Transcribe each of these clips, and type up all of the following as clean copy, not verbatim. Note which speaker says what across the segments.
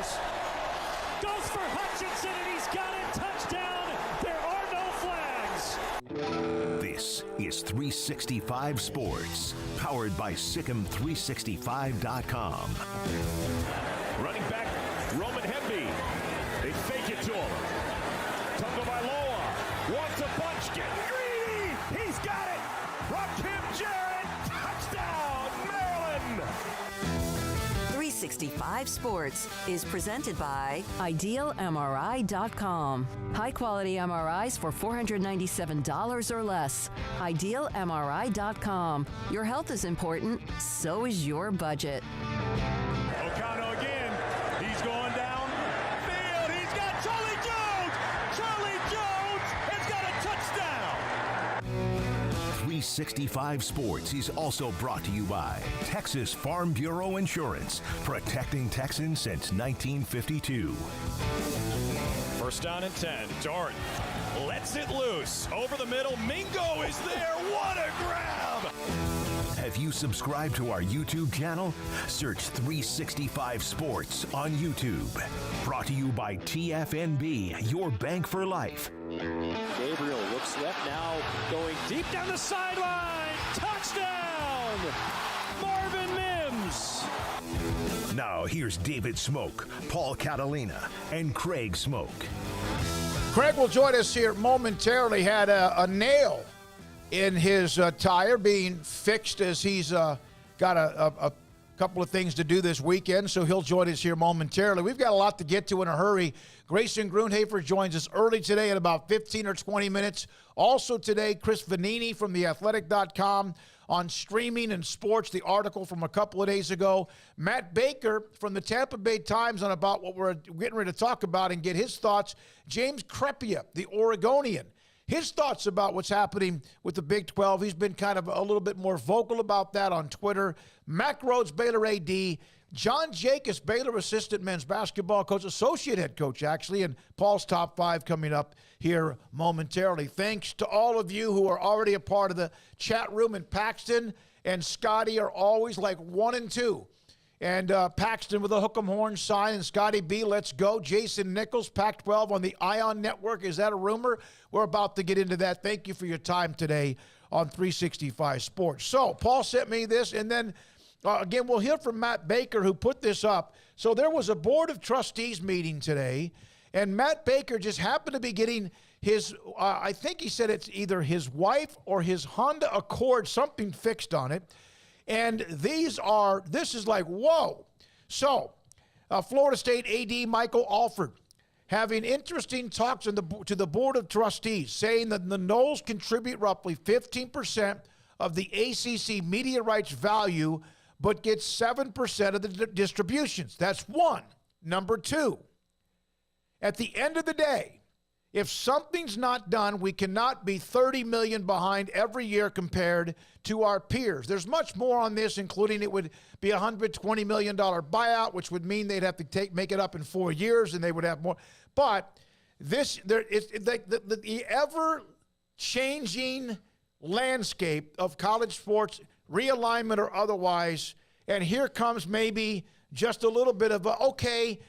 Speaker 1: throws. Goes for Hutchinson, and he's got it. Touchdown. There are no flags.
Speaker 2: This is 365 Sports, powered by Sikkim365.com.
Speaker 1: Running back, Roman Hemby. They fake it to him. Tagovailoa wants a bunch. Get greedy. He's got it. Rakim Jarrett. Touchdown, Maryland.
Speaker 3: 365 Sports is presented by IdealMRI.com. High-quality MRIs for $497 or less. IdealMRI.com. Your health is important, so is your budget.
Speaker 1: O'Connell again. He's going down field. He's got Charlie Jones. Charlie Jones has got a touchdown.
Speaker 2: 365 Sports is also brought to you by Texas Farm Bureau Insurance, protecting Texans since 1952.
Speaker 1: First down and 10. Dart lets it loose. Over the middle. Mingo is there. What a grab.
Speaker 2: Have you subscribed to our YouTube channel? Search 365 Sports on YouTube. Brought to you by TFNB, your bank for life.
Speaker 4: Gabriel looks left now, going
Speaker 1: Deep down the sideline. Touchdown. Marvin Mims.
Speaker 2: Now here's David Smoak, Paul Catalina, and Craig Smoak.
Speaker 5: Craig will join us here momentarily. Had a nail in his tire being fixed as he's got a couple of things to do this weekend, so he'll join us here momentarily. We've got a lot to get to in a hurry. Grayson Grundhoefer joins us early today in about 15 or 20 minutes. Also today, Chris Vannini from theathletic.com on streaming and sports, the article from a couple of days ago. Matt Baker from the Tampa Bay Times on about what we're getting ready to talk about and get his thoughts. James Crepea, the Oregonian, his thoughts about what's happening with the Big 12. He's been kind of a little bit more vocal about that on Twitter. Mack Rhoades, Baylor AD. John Jacobs, Baylor assistant men's basketball coach, associate head coach, actually, and Paul's top five coming up here momentarily. Thanks to all of you who are already a part of the chat room. And Paxton and Scotty are always like 1 and 2. And Paxton with a hook 'em horn sign, and Scotty B, let's go. Jason Nichols, Pac-12 on the Ion Network. Is that a rumor? We're about to get into that. Thank you for your time today on 365 Sports. So Paul sent me this, and then again, we'll hear from Matt Baker, who put this up. So there was a Board of Trustees meeting today, and Matt Baker just happened to be getting his, I think he said it's either his wife or his Honda Accord, something fixed on it. And this is like, whoa. So, Florida State AD Michael Alford having interesting talks to the Board of Trustees, saying that the Noles contribute roughly 15% of the ACC media rights value, but get 7% of the distributions. That's one. Number two, at the end of the day, if something's not done, we cannot be $30 million behind every year compared to our peers. There's much more on this, including it would be a $120 million buyout, which would mean they'd have to make it up in 4 years, and they would have more. But the ever-changing landscape of college sports, realignment or otherwise, and here comes maybe just a little bit of okay,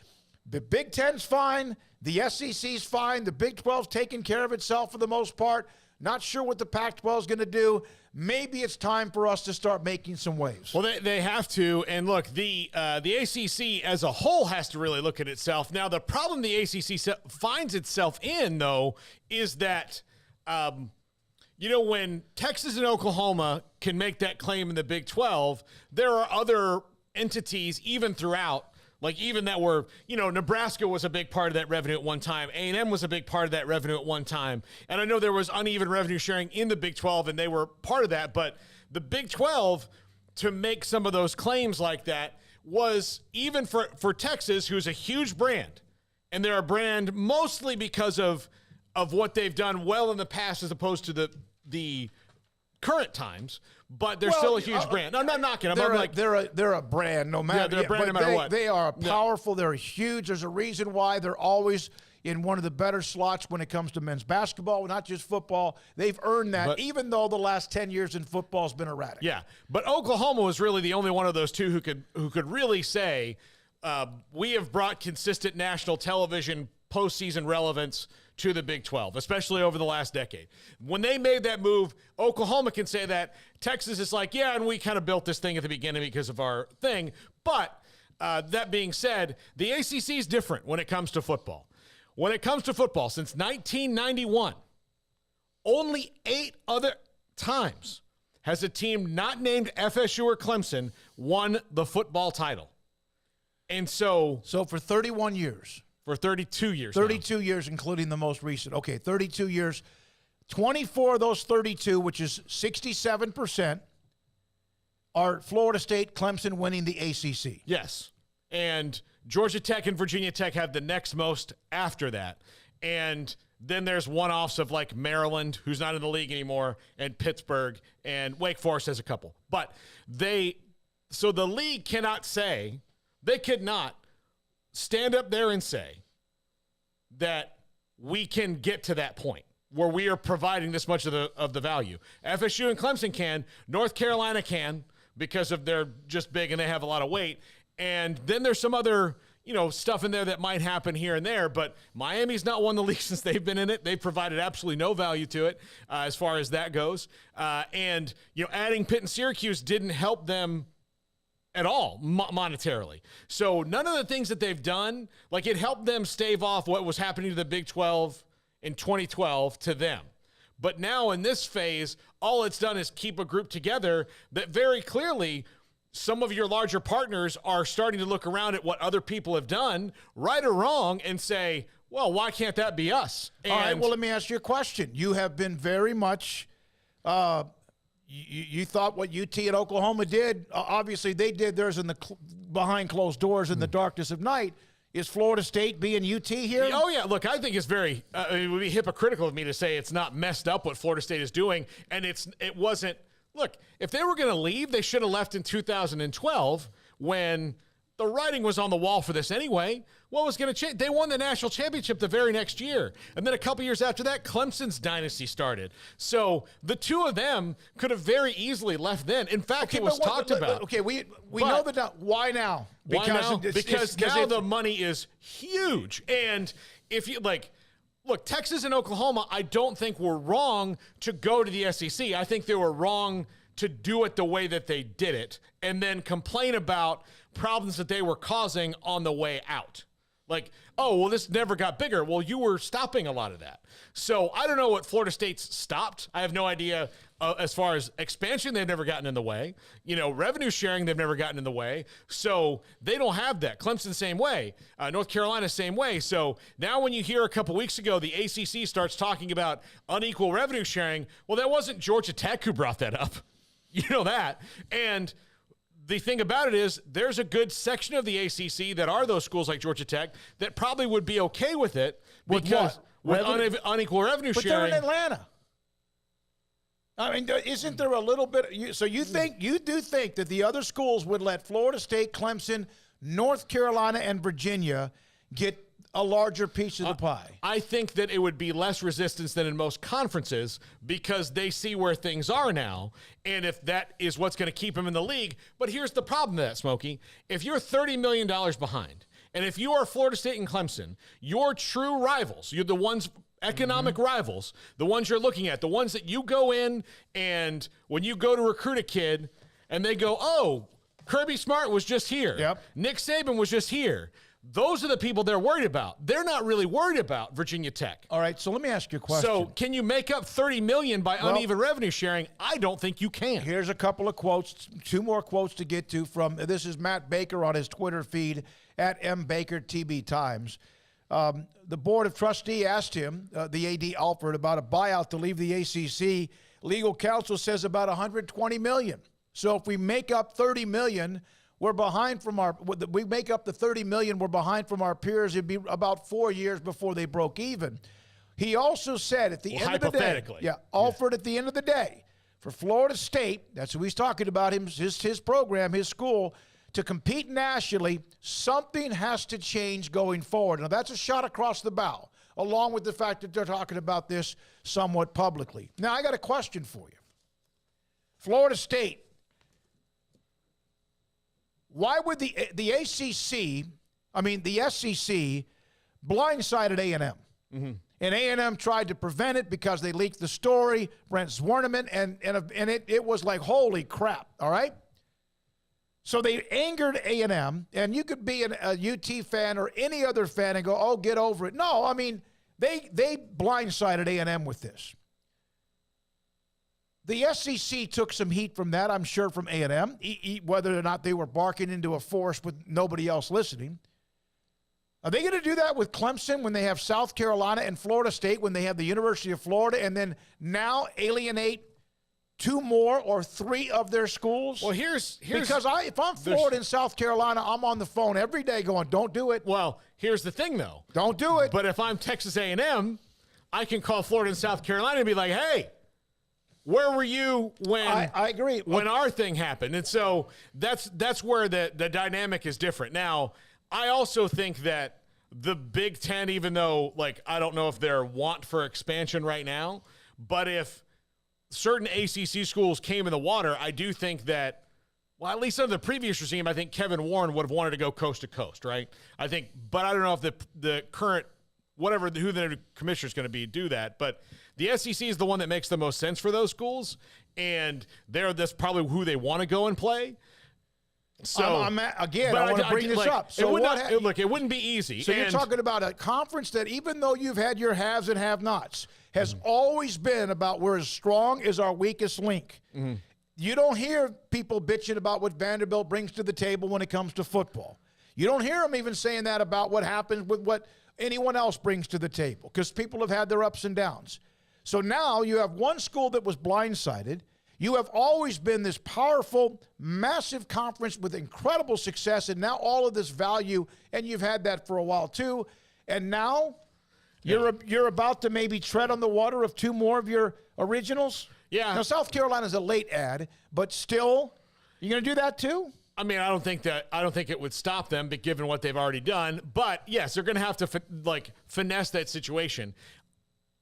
Speaker 5: the Big Ten's fine, the SEC's fine, the Big 12's taking care of itself for the most part. Not sure what the Pac-12 is going to do. Maybe it's time for us to start making some waves.
Speaker 6: Well, they have to. And look, the ACC as a whole has to really look at itself. Now, the problem the ACC finds itself in, though, is that, when Texas and Oklahoma can make that claim in the Big 12, there are other entities even throughout. Like even that were, Nebraska was a big part of that revenue at one time. A&M was a big part of that revenue at one time. And I know there was uneven revenue sharing in the Big 12, and they were part of that. But the Big 12, to make some of those claims like that, was even for Texas, who's a huge brand. And they're a brand mostly because of what they've done well in the past as opposed to the current times, but they're still a huge brand. I'm not knocking them.
Speaker 5: They're a brand, no matter.
Speaker 6: Yeah, they're a brand no matter what.
Speaker 5: They are powerful. They're huge. There's a reason why they're always in one of the better slots when it comes to men's basketball, not just football. They've earned that, even though the last 10 years in football has been erratic.
Speaker 6: Yeah, but Oklahoma was really the only one of those two who could really say, we have brought consistent national television postseason relevance to the Big 12, especially over the last decade. When they made that move, Oklahoma can say that. Texas is like, yeah, and we kind of built this thing at the beginning because of our thing. But that being said, the ACC is different when it comes to football. When it comes to football, since 1991, only 8 other times has a team not named FSU or Clemson won the football title. And so
Speaker 5: for 31 years.
Speaker 6: For 32 years.
Speaker 5: 32 years, including the most recent. Okay, 32 years. 24 of those 32, which is 67%, are Florida State, Clemson winning the ACC.
Speaker 6: Yes. And Georgia Tech and Virginia Tech have the next most after that. And then there's one-offs of like Maryland, who's not in the league anymore, and Pittsburgh, and Wake Forest has a couple. But so the league cannot say, they could not stand up there and say that we can get to that point where we are providing this much of the value. FSU and Clemson can. North Carolina can because of they're just big and they have a lot of weight. And then there's some other, stuff in there that might happen here and there. But Miami's not won the league since they've been in it. They've provided absolutely no value to it as far as that goes. And adding Pitt and Syracuse didn't help them at all monetarily. So none of the things that they've done, like it helped them stave off what was happening to the Big 12 in 2012 to them. But now in this phase, all it's done is keep a group together that very clearly some of your larger partners are starting to look around at what other people have done, right or wrong, and say, well, why can't that be us? And
Speaker 5: all right, well, let me ask you a question. You have been very much you thought what UT and Oklahoma did, obviously they did theirs in behind closed doors in the darkness of night. Is Florida State being UT here?
Speaker 6: Oh, yeah. Look, I think it's very it would be hypocritical of me to say it's not messed up what Florida State is doing, and it wasn't. Look, if they were going to leave, they should have left in 2012 when the writing was on the wall for this anyway. What was going to change? They won the national championship the very next year. And then a couple years after that, Clemson's dynasty started. So the two of them could have very easily left then. In fact, it was talked about.
Speaker 5: Okay, we know that. Why now?
Speaker 6: Because now the money is huge. And if you look, Texas and Oklahoma, I don't think were wrong to go to the SEC. I think they were wrong to do it the way that they did it and then complain about problems that they were causing on the way out. Like, oh, well, this never got bigger. Well, you were stopping a lot of that. So I don't know what Florida State's stopped. I have no idea as far as expansion, they've never gotten in the way. Revenue sharing, they've never gotten in the way. So they don't have that. Clemson, same way. North Carolina, same way. So now when you hear a couple weeks ago, the ACC starts talking about unequal revenue sharing, well, that wasn't Georgia Tech who brought that up. You know that. And the thing about it is there's a good section of the ACC that are those schools like Georgia Tech that probably would be okay with it because with unequal revenue sharing.
Speaker 5: But they're in Atlanta. I mean, isn't there a little bit? So you do think that the other schools would let Florida State, Clemson, North Carolina, and Virginia get a larger piece of the pie?
Speaker 6: I think that it would be less resistance than in most conferences because they see where things are now, and if that is what's going to keep them in the league. But here's the problem with that, Smokey. If you're $30 million behind, and if you are Florida State and Clemson, your true rivals, you're the ones, economic rivals, the ones you're looking at, the ones that you go in and when you go to recruit a kid and they go, oh, Kirby Smart was just here.
Speaker 5: Yep.
Speaker 6: Nick Saban was just here. Those are the people they're worried about. They're not really worried about Virginia Tech.
Speaker 5: All right, so let me ask you a question.
Speaker 6: So can you make up $30 million by uneven revenue sharing? I don't think you can.
Speaker 5: Here's a couple of quotes, 2 more quotes to get to from, this is Matt Baker on his Twitter feed at MBakerTB Times. The Board of Trustees asked him, the AD Alford, about a buyout to leave the ACC. Legal counsel says about $120 million. So if we make up $30 million, we're behind from we make up the $30 million, we're behind from our peers. It'd be about 4 years before they broke even. He also said at the end of the day, Alford at the end of the day, for Florida State, that's who he's talking about, his program, his school, to compete nationally, something has to change going forward. Now, that's a shot across the bow, along with the fact that they're talking about this somewhat publicly. Now, I got a question for you. Florida State, why would the ACC I mean, the SEC blindsided A&M. Mm-hmm. And A&M tried to prevent it because they leaked the story, Brent Zwerneman, and it was like, holy crap, all right? So they angered A&M, and you could be a UT fan or any other fan and go, oh, get over it. No, I mean, they blindsided A&M with this. The SEC took some heat from that, I'm sure, from A&M, whether or not they were barking into a forest with nobody else listening. Are they going to do that with Clemson when they have South Carolina and Florida State, when they have the University of Florida, and then now alienate 2 more or 3 of their schools?
Speaker 6: Well, here's
Speaker 5: because if I'm Florida and South Carolina, I'm on the phone every day going, don't do it.
Speaker 6: Well, here's the thing, though.
Speaker 5: Don't do it.
Speaker 6: But if I'm Texas A&M, I can call Florida and South Carolina and be like, hey, where were you when
Speaker 5: I agree.
Speaker 6: When our thing happened? And so that's where the dynamic is different. Now, I also think that the Big Ten, even though, like, I don't know if they're want for expansion right now, but if certain ACC schools came in the water, I do think that, well, at least under the previous regime, I think Kevin Warren would have wanted to go coast to coast, right? I think, but I don't know if the current, who the commissioner is going to be, do that. But the SEC is the one that makes the most sense for those schools, and that's probably who they want to go and play. So
Speaker 5: I want to bring this up. So
Speaker 6: it wouldn't be easy.
Speaker 5: So you're talking about a conference that, even though you've had your haves and have-nots, has always been about we're as strong as our weakest link. Mm-hmm. You don't hear people bitching about what Vanderbilt brings to the table when it comes to football. You don't hear them even saying that about what happens with what anyone else brings to the table, because people have had their ups and downs. So now you have one school that was blindsided. You have always been this powerful, massive conference with incredible success, and now all of this value, and you've had that for a while too. And now you're about to maybe tread on the water of 2 more of your originals.
Speaker 6: Yeah.
Speaker 5: Now, South Carolina's a late ad, but still, you're going to do that too?
Speaker 6: I mean, I don't think it would stop them, but given what they've already done. But yes, they're going to have to finesse that situation.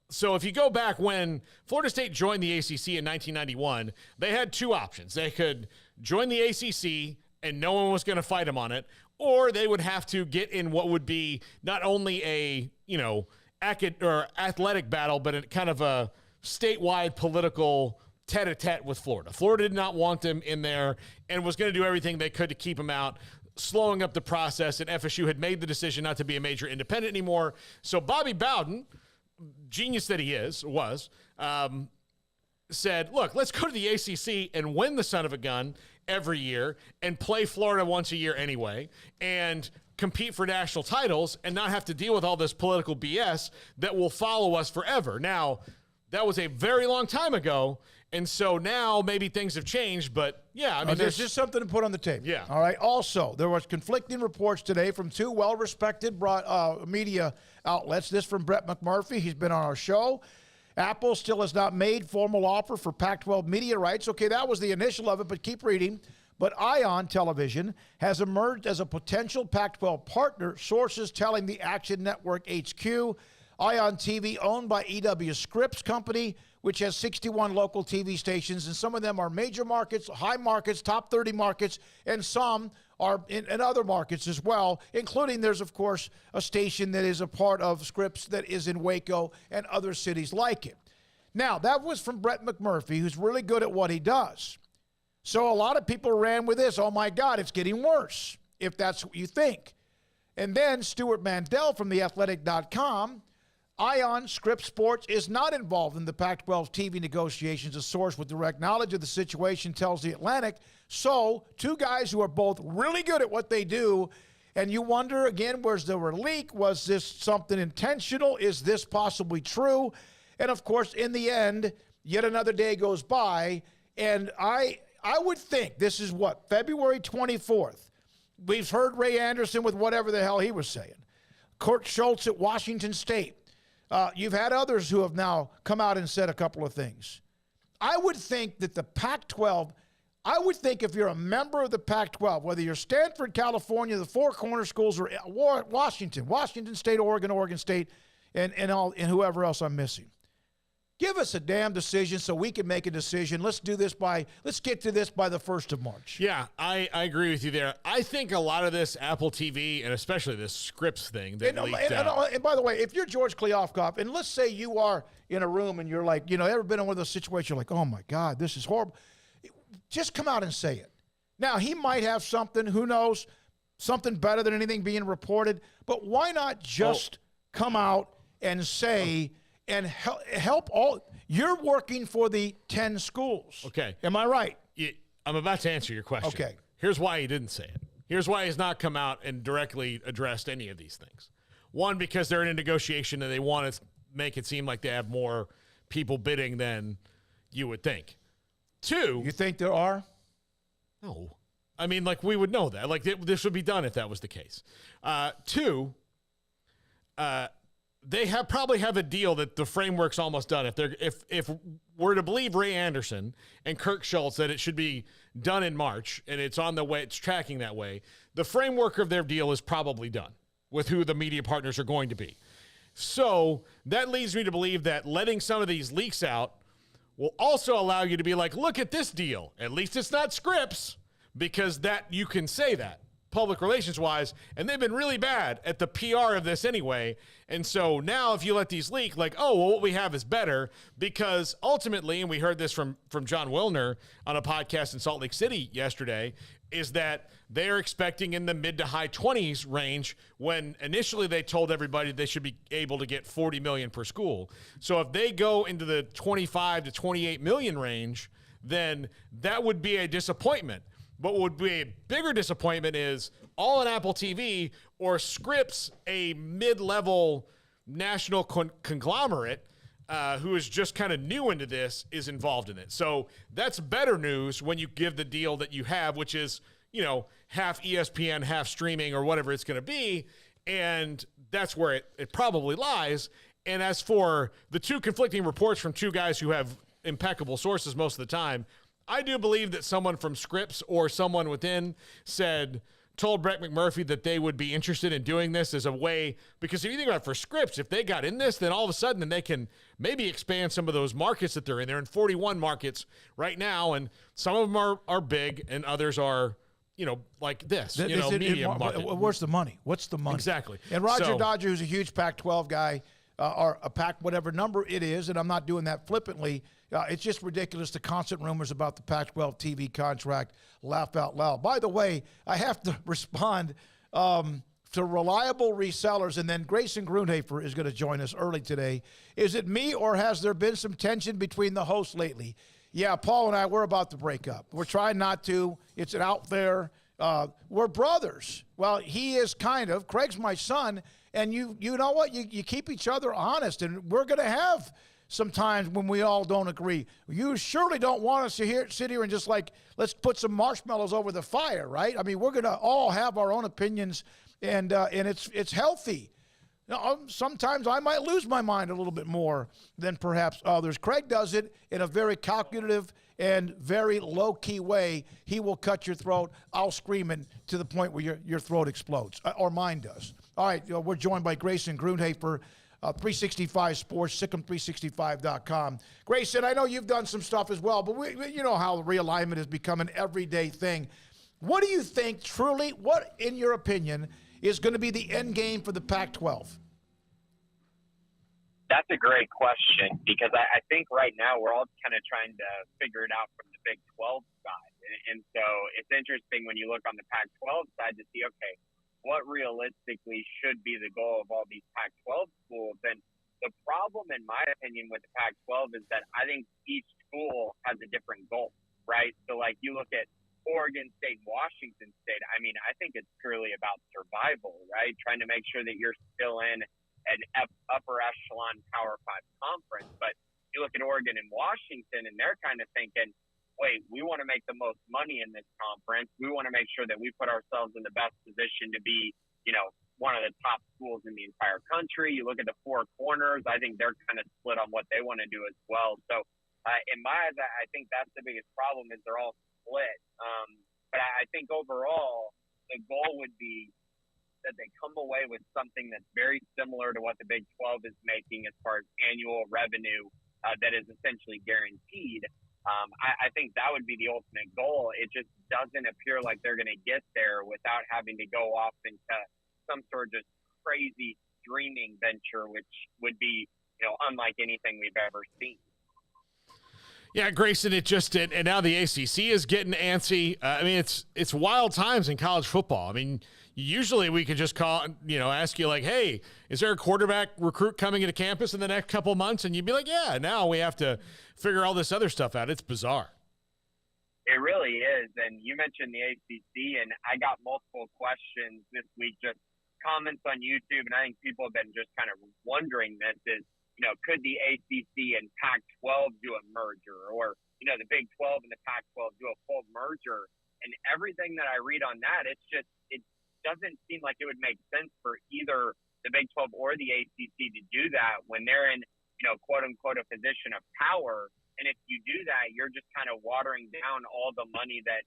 Speaker 6: So if you go back when Florida State joined the ACC in 1991, they had 2 options. They could join the ACC and no one was going to fight them on it, or they would have to get in what would be not only a, athletic battle, but a kind of a statewide political tete-a-tete with Florida. Florida did not want them in there and was going to do everything they could to keep them out, slowing up the process, and FSU had made the decision not to be a major independent anymore. So Bobby Bowden, genius that he was, said, look, let's go to the ACC and win the son of a gun every year and play Florida once a year anyway and compete for national titles and not have to deal with all this political BS that will follow us forever. Now, that was a very long time ago, and so now maybe things have changed, but yeah. I mean,
Speaker 5: there's just something to put on the table.
Speaker 6: Yeah.
Speaker 5: All right. Also, there was conflicting reports today from 2 well-respected media outlets. This from Brett McMurphy. He's been on our show. Apple still has not made formal offer for Pac-12 media rights. Okay, that was the initial of it, but keep reading. But Ion Television has emerged as a potential Pac-12 partner, sources telling the Action Network HQ. Ion TV, owned by EW Scripps Company, which has 61 local TV stations, and some of them are major markets, high markets, top 30 markets, and some are in other markets as well, including there's, of course, a station that is a part of Scripps that is in Waco and other cities like it. Now, that was from Brett McMurphy, who's really good at what he does. So a lot of people ran with this, oh my God, it's getting worse, if that's what you think. And then Stuart Mandel from theathletic.com, Ion Scripps Sports is not involved in the Pac-12 TV negotiations. A source with direct knowledge of the situation tells The Atlantic. So, 2 guys who are both really good at what they do, and you wonder, again, was there a leak? Was this something intentional? Is this possibly true? And, of course, in the end, yet another day goes by, and I would think this is what, February 24th. We've heard Ray Anderson with whatever the hell he was saying. Kurt Schultz at Washington State. You've had others who have now come out and said a couple of things. I would think that the Pac-12, I would think if you're a member of the Pac-12, whether you're Stanford, California, the Four Corner Schools, or Washington State, Oregon State, and whoever else I'm missing, Give us a damn decision so we can make a decision. Let's get to this by the 1st of March.
Speaker 6: Yeah, I agree with you there. I think a lot of this Apple TV and especially this Scripps thing that leaked out.
Speaker 5: And by the way, if you're George Kleofkoff, and let's say you are in a room and you're like, ever been in one of those situations, you're like, oh my God, this is horrible. Just come out and say it. Now, he might have something, who knows, something better than anything being reported, but why not just come out and say and help all? You're working for the 10 schools.
Speaker 6: Okay.
Speaker 5: Am I right?
Speaker 6: I'm about to answer your question.
Speaker 5: Okay.
Speaker 6: Here's why he didn't say it. Here's why he's not come out and directly addressed any of these things. One, because they're in a negotiation and they want to make it seem like they have more people bidding than you would think. Two.
Speaker 5: You think there are?
Speaker 6: No. I mean, like, we would know that. Like, this would be done if that was the case. Two, they probably have a deal that the framework's almost done. If we're to believe Ray Anderson and Kirk Schultz that it should be done in March and it's on the way, it's tracking that way, the framework of their deal is probably done with who the media partners are going to be. So that leads me to believe that letting some of these leaks out will also allow you to be like, look at this deal. At least it's not Scripps, because that you can say that public relations wise, and they've been really bad at the PR of this anyway. And so now if you let these leak, like, oh, well, what we have is better, because ultimately, and we heard this from John Wilner on a podcast in Salt Lake City yesterday, is that they're expecting in the mid to high 20s range when initially they told everybody they should be able to get $40 million per school. So if they go into the 25 to 28 million range, then that would be a disappointment. But what would be a bigger disappointment is all on Apple TV or Scripps, a mid-level national conglomerate who is just kind of new into this, is involved in it. So that's better news when you give the deal that you have, which is, half ESPN, half streaming, or whatever it's going to be. And that's where it probably lies. And as for the two conflicting reports from two guys who have impeccable sources most of the time, I do believe that someone from Scripps or someone within told Brett McMurphy that they would be interested in doing this as a way, because if you think about it, for Scripps, if they got in this, then all of a sudden then they can maybe expand some of those markets that they're in. They're in 41 markets right now, and some of them are big and others are, like this, medium market.
Speaker 5: Where's the money? What's the money?
Speaker 6: Exactly.
Speaker 5: And Roger Dodger, who's a huge Pac-12 guy, or a Pac whatever number it is, and I'm not doing that flippantly, it's just ridiculous, the constant rumors about the Pac-12 TV contract. Laugh out loud. By the way, I have to respond to reliable resellers, and then Grayson Grundhoefer is going to join us early today. Is it me, or has there been some tension between the hosts lately? Yeah, Paul and I, we're about to break up. We're trying not to. It's out there. We're brothers. Well, he is kind of. Craig's my son, and you know what? You keep each other honest, and we're going to have some times when we all don't agree. You surely don't want us to sit here and just like, let's put some marshmallows over the fire, right? I mean, we're going to all have our own opinions, and it's healthy. Now, sometimes I might lose my mind a little bit more than perhaps others. Craig does it in a very calculative and very low-key way. He will cut your throat. I'll scream it to the point where your throat explodes, or mine does. All right, we're joined by Grayson Grundhoefer, 365 Sports, Sikkim365.com. Grayson, I know you've done some stuff as well, but you know how realignment has become an everyday thing. What do you think truly, what, in your opinion, is going to be the end game for the Pac-12?
Speaker 7: That's a great question, because I think right now we're all kind of trying to figure it out from the Big 12 side. And so it's interesting when you look on the Pac-12 side to see, okay, what realistically should be the goal of all these Pac-12 schools. And the problem, in my opinion, with the Pac-12 is that I think each school has a different goal, right? So, like, you look at Oregon State, Washington State, I mean, I think it's purely about survival, right? Trying to make sure that you're still in an upper echelon Power 5 conference. But you look at Oregon and Washington, and they're kind of thinking, wait, we want to make the most money in this conference. We want to make sure that we put ourselves in the best position to be, one of the top schools in the entire country. You look at the four corners, I think they're kind of split on what they want to do as well. So in my eyes, I think that's the biggest problem, is they're all split. But I think overall, the goal would be that they come away with something that's very similar to what the Big 12 is making as far as annual revenue that is essentially guaranteed. I think that would be the ultimate goal. It just doesn't appear like they're going to get there without having to go off into some sort of crazy streaming venture, which would be, unlike anything we've ever seen.
Speaker 6: Yeah, Grayson, it just did, and now the ACC is getting antsy. I mean, it's wild times in college football. I mean, usually we could just ask you like, hey, is there a quarterback recruit coming into campus in the next couple months? And you'd be like, yeah, now we have to figure all this other stuff out. It's bizarre.
Speaker 7: It really is. And you mentioned the ACC, and I got multiple questions this week, just comments on YouTube, and I think people have been just kind of wondering this is, could the ACC and Pac-12 do a merger, or, the Big 12 and the Pac-12 do a full merger? And everything that I read on that, it doesn't seem like it would make sense for either the Big 12 or the ACC to do that when they're in, quote unquote, a position of power. And if you do that, you're just kind of watering down all the money that,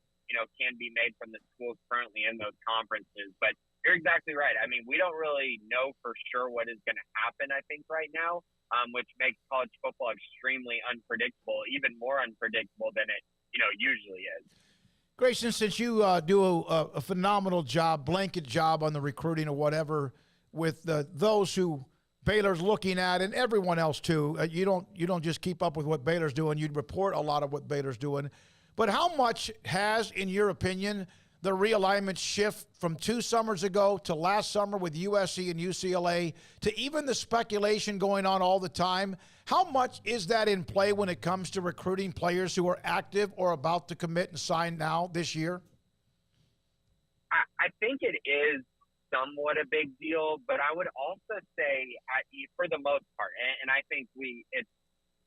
Speaker 7: can be made from the schools currently in those conferences. But you're exactly right. I mean, we don't really know for sure what is going to happen, I think, right now, which makes college football extremely unpredictable, even more unpredictable than it, usually is.
Speaker 5: Grayson, since you do a phenomenal job, blanket job on the recruiting or whatever, with those who Baylor's looking at and everyone else too, you don't just keep up with what Baylor's doing. You report a lot of what Baylor's doing. But how much has, in your opinion, the realignment shift from 2 summers ago to last summer with USC and UCLA to even the speculation going on all the time? How much is that in play when it comes to recruiting players who are active or about to commit and sign now this year?
Speaker 7: I think it is somewhat a big deal, but I would also say, for the most part, and I think it's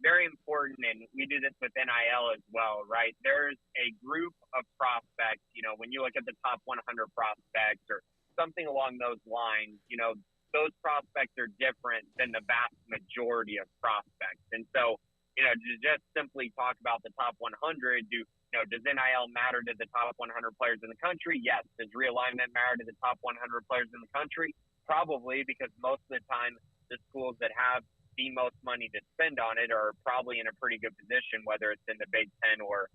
Speaker 7: very important, and we do this with NIL as well, right? There's a group of prospects, when you look at the top 100 prospects or something along those lines, those prospects are different than the vast majority of prospects. And so, to just simply talk about the top 100, does NIL matter to the top 100 players in the country? Yes. Does realignment matter to the top 100 players in the country? Probably, because most of the time the schools that have the most money to spend on it are probably in a pretty good position, whether it's in the Big Ten or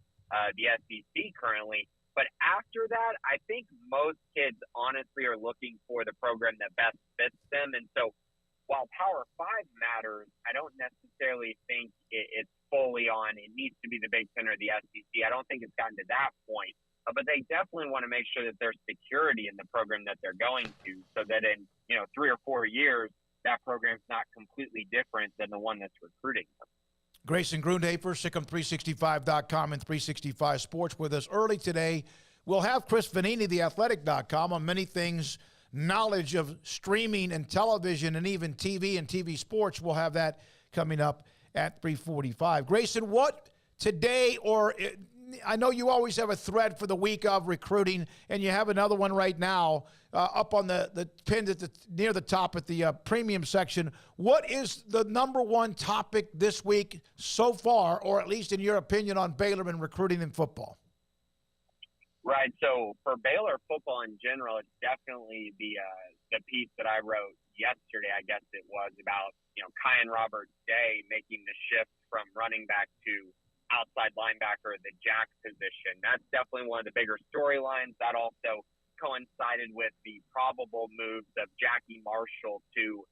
Speaker 7: the SEC currently. But after that, I think most kids honestly are looking for the program that best fits them. And so while Power 5 matters, I don't necessarily think it's fully on. It needs to be the Big Ten or the SEC. I don't think it's gotten to that point. But they definitely want to make sure that there's security in the program that they're going to, so that in 3 or 4 years, that program's not completely different than the one that's recruiting them.
Speaker 5: Grayson Grundhoefer, SicEm365.com and 365 Sports with us early today. We'll have Chris Vannini, theathletic.com, on many things, knowledge of streaming and television and even TV and TV sports. We'll have that coming up at 3:45. Grayson, what today, or I know you always have a thread for the week of recruiting, and you have another one right now up on the pinned at near the top at the premium section. What is the number one topic this week so far, or at least in your opinion, on Baylor and recruiting in football?
Speaker 7: Right. So for Baylor football in general, it's definitely the piece that I wrote yesterday, I guess it was, about Kyan Roberts-Day making the shift from running back to outside linebacker, the jack position. That's definitely one of the bigger storylines. That also coincided with the probable moves of Jackie Marshall to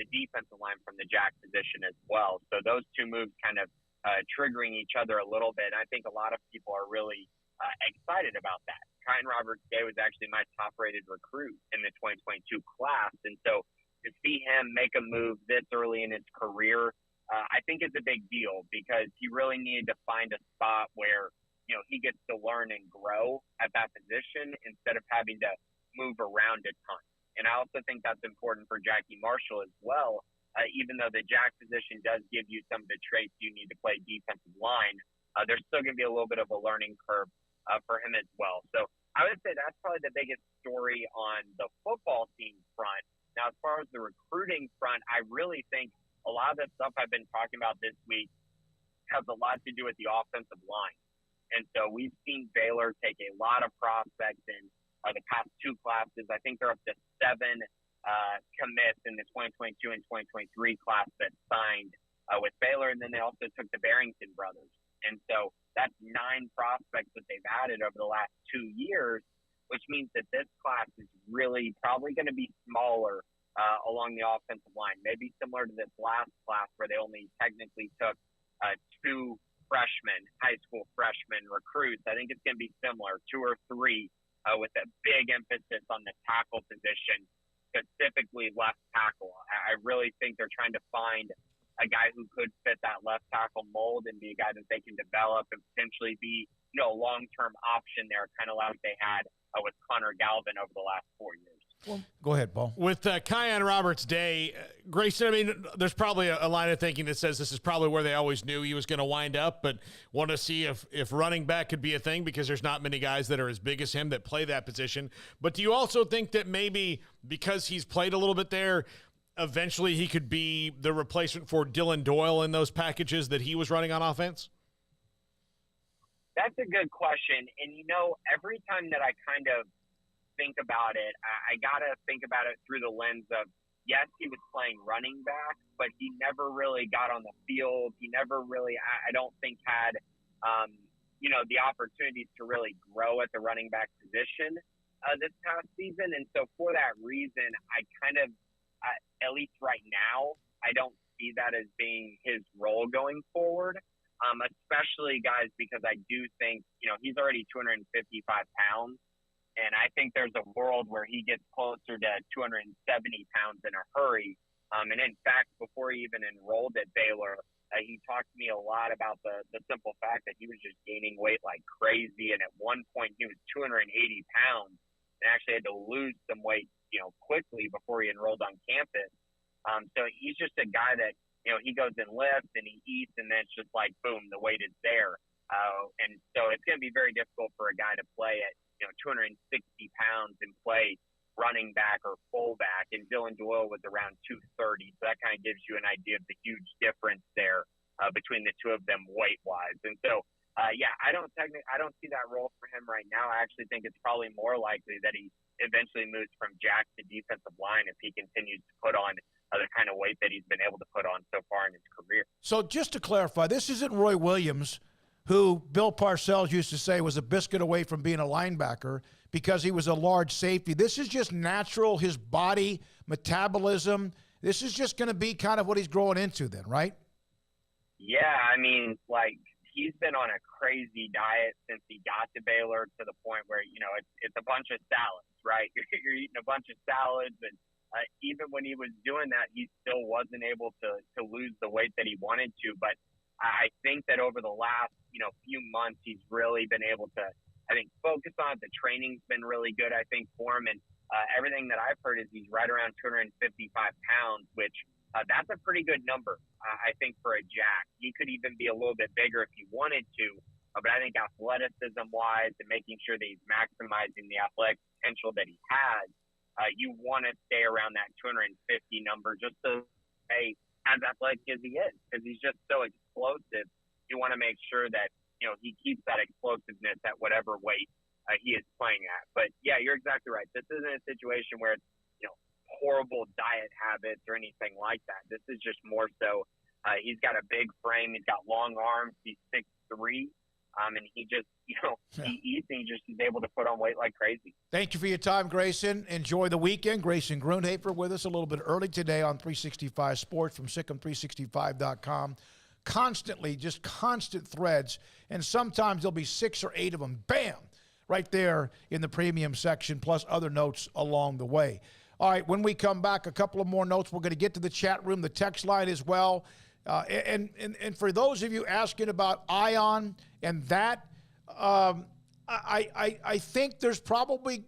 Speaker 7: the defensive line from the jack position as well. So those two moves kind of triggering each other a little bit. And I think a lot of people are really excited about that. Kyan Roberts-Day was actually my top-rated recruit in the 2022 class. And so to see him make a move this early in his career, I think it's a big deal, because he really needed to find a spot where, he gets to learn and grow at that position instead of having to move around a ton. And I also think that's important for Jackie Marshall as well. Even though the jack position does give you some of the traits you need to play defensive line, there's still going to be a little bit of a learning curve for him as well. So I would say that's probably the biggest story on the football team front. Now, as far as the recruiting front, I really think a lot of the stuff I've been talking about this week has a lot to do with the offensive line. And so we've seen Baylor take a lot of prospects in the past two classes. I think they're up to 7 commits in the 2022 and 2023 class that signed with Baylor, and then they also took the Barrington brothers. And so that's 9 prospects that they've added over the last 2 years, which means that this class is really probably going to be smaller along the offensive line, maybe similar to this last class where they only technically took 2 freshmen, high school freshman recruits. I think it's going to be similar, 2 or 3, with a big emphasis on the tackle position, specifically left tackle. I really think they're trying to find a guy who could fit that left tackle mold and be a guy that they can develop and potentially be, a long-term option there, kind of like they had with Connor Galvin over the last 4 years.
Speaker 5: Well, go ahead, Paul.
Speaker 6: With Kian Roberts' day, Grayson, I mean, there's probably a line of thinking that says this is probably where they always knew he was going to wind up, but want to see if running back could be a thing because there's not many guys that are as big as him that play that position. But do you also think that maybe because he's played a little bit there, eventually he could be the replacement for Dylan Doyle in those packages that he was running on offense?
Speaker 7: That's a good question. And, every time that I kind of think about it, I got to think about it through the lens of, yes, he was playing running back, but he never really got on the field. He never really, I don't think, had, the opportunities to really grow at the running back position this past season. And so for that reason, I kind of, at least right now, I don't see that as being his role going forward. Especially, guys, because I do think, he's already 255 pounds, and I think there's a world where he gets closer to 270 pounds in a hurry. And in fact, before he even enrolled at Baylor, he talked to me a lot about the simple fact that he was just gaining weight like crazy, and at one point he was 280 pounds and actually had to lose some weight, quickly before he enrolled on campus. So he's just a guy that, he goes and lifts and he eats, and then it's just like, boom, the weight is there. And so it's going to be very difficult for a guy to play at, 260 pounds and play running back or fullback. And Dylan Doyle was around 230. So that kind of gives you an idea of the huge difference there between the two of them weight-wise. And so, I don't see that role for him right now. I actually think it's probably more likely that he eventually moves from jack to defensive line if he continues to put on the kind of weight that he's been able to put on so far in his career.
Speaker 5: So just to clarify, this isn't Roy Williams, who Bill Parcells used to say was a biscuit away from being a linebacker because he was a large safety. This is just natural, his body, metabolism. This is just going to be kind of what he's growing into then, right?
Speaker 7: Yeah, I mean, he's been on a crazy diet since he got to Baylor, to the point where, it's a bunch of salads, right? You're eating a bunch of salads, and even when he was doing that, he still wasn't able to lose the weight that he wanted to. But I think that over the last, few months, he's really been able to, I think, focus on it. The training's been really good, I think, for him. And everything that I've heard is he's right around 255 pounds, which that's a pretty good number, I think, for a jack. He could even be a little bit bigger if he wanted to. But I think athleticism-wise and making sure that he's maximizing the athletic potential that he has, you want to stay around that 250 number just to stay as athletic as he is, because he's just so explosive. You want to make sure that, he keeps that explosiveness at whatever weight he is playing at. But, yeah, you're exactly right. This isn't a situation where it's, horrible diet habits or anything like that. This is just more so he's got a big frame. He's got long arms. He's 6'3". And he just, he eats and he just is able to put on weight like crazy.
Speaker 5: Thank you for your time, Grayson. Enjoy the weekend. Grayson Grundhoefer with us a little bit early today on 365 Sports from SicEm365.com. Constantly, just constant threads. And sometimes there'll be 6 or 8 of them, bam, right there in the premium section, plus other notes along the way. All right, when we come back, a couple of more notes. We're going to get to the chat room, the text line as well. And for those of you asking about Ion and that, I think there's probably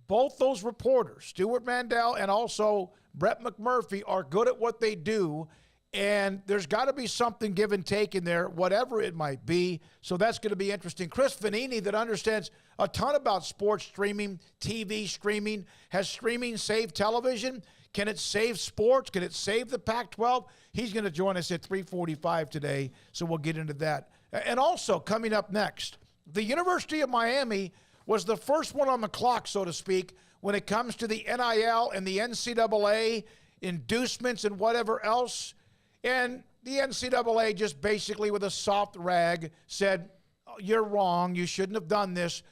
Speaker 5: both those reporters, Stuart Mandel and also Brett McMurphy, are good at what they do. And there's got to be something give and take in there, whatever it might be. So that's going to be interesting. Chris Vannini, that understands a ton about sports streaming, TV streaming. Has streaming saved television? Can it save sports? Can it save the Pac-12? He's going to join us at 3:45 today, so we'll get into that. And also, coming up next, the University of Miami was the first one on the clock, so to speak, when it comes to the NIL and the NCAA inducements and whatever else. And the NCAA just basically with a soft rag said, you're wrong, you shouldn't have done this.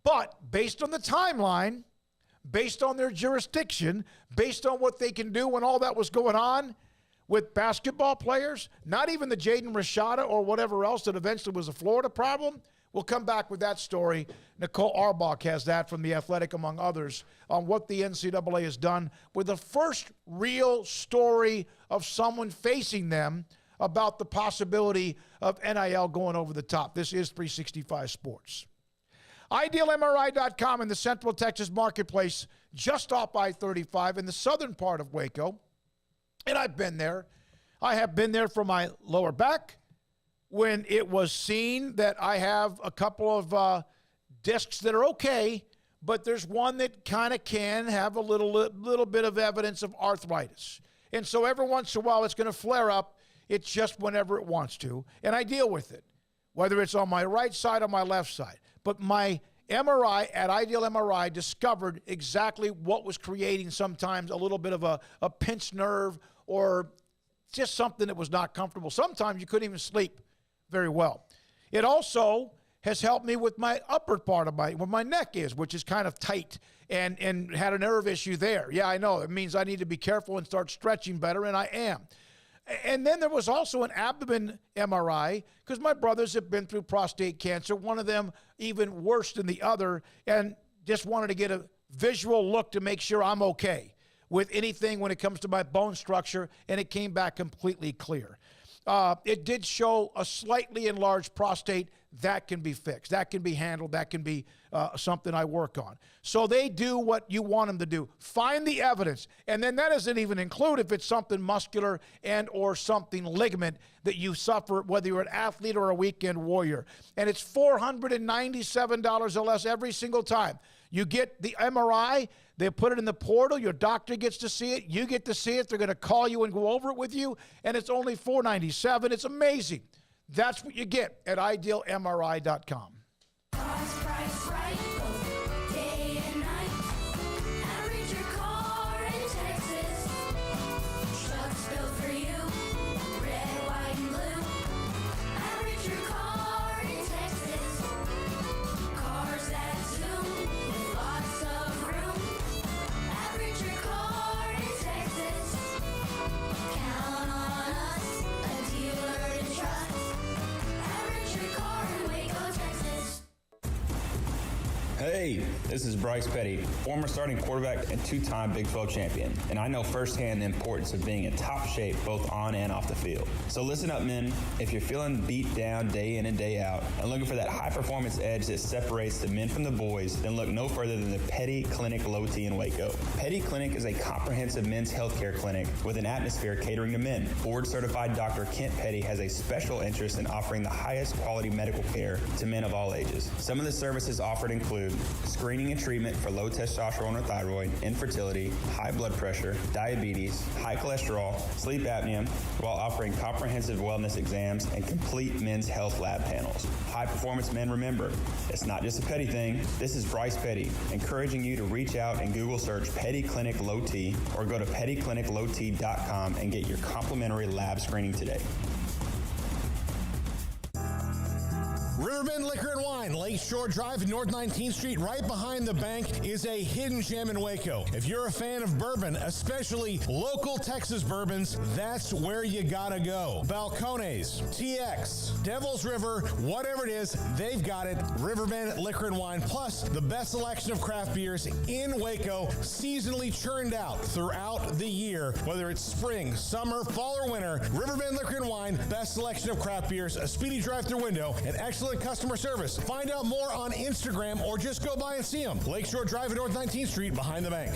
Speaker 5: But based on the timeline, based on their jurisdiction, based on what they can do when all that was going on with basketball players, not even the Jaden Rashada or whatever else that eventually was a Florida problem. We'll come back with that story. Nicole Arbach has that from The Athletic, among others, on what the NCAA has done with the first real story of someone facing them about the possibility of NIL going over the top. This is 365 Sports. IdealMRI.com in the Central Texas marketplace, just off I-35 in the southern part of Waco. And I've been there. I have been there for my lower back when it was seen that I have a couple of discs that are okay, but there's one that kind of can have a little bit of evidence of arthritis. And so every once in a while it's going to flare up. It's just whenever it wants to, and I deal with it, whether it's on my right side or my left side. But my MRI at Ideal MRI discovered exactly what was creating sometimes a little bit of a pinched nerve or just something that was not comfortable. Sometimes you couldn't even sleep very well. It also has helped me with my upper part of where my neck is, which is kind of tight and had a nerve issue there. Yeah, I know. It means I need to be careful and start stretching better, and I am. And then there was also an abdomen MRI because my brothers have been through prostate cancer, one of them even worse than the other, and just wanted to get a visual look to make sure I'm okay with anything when it comes to my bone structure, and it came back completely clear. It did show a slightly enlarged prostate. That can be fixed. That can be handled. That can be something I work on. So they do what you want them to do. Find the evidence. And then that doesn't even include if it's something muscular and or something ligament that you suffer, whether you're an athlete or a weekend warrior. And it's $497 or less every single time. You get the MRI. They put it in the portal. Your doctor gets to see it. You get to see it. They're going to call you and go over it with you. And it's only $497. It's amazing. That's what you get at IdealMRI.com.
Speaker 8: Hey, this is Bryce Petty, former starting quarterback and two-time Big 12 champion, and I know firsthand the importance of being in top shape both on and off the field. So listen up, men. If you're feeling beat down day in and day out and looking for that high-performance edge that separates the men from the boys, then look no further than the Petty Clinic Low T in Waco. Petty Clinic is a comprehensive men's healthcare clinic with an atmosphere catering to men. Board-certified Dr. Kent Petty has a special interest in offering the highest quality medical care to men of all ages. Some of the services offered include screening and treatment for low testosterone or thyroid, infertility, high blood pressure, diabetes, high cholesterol, sleep apnea, while offering comprehensive wellness exams and complete men's health lab panels. High performance men, remember, it's not just a Petty thing. This is Bryce Petty, encouraging you to reach out and Google search Petty Clinic Low T or go to pettycliniclowt.com and get your complimentary lab screening today.
Speaker 9: Riverbend Liquor and Wine, Lakeshore Drive, North 19th Street, right behind the bank, is a hidden gem in Waco. If you're a fan of bourbon, especially local Texas bourbons, that's where you gotta go. Balcones, TX, Devil's River, whatever it is, they've got it. Riverbend Liquor and Wine, plus the best selection of craft beers in Waco, seasonally churned out throughout the year, whether it's spring, summer, fall, or winter. Riverbend Liquor and Wine, best selection of craft beers, a speedy drive-through window, and excellent customer service. Find out more on Instagram or just go by and see them. Lakeshore Drive at North 19th Street behind the bank.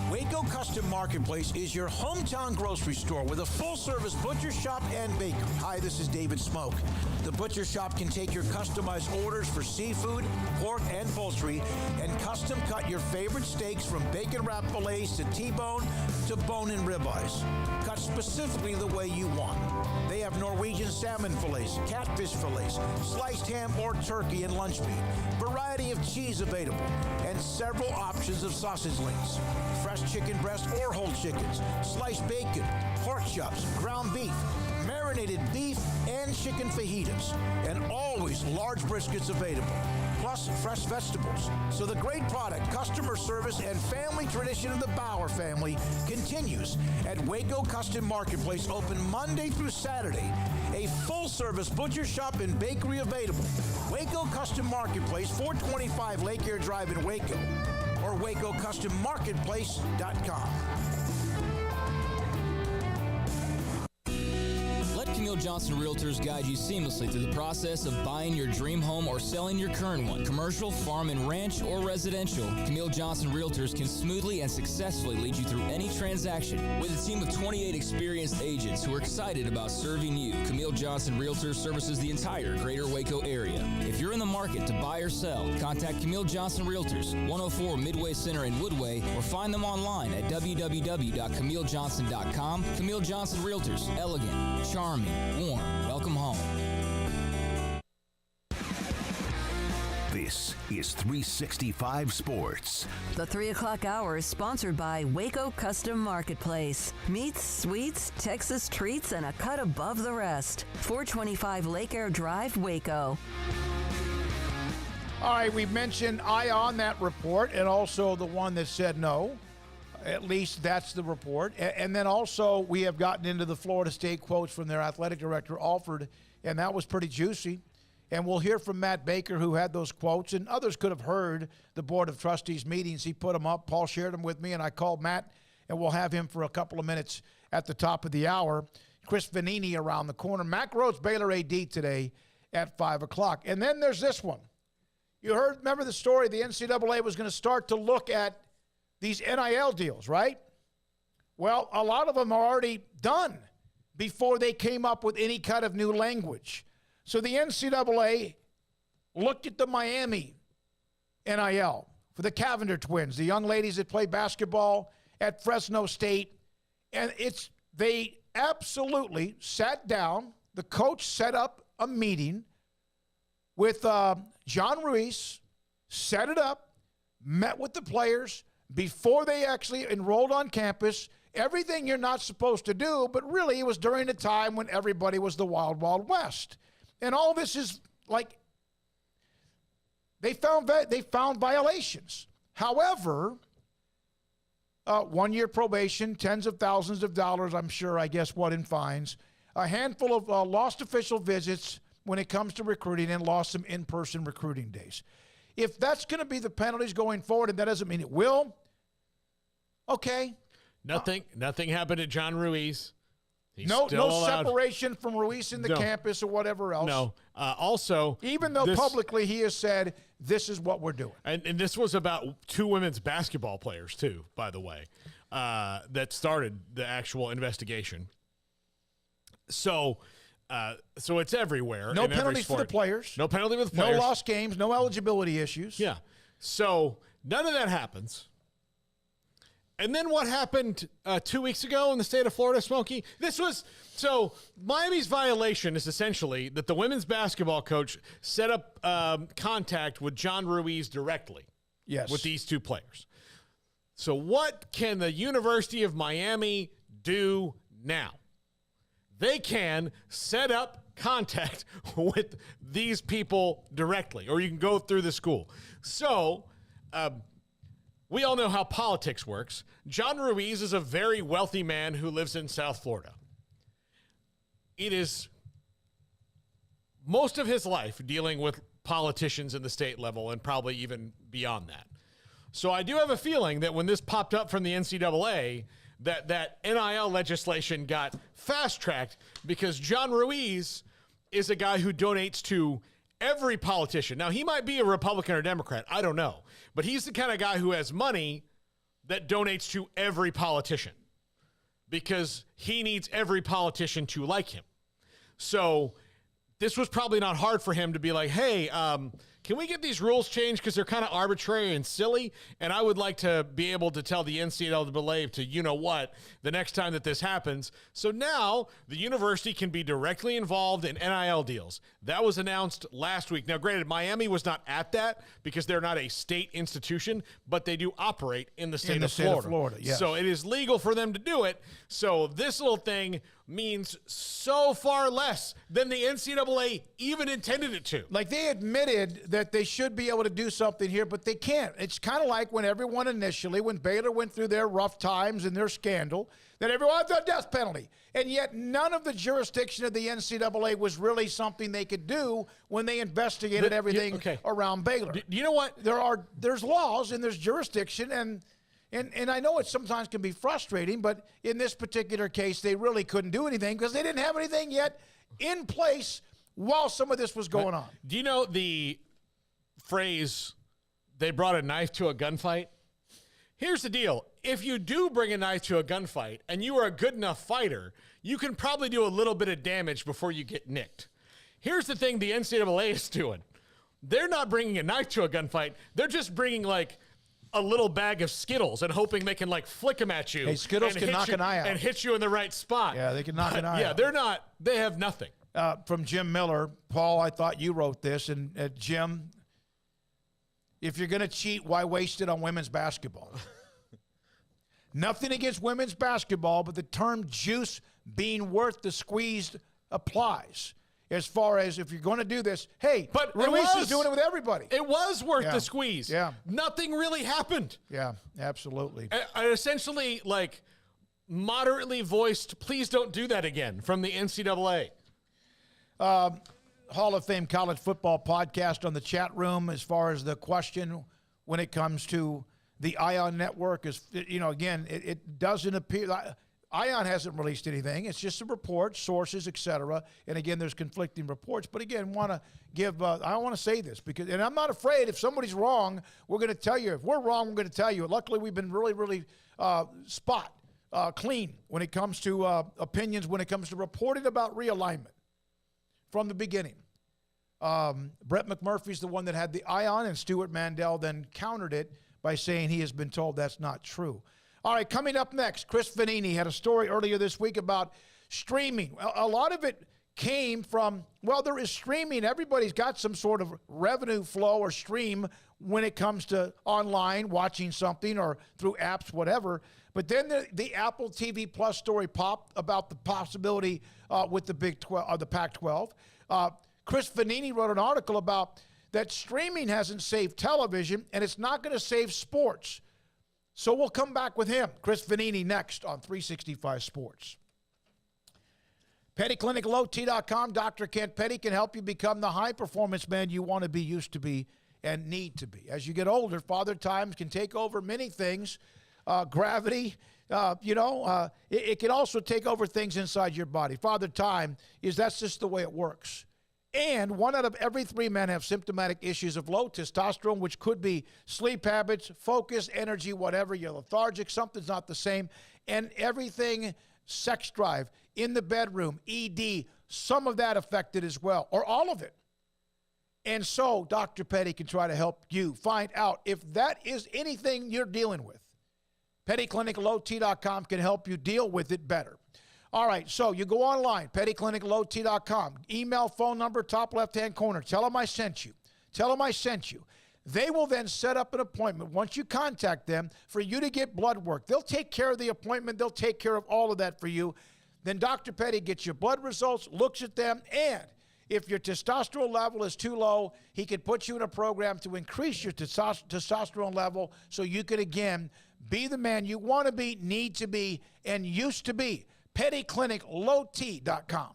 Speaker 10: Waco Custom Marketplace is your hometown grocery store with a full-service butcher shop and bakery. Hi, this is David Smoak. The butcher shop can take your customized orders for seafood, pork, and poultry and custom cut your favorite steaks from bacon wrap fillets to T-bone, to bone-in ribeyes, cut specifically the way you want. They have Norwegian salmon fillets, catfish fillets, sliced ham or turkey and lunch meat, variety of cheese available, and several options of sausage links, fresh chicken breast or whole chickens, sliced bacon, pork chops, ground beef, marinated beef, and chicken fajitas, and always large briskets available, plus fresh vegetables. So the great product, customer service, and family tradition of the Bauer family continues at Waco Custom Marketplace, open Monday through Saturday. A full-service butcher shop and bakery available. Waco Custom Marketplace, 425 Lake Air Drive in Waco, or WacoCustomMarketplace.com.
Speaker 11: Camille Johnson Realtors guide you seamlessly through the process of buying your dream home or selling your current one. Commercial, farm and ranch, or residential, Camille Johnson Realtors can smoothly and successfully lead you through any transaction. With a team of 28 experienced agents who are excited about serving you, Camille Johnson Realtors services the entire greater Waco area. If you're in the market to buy or sell, contact Camille Johnson Realtors, 104 Midway Center in Woodway, or find them online at www.camillejohnson.com. Camille Johnson Realtors, elegant, charming, warm. Welcome home.
Speaker 2: This is 365 Sports.
Speaker 3: The 3 o'clock hour is sponsored by Waco Custom Marketplace. Meats, sweets, Texas treats, and a cut above the rest. 425 Lake Air Drive, Waco.
Speaker 5: All right, we mentioned on that report and also the one that said no. At least that's the report. And then also we have gotten into the Florida State quotes from their athletic director, Alford, and that was pretty juicy. And we'll hear from Matt Baker, who had those quotes, and others could have heard the Board of Trustees meetings. He put them up. Paul shared them with me, and I called Matt, and we'll have him for a couple of minutes at the top of the hour. Chris Vannini around the corner. Mack Rhoades, Baylor AD today at 5 o'clock. And then there's this one. You remember the story, the NCAA was going to start to look at these NIL deals, right? Well, a lot of them are already done before they came up with any kind of new language. So the NCAA looked at the Miami NIL for the Cavender twins, the young ladies that play basketball at Fresno State, and they absolutely sat down. The coach set up a meeting with John Ruiz, set it up, met with the players before they actually enrolled on campus. Everything you're not supposed to do, but really it was during a time when everybody was the Wild Wild West. And all this is like they found violations. However, 1 year probation, tens of thousands of dollars, I'm sure, I guess, in fines, a handful of lost official visits when it comes to recruiting, and lost some in-person recruiting days. If that's going to be the penalties going forward, and that doesn't mean it will, okay.
Speaker 6: Nothing happened at John Ruiz. He's
Speaker 5: no
Speaker 6: allowed.
Speaker 5: Separation from Ruiz in the campus or whatever else.
Speaker 6: No. Also,
Speaker 5: even though publicly he has said, this is what we're doing.
Speaker 6: And this was about 2 women's basketball players, too, by the way, that started the actual investigation. So it's everywhere.
Speaker 5: No penalties for the players.
Speaker 6: No penalty with the players.
Speaker 5: No lost games. No eligibility issues.
Speaker 6: Yeah. So none of that happens. And then what happened 2 weeks ago in the state of Florida, Smokey? Miami's violation is essentially that the women's basketball coach set up contact with John Ruiz directly.
Speaker 5: Yes.
Speaker 6: With these 2 players. So what can the University of Miami do now? They can set up contact with these people directly, or you can go through the school. So, we all know how politics works. John Ruiz is a very wealthy man who lives in South Florida. It is most of his life dealing with politicians in the state level and probably even beyond that. So I do have a feeling that when this popped up from the NCAA, that NIL legislation got fast-tracked because John Ruiz is a guy who donates to every politician. Now, he might be a Republican or Democrat. I don't know. But he's the kind of guy who has money that donates to every politician because he needs every politician to like him. So this was probably not hard for him to be like, hey, can we get these rules changed because they're kind of arbitrary and silly? And I would like to be able to tell the NCAA to, you know what, the next time that this happens. So now the university can be directly involved in NIL deals. That was announced last week. Now, granted, Miami was not at that because they're not a state institution, but they do operate in the state of Florida.
Speaker 5: Yes.
Speaker 6: So it is legal for them to do it. So this little thing means so far less than the NCAA even intended it to.
Speaker 5: Like, they admitted that they should be able to do something here, but they can't. It's kind of like when everyone initially, when Baylor went through their rough times and their scandal, that everyone had the death penalty. And yet none of the jurisdiction of the NCAA was really something they could do when they investigated everything around Baylor.
Speaker 6: Do you know what?
Speaker 5: There's laws and there's jurisdiction, and I know it sometimes can be frustrating, but in this particular case, they really couldn't do anything because they didn't have anything yet in place while some of this was going on.
Speaker 6: Do you know the phrase, they brought a knife to a gunfight? Here's the deal. If you do bring a knife to a gunfight and you are a good enough fighter, you can probably do a little bit of damage before you get nicked. Here's the thing the NCAA is doing. They're not bringing a knife to a gunfight. They're just bringing, like, a little bag of Skittles and hoping they can, like, flick them at you.
Speaker 5: Hey, Skittles can knock an eye out.
Speaker 6: And hit you in the right spot.
Speaker 5: Yeah, they can knock an eye out.
Speaker 6: Yeah, they have nothing.
Speaker 5: From Jim Miller. Paul, I thought you wrote this. And Jim, if you're going to cheat, why waste it on women's basketball? Nothing against women's basketball, but the term juice being worth the squeeze applies. As far as if you're going to do this, hey,
Speaker 6: but
Speaker 5: Ruiz is doing it with everybody.
Speaker 6: It was worth the squeeze.
Speaker 5: Yeah.
Speaker 6: Nothing really happened.
Speaker 5: Yeah, absolutely.
Speaker 6: I essentially, like, moderately voiced, please don't do that again from the NCAA.
Speaker 5: Hall of Fame college football podcast on the chat room as far as the question when it comes to the Ion Network is, you know, again, it doesn't appear. Ion hasn't released anything. It's just a report, sources, etc. And again, there's conflicting reports. But again, want to give. I want to say this because, and I'm not afraid. If somebody's wrong, we're going to tell you. If we're wrong, we're going to tell you. Luckily, we've been really clean when it comes to opinions. When it comes to reporting about realignment from the beginning. Brett McMurphy's the one that had the Ion, and Stuart Mandel then countered it by saying he has been told that's not true. All right, coming up next, Chris Vannini had a story earlier this week about streaming. A lot of it came from, well, there is streaming. Everybody's got some sort of revenue flow or stream when it comes to online, watching something or through apps, whatever. But then the Apple TV Plus story popped about the possibility with the Big 12, the Pac-12. Chris Vannini wrote an article about that streaming hasn't saved television, and it's not going to save sports. So we'll come back with him, Chris Vannini, next on 365 Sports. PettyClinicalOT.com. Dr. Kent Petty can help you become the high-performance man you want to be, used to be, and need to be. As you get older, father times can take over many things. Gravity, it can also take over things inside your body. Father time that's just the way it works. And 1 out of every 3 men have symptomatic issues of low testosterone, which could be sleep habits, focus, energy, whatever. You're lethargic, something's not the same. And everything, sex drive, in the bedroom, ED, some of that affected as well, or all of it. And so Dr. Petty can try to help you find out if that is anything you're dealing with. PettyClinicalOT.com can help you deal with it better. All right, so you go online, PettyClinicalOT.com. Email, phone number, top left-hand corner. Tell them I sent you. Tell them I sent you. They will then set up an appointment once you contact them for you to get blood work. They'll take care of the appointment. They'll take care of all of that for you. Then Dr. Petty gets your blood results, looks at them, and if your testosterone level is too low, he can put you in a program to increase your testosterone level so you can, again, be the man you want to be, need to be, and used to be. PettyClinicalOT.com.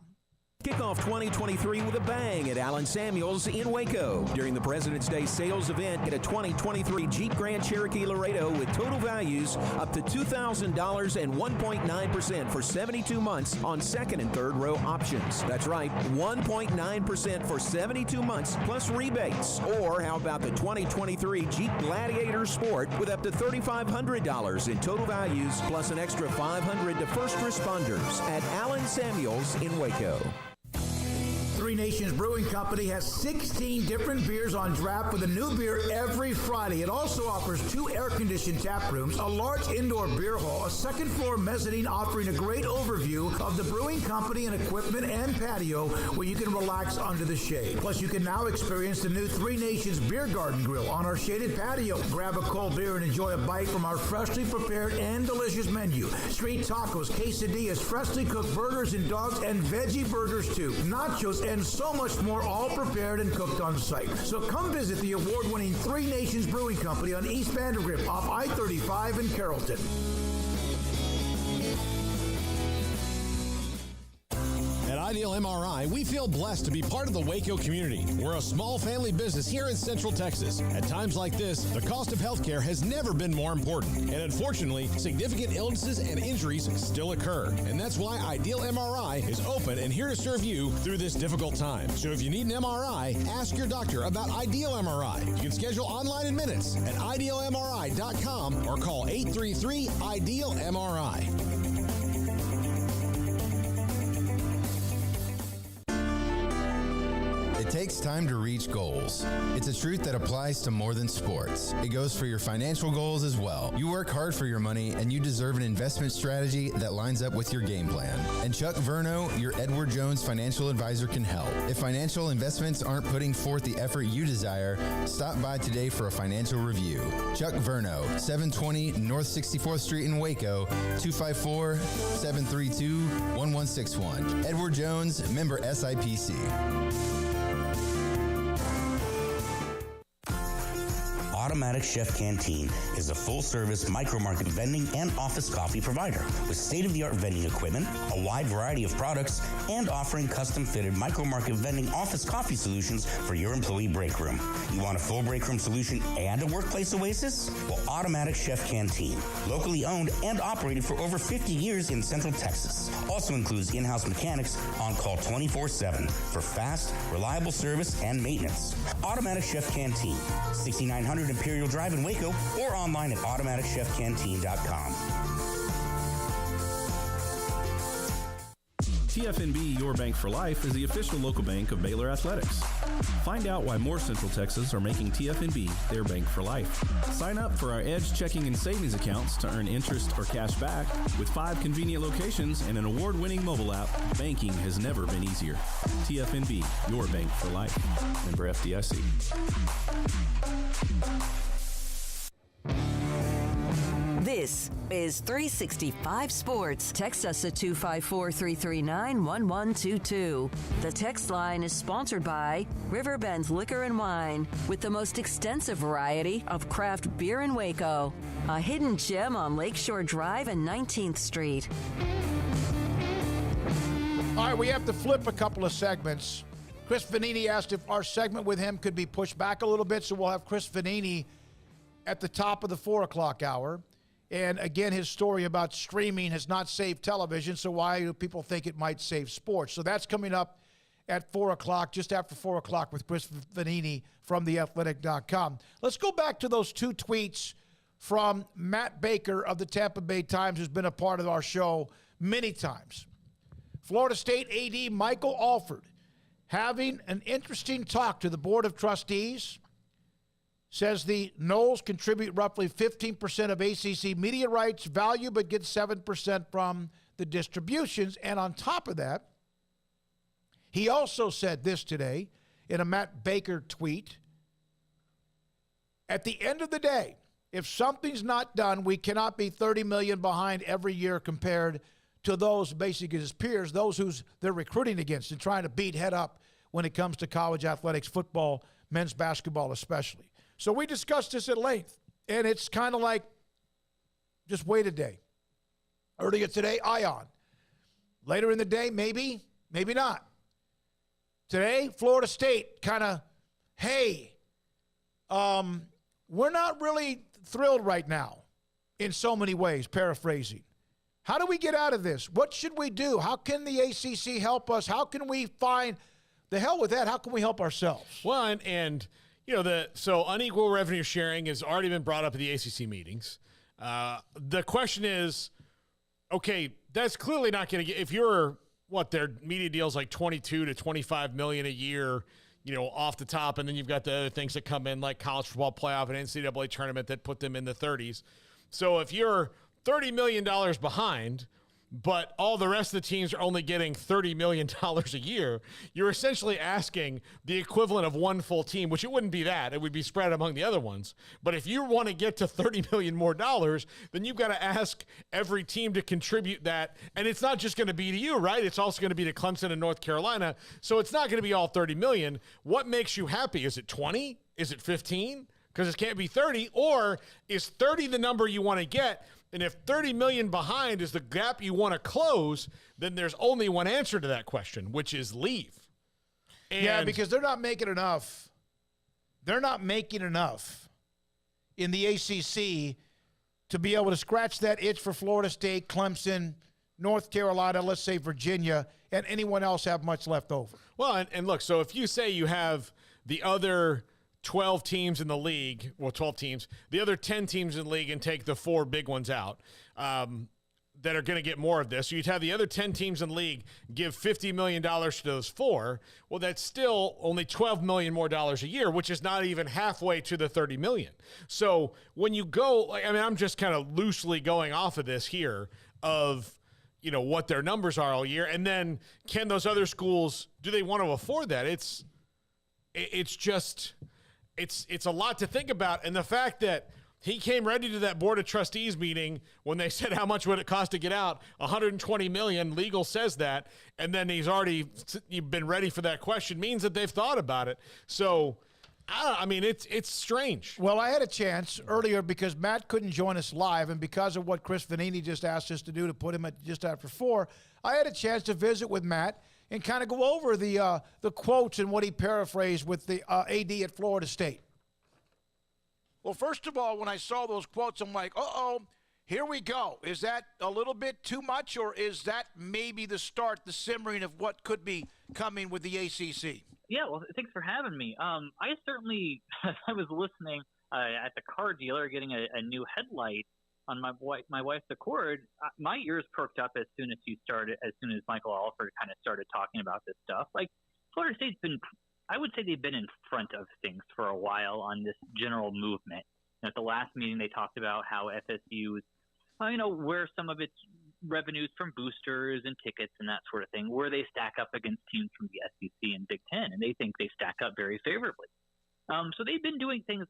Speaker 12: Kick off 2023 with a bang at Allen Samuels in Waco. During the President's Day sales event, get a 2023 Jeep Grand Cherokee Laredo with total values up to $2,000 and 1.9% for 72 months on second and third row options. That's right, 1.9% for 72 months plus rebates. Or how about the 2023 Jeep Gladiator Sport with up to $3,500 in total values plus an extra $500 to first responders at Allen Samuels in Waco.
Speaker 10: Three Nations Brewing Company has 16 different beers on draft with a new beer every Friday. It also offers 2 air-conditioned tap rooms, a large indoor beer hall, a second-floor mezzanine offering a great overview of the brewing company and equipment and patio where you can relax under the shade. Plus, you can now experience the new Three Nations Beer Garden Grill on our shaded patio. Grab a cold beer and enjoy a bite from our freshly prepared and delicious menu. Street tacos, quesadillas, freshly cooked burgers and dogs, and veggie burgers too. Nachos and so much more, all prepared and cooked on site. So come visit the award-winning Three Nations Brewing Company on East Vandergrift off I-35 in Carrollton.
Speaker 9: At Ideal MRI, we feel blessed to be part of the Waco community. We're a small family business here in Central Texas. At times like this, the cost of healthcare has never been more important. And unfortunately, significant illnesses and injuries still occur. And that's why Ideal MRI is open and here to serve you through this difficult time. So if you need an MRI, ask your doctor about Ideal MRI. You can schedule online in minutes at idealmri.com or call 833-IDEAL-MRI.
Speaker 13: It takes time to reach goals. It's a truth that applies to more than sports. It goes for your financial goals as well. You work hard for your money, and you deserve an investment strategy that lines up with your game plan. And Chuck Verno, your Edward Jones financial advisor, can help. If financial investments aren't putting forth the effort you desire, stop by today for a financial review. Chuck Verno, 720 North 64th Street in Waco, 254-732-1161. Edward Jones, member SIPC.
Speaker 14: Automatic Chef Canteen is a full-service micro-market vending and office coffee provider with state-of-the-art vending equipment, a wide variety of products, and offering custom-fitted micro-market vending office coffee solutions for your employee break room. You want a full break room solution and a workplace oasis? Well, Automatic Chef Canteen, locally owned and operated for over 50 years in Central Texas, also includes in-house mechanics on call 24/7 for fast, reliable service and maintenance. Automatic Chef Canteen, 6900 Imperial Drive in Waco, or online at automaticchefcanteen.com.
Speaker 15: TFNB Your Bank for Life is the official local bank of Baylor Athletics. Find out why more Central Texas are making TFNB their bank for life. Sign up for our Edge checking and savings accounts to earn interest or cash back. With 5 convenient locations and an award-winning mobile app, banking has never been easier. TFNB Your Bank for Life. Member FDIC.
Speaker 3: This is 365 Sports. Text us at 254-339-1122. The text line is sponsored by Riverbend's Liquor and Wine, with the most extensive variety of craft beer in Waco. A hidden gem on Lakeshore Drive and 19th Street.
Speaker 5: All right, we have to flip a couple of segments. Chris Vannini asked if our segment with him could be pushed back a little bit, so we'll have Chris Vannini at the top of the 4 o'clock hour. And again, his story about streaming has not saved television, so why do people think it might save sports? So that's coming up at 4 o'clock, just after 4 o'clock with Chris Vannini from theathletic.com. Let's go back to those 2 tweets from Matt Baker of the Tampa Bay Times, who's been a part of our show many times. Florida State AD Michael Alford having an interesting talk to the Board of Trustees. Says the Noles contribute roughly 15% of ACC media rights value, but get 7% from the distributions. And on top of that, he also said this today in a Matt Baker tweet. At the end of the day, if something's not done, we cannot be $30 million behind every year compared to those, basically his peers, those who's they're recruiting against and trying to beat head up when it comes to college athletics, football, men's basketball especially. So we discussed this at length, and it's kind of like just wait a day. Earlier today, Ion. Later in the day, maybe, maybe not. Today, Florida State kind of, hey, we're not really thrilled right now in so many ways, paraphrasing. How do we get out of this? What should we do? How can the ACC help us? How can we find, the hell with that, how can we help ourselves?
Speaker 6: Well, and you know, so unequal revenue sharing has already been brought up at the ACC meetings. The question is, okay, that's clearly not going to get, if you're what their media deals like 22 to 25 million a year, off the top. And then you've got the other things that come in like college football playoff and NCAA tournament that put them in the 30s. So if you're $30 million behind, but all the rest of the teams are only getting $30 million a year, you're essentially asking the equivalent of one full team, which it wouldn't be that. It would be spread among the other ones. But if you want to get to $30 million more dollars, then you've got to ask every team to contribute that. And it's not just going to be to you, right? It's also going to be to Clemson and North Carolina. So it's not going to be all $30 million. What makes you happy? Is it 20? Is it 15? Because it can't be 30. Or is 30 the number you want to get? And if 30 million behind is the gap you want to close, then there's only one answer to that question, which is leave. And
Speaker 5: yeah, because they're not making enough. They're not making enough in the ACC to be able to scratch that itch for Florida State, Clemson, North Carolina, let's say Virginia, and anyone else have much left over.
Speaker 6: Well, and look, so if you say you have the other 12 teams in the league, well, 12 teams, the other 10 teams in the league, and take the 4 big ones out that are going to get more of this. So you'd have the other 10 teams in the league give $50 million to those 4. Well, that's still only $12 million more dollars a year, which is not even halfway to the $30 million. So when you go, I'm just kind of loosely going off of this here of, what their numbers are all year. And then can those other schools, do they want to afford that? It's just... It's a lot to think about. And the fact that he came ready to that board of trustees meeting when they said how much would it cost to get out, $120 million, legal says that, and then he's already been ready for that question, means that they've thought about it. So, it's strange.
Speaker 5: Well, I had a chance earlier because Matt couldn't join us live, and because of what Chris Vannini just asked us to do to put him at just after 4, I had a chance to visit with Matt and kind of go over the quotes and what he paraphrased with the AD at Florida State. Well, first of all, when I saw those quotes, I'm like, uh-oh, here we go. Is that a little bit too much, or is that maybe the start, the simmering of what could be coming with the ACC?
Speaker 16: Yeah, well, thanks for having me. I certainly, I was listening at the car dealer getting a new headlight on my wife's Accord. My ears perked up as soon as Michael Alford kind of started talking about this stuff. Like, Florida State's I would say they've been in front of things for a while on this general movement. At the last meeting, they talked about how FSU's, where some of its revenues from boosters and tickets and that sort of thing, where they stack up against teams from the SEC and Big Ten, and they think they stack up very favorably. So they've been doing things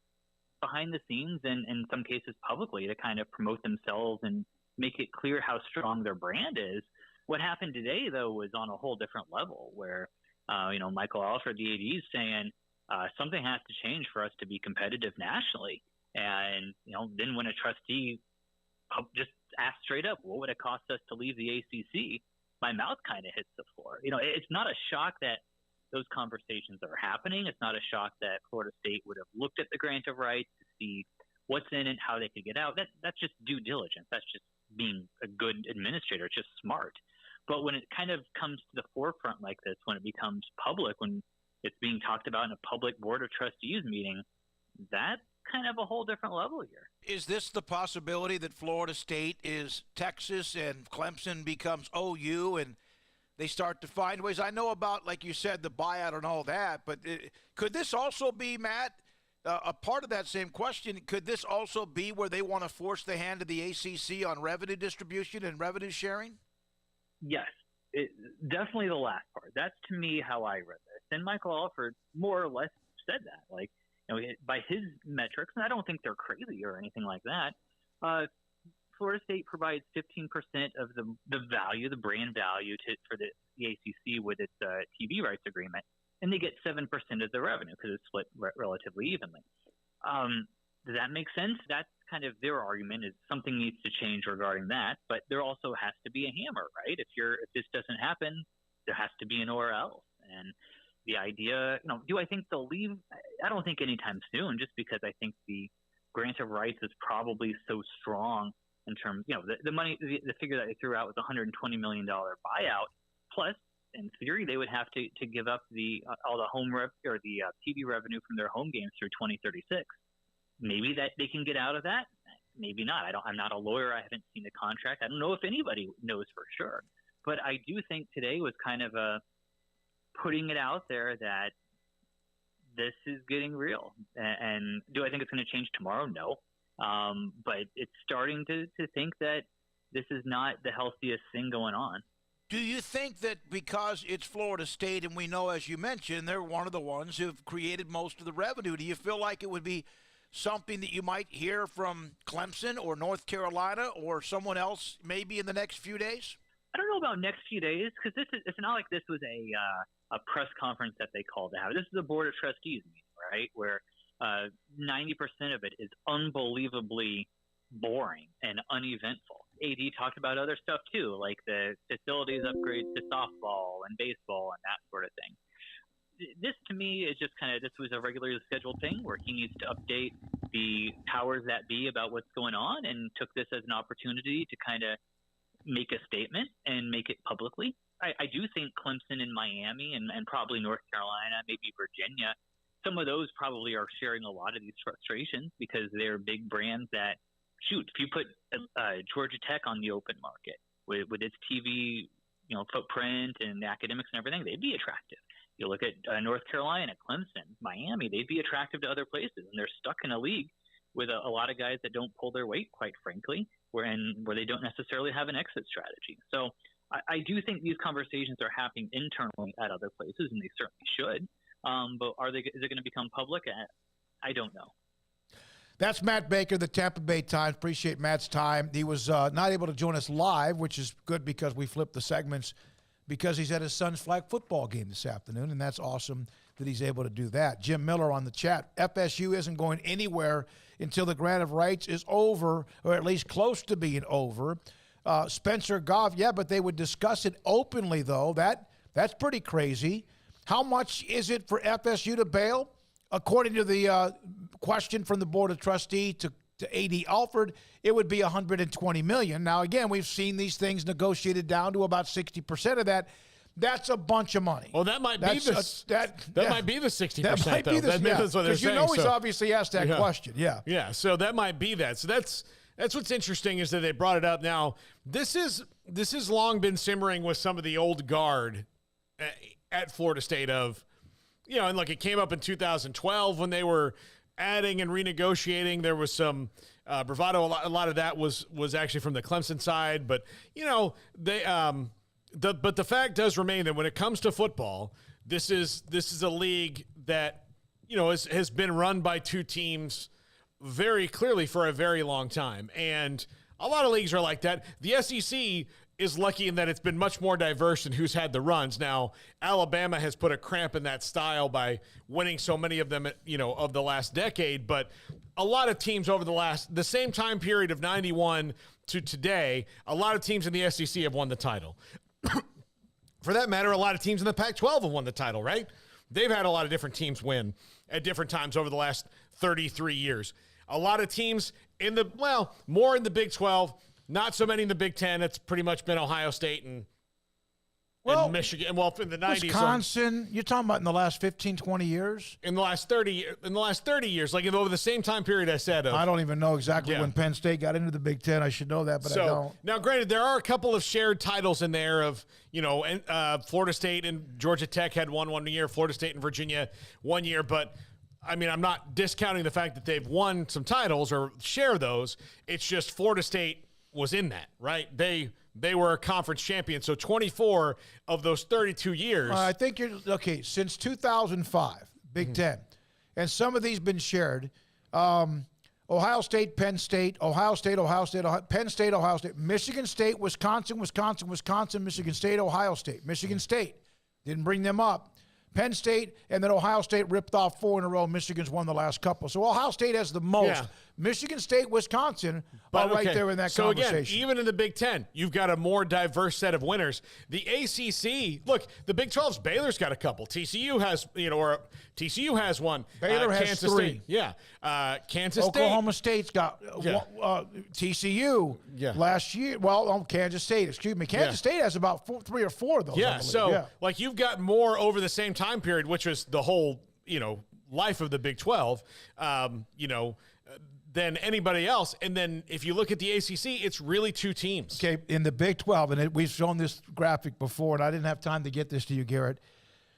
Speaker 16: behind the scenes and in some cases publicly to kind of promote themselves and make it clear how strong their brand is. What happened today, though, was on a whole different level where, Michael Alford, the AD, is saying something has to change for us to be competitive nationally. And, then when a trustee just asked straight up, what would it cost us to leave the ACC? My mouth kind of hits the floor. It's not a shock that those conversations are happening. It's not a shock that Florida State would have looked at the grant of rights to see what's in it, how they could get out. That's just due diligence. That's just being a good administrator. It's just smart. But when it kind of comes to the forefront like this, when it becomes public, when it's being talked about in a public board of trustees meeting, that's kind of a whole different level here.
Speaker 5: Is this the possibility that Florida State is Texas and Clemson becomes OU and they start to find ways? I know about, like you said, the buyout and all that, but could this also be, Matt, a part of that same question? Could this also be where they want to force the hand of the ACC on revenue distribution and revenue sharing?
Speaker 16: Yes, definitely the last part. That's, to me, how I read this. And Michael Alford more or less said that. Like, by his metrics, and I don't think they're crazy or anything like that, Florida State provides 15% of the value, the brand value for the ACC with its TV rights agreement, and they get 7% of the revenue because it's split relatively evenly. Does that make sense? That's kind of their argument, is something needs to change regarding that, but there also has to be a hammer, right? If this doesn't happen, there has to be an or else. And the idea, do I think they'll leave? I don't think anytime soon, just because I think the grant of rights is probably so strong in terms, the money, the figure that they threw out was $120 million buyout. Plus, in theory, they would have to give up all the home or the TV revenue from their home games through 2036. Maybe that they can get out of that. Maybe not. I'm not a lawyer. I haven't seen the contract. I don't know if anybody knows for sure. But I do think today was kind of a putting it out there that this is getting real. And do I think it's going to change tomorrow? No. But it's starting to think that this is not the healthiest thing going on.
Speaker 10: Do you think that because it's Florida State, and we know, as you mentioned, they're one of the ones who've created most of the revenue, do you feel like it would be something that you might hear from Clemson or North Carolina or someone else maybe in the next few days?
Speaker 16: I don't know about next few days, because it's not like this was a press conference that they called to have. This is a Board of Trustees meeting, right, where 90% of it is unbelievably boring and uneventful. AD talked about other stuff too, like the facilities upgrades to softball and baseball and that sort of thing. This to me is just this was a regularly scheduled thing where he needs to update the powers that be about what's going on, and took this as an opportunity to kind of make a statement and make it publicly. I do think Clemson and Miami and probably North Carolina, maybe Virginia, some of those probably are sharing a lot of these frustrations because they're big brands that, shoot, if you put Georgia Tech on the open market with its TV, footprint and academics and everything, they'd be attractive. You look at North Carolina, Clemson, Miami, they'd be attractive to other places, and they're stuck in a league with a lot of guys that don't pull their weight, quite frankly, where they don't necessarily have an exit strategy. So I do think these conversations are happening internally at other places, and they certainly should. But is it going to become public? I don't know.
Speaker 5: That's Matt Baker, the Tampa Bay Times. Appreciate Matt's time. He was not able to join us live, which is good because we flipped the segments, because he's at his son's flag football game this afternoon, and that's awesome that he's able to do that. Jim Miller on the chat. FSU isn't going anywhere until the grant of rights is over, or at least close to being over. Spencer Goff, yeah, but they would discuss it openly, though. That's pretty crazy. How much is it for FSU to bail? According to the question from the Board of Trustees to A.D. Alford, it would be $120 million. Now, again, we've seen these things negotiated down to about 60% of that. That's a bunch of money.
Speaker 6: Well, that might be might be the 60%.
Speaker 5: That might be
Speaker 6: That's what they're saying.
Speaker 5: He's obviously asked that question. Yeah.
Speaker 6: Yeah. So that might be that. So that's what's interesting, is that they brought it up. Now, this has long been simmering with some of the old guard at Florida State of, and like it came up in 2012 when they were adding and renegotiating. There was some bravado. A lot of that was actually from the Clemson side, but but the fact does remain that when it comes to football, this is a league that has been run by two teams very clearly for a very long time, and a lot of leagues are like that. The SEC is lucky in that it's been much more diverse in who's had the runs. Now, Alabama has put a cramp in that style by winning so many of them, of the last decade. But a lot of teams over the same time period of 91 to today, a lot of teams in the SEC have won the title. For that matter, a lot of teams in the Pac-12 have won the title, right? They've had a lot of different teams win at different times over the last 33 years. A lot of teams more in the Big 12, not so many in the Big 10. It's pretty much been Ohio State and Michigan. Well, in the 90s.
Speaker 5: Wisconsin, you're talking about in the last 15, 20 years?
Speaker 6: In the last 30 years, like over the same time period I said.
Speaker 5: I don't even know exactly when Penn State got into the Big 10. I should know that, but I don't. Now,
Speaker 6: granted, there are a couple of shared titles in there of, Florida State and Georgia Tech had one year, Florida State and Virginia 1 year, but I mean, I'm not discounting the fact that they've won some titles or share those. It's just Florida State was in that, right? They were a conference champion. So 24 of those 32 years.
Speaker 5: I think since 2005, Big Ten. And some of these been shared. Ohio State, Penn State, Ohio State, Penn State, Ohio State, Michigan State, Wisconsin, Michigan State, Ohio State. Michigan State didn't bring them up. Penn State, and then Ohio State ripped off 4 in a row. Michigan's won the last couple. So Ohio State has the most. Yeah. Michigan State, Wisconsin are right there in that conversation.
Speaker 6: So again, even in the Big Ten, you've got a more diverse set of winners. The ACC, look, the Big 12's Baylor's got a couple. TCU has, TCU has one.
Speaker 5: Baylor has
Speaker 6: Kansas
Speaker 5: 3.
Speaker 6: State. Yeah. Kansas State.
Speaker 5: Oklahoma State's got TCU last year. Well, Kansas State, excuse me. Kansas State has about 3 or 4 of those.
Speaker 6: Yeah, so like you've got more over the same time period, which was the whole, life of the Big 12. than anybody else. And then if you look at the ACC, it's really two teams.
Speaker 5: Okay, in the Big 12, and we've shown this graphic before, and I didn't have time to get this to you, Garrett.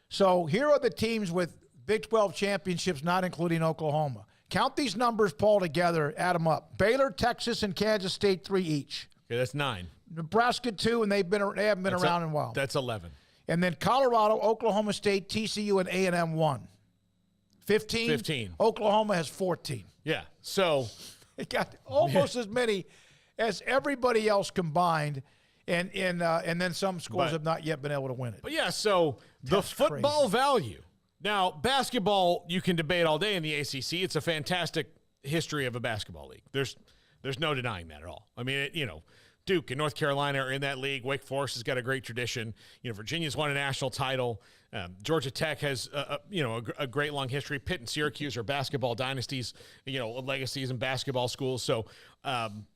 Speaker 5: So here are the teams with Big 12 championships, not including Oklahoma. Count these numbers, Paul, together, add them up. Baylor, Texas, and Kansas State, 3 each.
Speaker 6: Okay, that's 9.
Speaker 5: Nebraska, 2, and they haven't been around in a while.
Speaker 6: That's 11.
Speaker 5: And then Colorado, Oklahoma State, TCU, and A&M 1. 15. Oklahoma has 14.
Speaker 6: Yeah, so
Speaker 5: it got almost as many as everybody else combined, and then some schools have not yet been able to win it.
Speaker 6: But yeah, so the football value. Now, basketball, you can debate all day in the ACC. It's a fantastic history of a basketball league. There's no denying that at all. I mean, Duke and North Carolina are in that league. Wake Forest has got a great tradition. Virginia's won a national title. Georgia Tech has a great long history. Pitt and Syracuse are basketball dynasties, legacies in basketball schools. So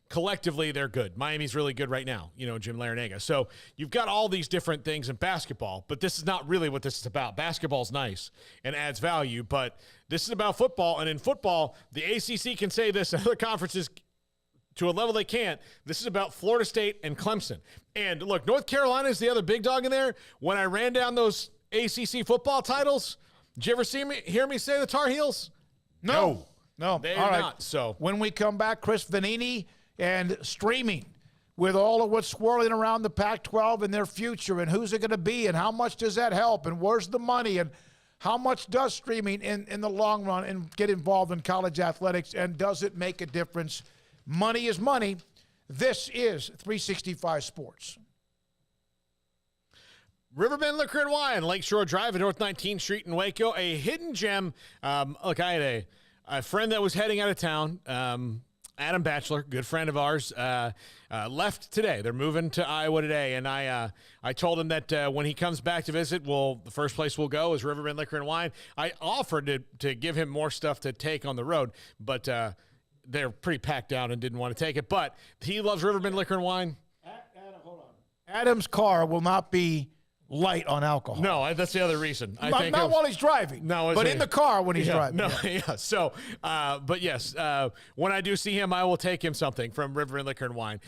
Speaker 6: collectively, they're good. Miami's really good right now, Jim Larinaga. So you've got all these different things in basketball, but this is not really what this is about. Basketball's nice and adds value, but this is about football. And in football, the ACC can say this, and other conferences to a level they can't. This is about Florida State and Clemson. And look, North Carolina is the other big dog in there. When I ran down those ACC football titles, did you ever hear me say the Tar Heels? No. They're not. So
Speaker 5: when we come back, Chris Vannini and streaming with all of what's swirling around the Pac-12 and their future, and who's it going to be, and how much does that help, and where's the money, and how much does streaming in the long run and get involved in college athletics, and does it make a difference? Money is money. This is 365 Sports.
Speaker 6: Riverbend Liquor and Wine, Lakeshore Drive at North 19th Street in Waco, a hidden gem. Look, I had a friend that was heading out of town, Adam Batchelor, good friend of ours, left today. They're moving to Iowa today, and I told him that when he comes back to visit, the first place we'll go is Riverbend Liquor and Wine. I offered to give him more stuff to take on the road, but they're pretty packed out and didn't want to take it. But he loves Riverbend Liquor and Wine.
Speaker 5: Adam, hold on. Adam's car will not be light on alcohol.
Speaker 6: No, that's the other reason.
Speaker 5: Not while he's driving.
Speaker 6: No,
Speaker 5: but in the car when he's driving.
Speaker 6: No, So, but yes, when I do see him, I will take him something from River and Liquor and Wine.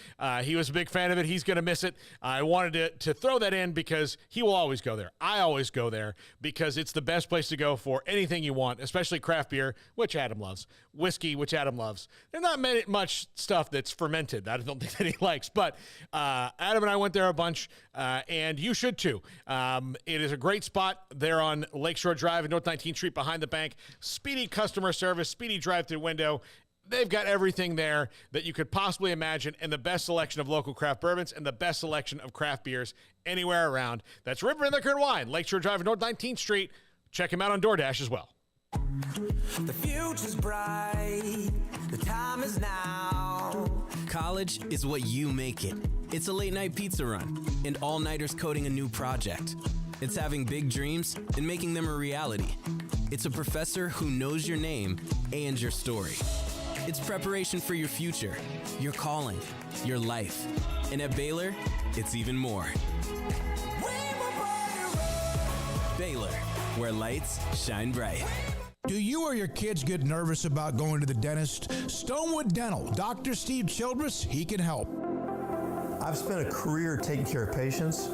Speaker 6: He was a big fan of it. He's going to miss it. I wanted to throw that in because he will always go there. I always go there because it's the best place to go for anything you want, especially craft beer, which Adam loves, whiskey, which Adam loves. There's not much stuff that's fermented. I don't think that he likes, but Adam and I went there a bunch, and you should too. It is a great spot there on Lakeshore Drive at North 19th Street behind the bank. Speedy customer service, speedy drive-through window. They've got everything there that you could possibly imagine, and the best selection of local craft bourbons and the best selection of craft beers anywhere around. That's River and Liquor and Wine, Lakeshore Drive at North 19th Street. Check him out on DoorDash as well.
Speaker 17: The future's bright. The time is now.
Speaker 18: College is what you make it. It's a late-night pizza run and all-nighters coding a new project. It's having big dreams and making them a reality. It's a professor who knows your name and your story. It's preparation for your future, your calling, your life. And at Baylor, it's even more. Baylor, where lights shine bright.
Speaker 10: Do you or your kids get nervous about going to the dentist? Stonewood Dental, Dr. Steve Childress, he can help.
Speaker 19: I've spent a career taking care of patients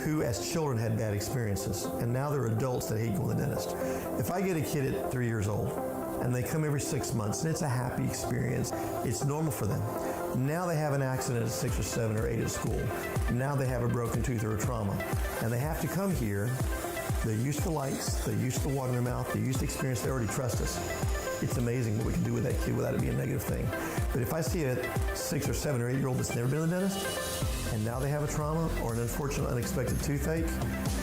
Speaker 19: who as children had bad experiences, and now they're adults that hate going to the dentist. If I get a kid at 3 years old and they come every 6 months and it's a happy experience, it's normal for them. Now they have an accident at 6 or 7 or 8 at school. Now they have a broken tooth or a trauma, and they have to come here. They're used to lights, they're used to water in their mouth, they're used to experience, they already trust us. It's amazing what we can do with that kid without it being a negative thing. But if I see a 6 or 7 or 8 year old that's never been to the dentist, and now they have a trauma or an unfortunate unexpected toothache,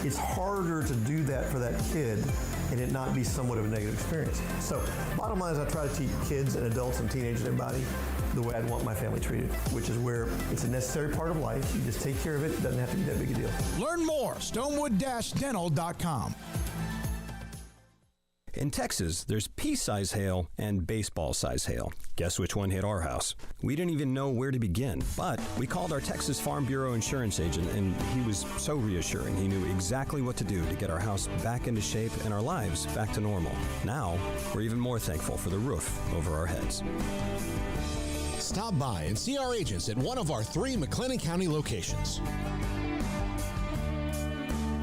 Speaker 19: it's harder to do that for that kid and it not be somewhat of a negative experience. So bottom line is I try to teach kids and adults and teenagers and everybody the way I'd want my family treated, which is where it's a necessary part of life. You just take care of it. It doesn't have to be that big a deal.
Speaker 10: Learn more, stonewood-dental.com.
Speaker 20: In Texas, there's pea-size hail and baseball-size hail. Guess which one hit our house? We didn't even know where to begin, but we called our Texas Farm Bureau insurance agent, and he was so reassuring. He knew exactly what to do to get our house back into shape and our lives back to normal. Now, we're even more thankful for the roof over our heads.
Speaker 9: Stop by and see our agents at one of our 3 McLennan County locations.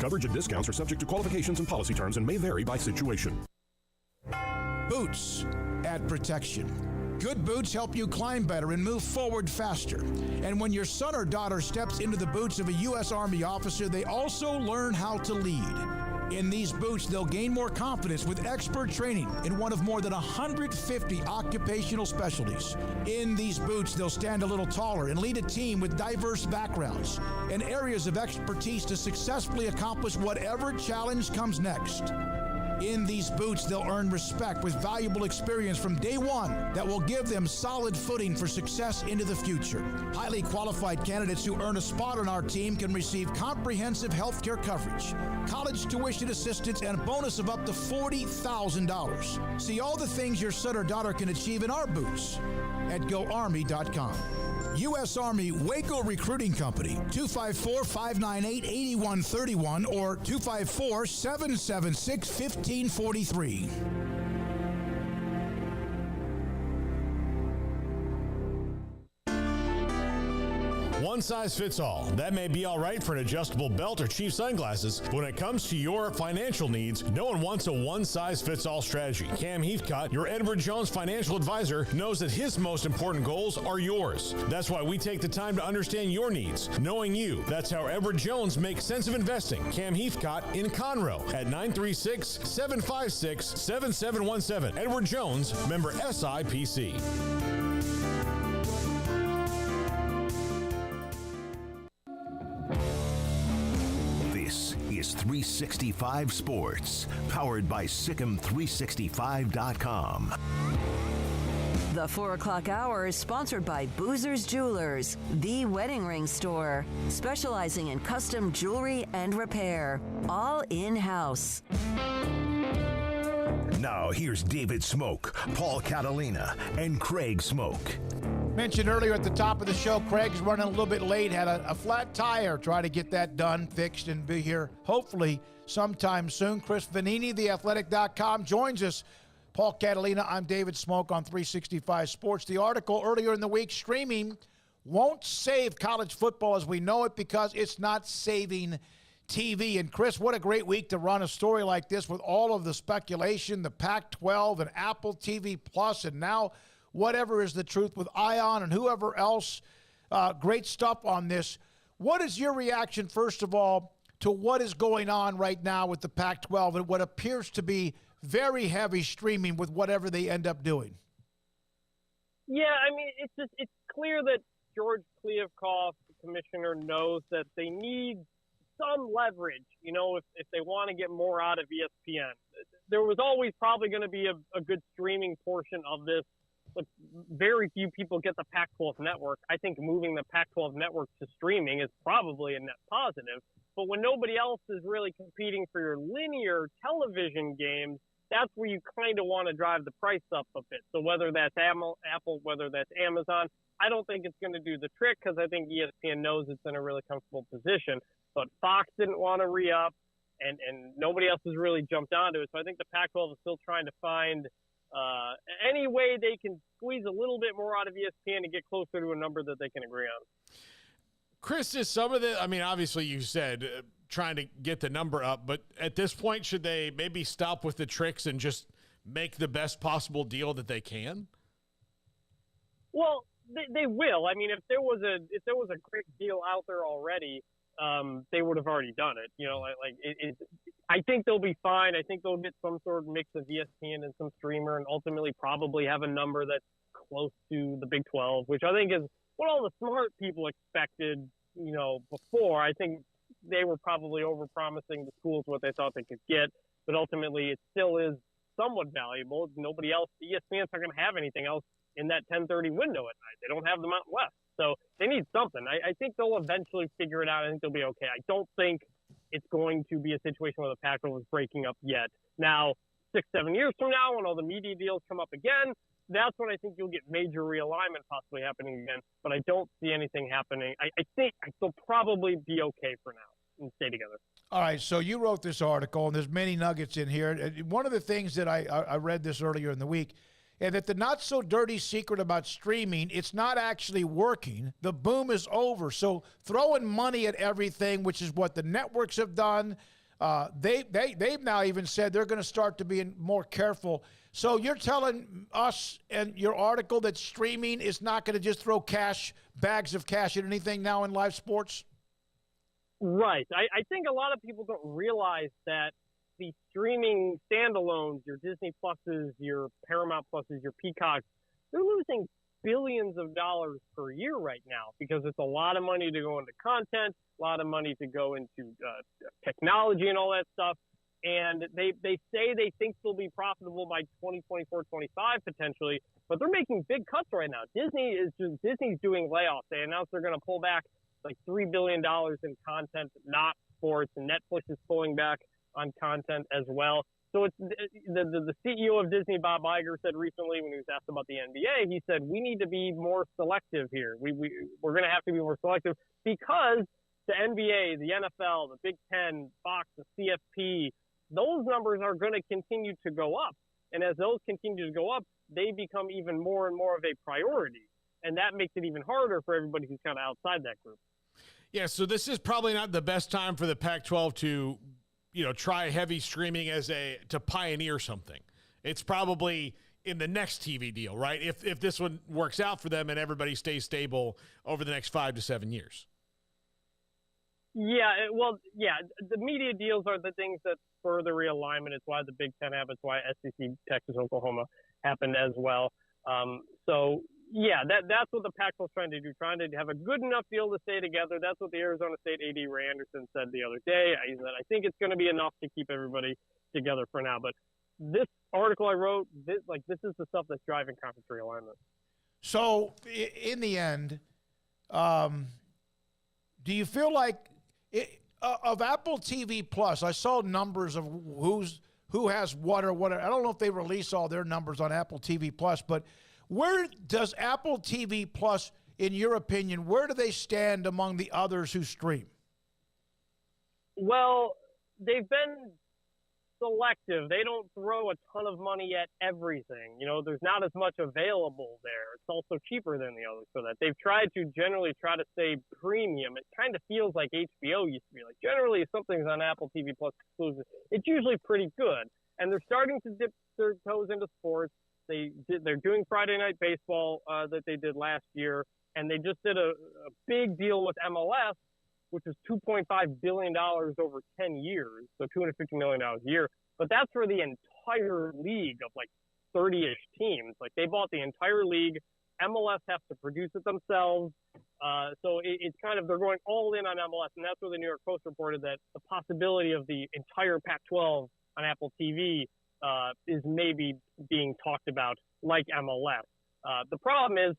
Speaker 21: Coverage and discounts are subject to qualifications and policy terms and may vary by situation.
Speaker 5: Boots add protection. Good boots help you climb better and move forward faster. And when your son or daughter steps into the boots of a U.S. Army officer, they also learn how to lead. In these boots, they'll gain more confidence with expert training in one of more than 150 occupational specialties. In these boots, they'll stand a little taller and lead a team with diverse backgrounds and areas of expertise to successfully accomplish whatever challenge comes next. In these boots, they'll earn respect with valuable experience from day one that will give them solid footing for success into the future. Highly qualified candidates who earn a spot on our team can receive comprehensive health care coverage, college tuition assistance, and a bonus of up to $40,000. See all the things your son or daughter can achieve in our boots at GoArmy.com. U.S. Army Waco Recruiting Company, 254-598-8131 or 254-776-1543.
Speaker 1: One size fits all. That may be all right for an adjustable belt or cheap sunglasses. When it comes to your financial needs, no one wants a one-size-fits-all strategy. Cam Heathcott, your Edward Jones financial advisor, knows that his most important goals are yours. That's why we take the time to understand your needs, knowing you. That's how Edward Jones makes sense of investing. Cam Heathcott in Conroe at 936-756-7717. Edward Jones, member SIPC.
Speaker 2: This is 365 Sports, powered by Sikkim365.com.
Speaker 3: The 4 o'clock hour is sponsored by Boozer's Jewelers, the wedding ring store, specializing in custom jewelry and repair, all in-house.
Speaker 2: Now here's David Smoak, Paul Catalina, and Craig Smoak.
Speaker 5: Mentioned earlier at the top of the show, Craig's running a little bit late, had a flat tire, try to get that done, fixed, and be here hopefully sometime soon. Chris Vannini, theathletic.com, joins us. Paul Catalina, I'm David Smoak on 365 Sports. The article earlier in the week, streaming won't save college football as we know it because it's not saving TV. And Chris, what a great week to run a story like this with all of the speculation, the Pac-12 and Apple TV Plus, and now whatever is the truth with Ion and whoever else. Great stuff on this. What is your reaction, first of all, to what is going on right now with the Pac-12 and what appears to be very heavy streaming with whatever they end up doing?
Speaker 22: Yeah, I mean, it's clear that George Kliavkoff, the commissioner, knows that they need some leverage, you know, if they want to get more out of ESPN. There was always probably going to be a good streaming portion of this. But very few people get the Pac-12 network. I think moving the Pac-12 network to streaming is probably a net positive. But when nobody else is really competing for your linear television games, that's where you kind of want to drive the price up a bit. So whether that's Apple, whether that's Amazon, I don't think it's going to do the trick because I think ESPN knows it's in a really comfortable position. But Fox didn't want to re-up, and nobody else has really jumped onto it. So I think the Pac-12 is still trying to find any way they can squeeze a little bit more out of ESPN to get closer to a number that they can agree on.
Speaker 6: Chris, is some of the, I mean, obviously you said trying to get the number up, but at this point, should they maybe stop with the tricks and just make the best possible deal that they can?
Speaker 22: Well, they will. I mean, if there was a great deal out there already, they would have already done it. You know, I think they'll be fine. I think they'll get some sort of mix of ESPN and some streamer and ultimately probably have a number that's close to the Big 12, which I think is what all the smart people expected, you know, before. I think they were probably overpromising the schools what they thought they could get, but ultimately it still is somewhat valuable. Nobody else, ESPN's not going to have anything else in that 10:30 window at night. They don't have the Mountain West. So they need something. I think they'll eventually figure it out. I think they'll be okay. I don't think it's going to be a situation where the Pac-12 is breaking up yet. Now, 6-7 years from now, when all the media deals come up again, that's when I think you'll get major realignment possibly happening again. But I don't see anything happening. I think they'll probably be okay for now and stay together.
Speaker 5: All right, so you wrote this article, and there's many nuggets in here. One of the things that I read this earlier in the week, and that the not-so-dirty secret about streaming, it's not actually working. The boom is over. So throwing money at everything, which is what the networks have done, they've now even said they're going to start to be more careful. So you're telling us and your article that streaming is not going to just throw bags of cash at anything now in live sports?
Speaker 22: Right. I think a lot of people don't realize that the streaming standalones, your Disney Pluses, your Paramount Pluses, your Peacocks, they're losing billions of dollars per year right now because it's a lot of money to go into content, a lot of money to go into technology and all that stuff. And they say they think they'll be profitable by 2024, 25 potentially, but they're making big cuts right now. Disney's doing layoffs. They announced they're going to pull back like $3 billion in content, not sports, and Netflix is pulling back on content as well. So it's the CEO of Disney, Bob Iger, said recently when he was asked about the NBA, he said, we need to be more selective here. We're going to have to be more selective because the NBA, the NFL, the Big Ten, Fox, the CFP, those numbers are going to continue to go up. And as those continue to go up, they become even more and more of a priority. And that makes it even harder for everybody who's kind of outside that group.
Speaker 6: Yeah, so this is probably not the best time for the Pac-12 to, try heavy streaming to pioneer something. It's probably in the next TV deal, right? If this one works out for them and everybody stays stable over the next 5 to 7 years.
Speaker 22: Yeah, the media deals are the things that spur the realignment. It's why the Big Ten happened. It's why SEC, Texas, Oklahoma happened as well. That's what the Pac-12 is trying to do, trying to have a good enough deal to stay together. That's what the Arizona State AD Ray Anderson said the other day. He said, I think it's going to be enough to keep everybody together for now. But this article I wrote, this is the stuff that's driving conference realignment. So,
Speaker 5: in the end, do you feel like of Apple TV Plus, I saw numbers of who has what or what. I don't know if they release all their numbers on Apple TV Plus, but where does Apple TV Plus, in your opinion, where do they stand among the others who stream?
Speaker 22: Well, they've been selective. They don't throw a ton of money at everything. There's not as much available there. It's also cheaper than the others for that. They've tried to generally stay premium. It kind of feels like HBO used to be. Like, generally, if something's on Apple TV Plus exclusive, it's usually pretty good. And they're starting to dip their toes into sports. They're doing Friday Night Baseball that they did last year, and they just did a big deal with MLS, which is $2.5 billion over 10 years, so $250 million a year. But that's for the entire league of like 30-ish teams. Like, they bought the entire league. MLS has to produce it themselves. So it's kind of, they're going all in on MLS, and that's where the New York Post reported that the possibility of the entire Pac-12 on Apple TV is maybe being talked about like MLS. The problem is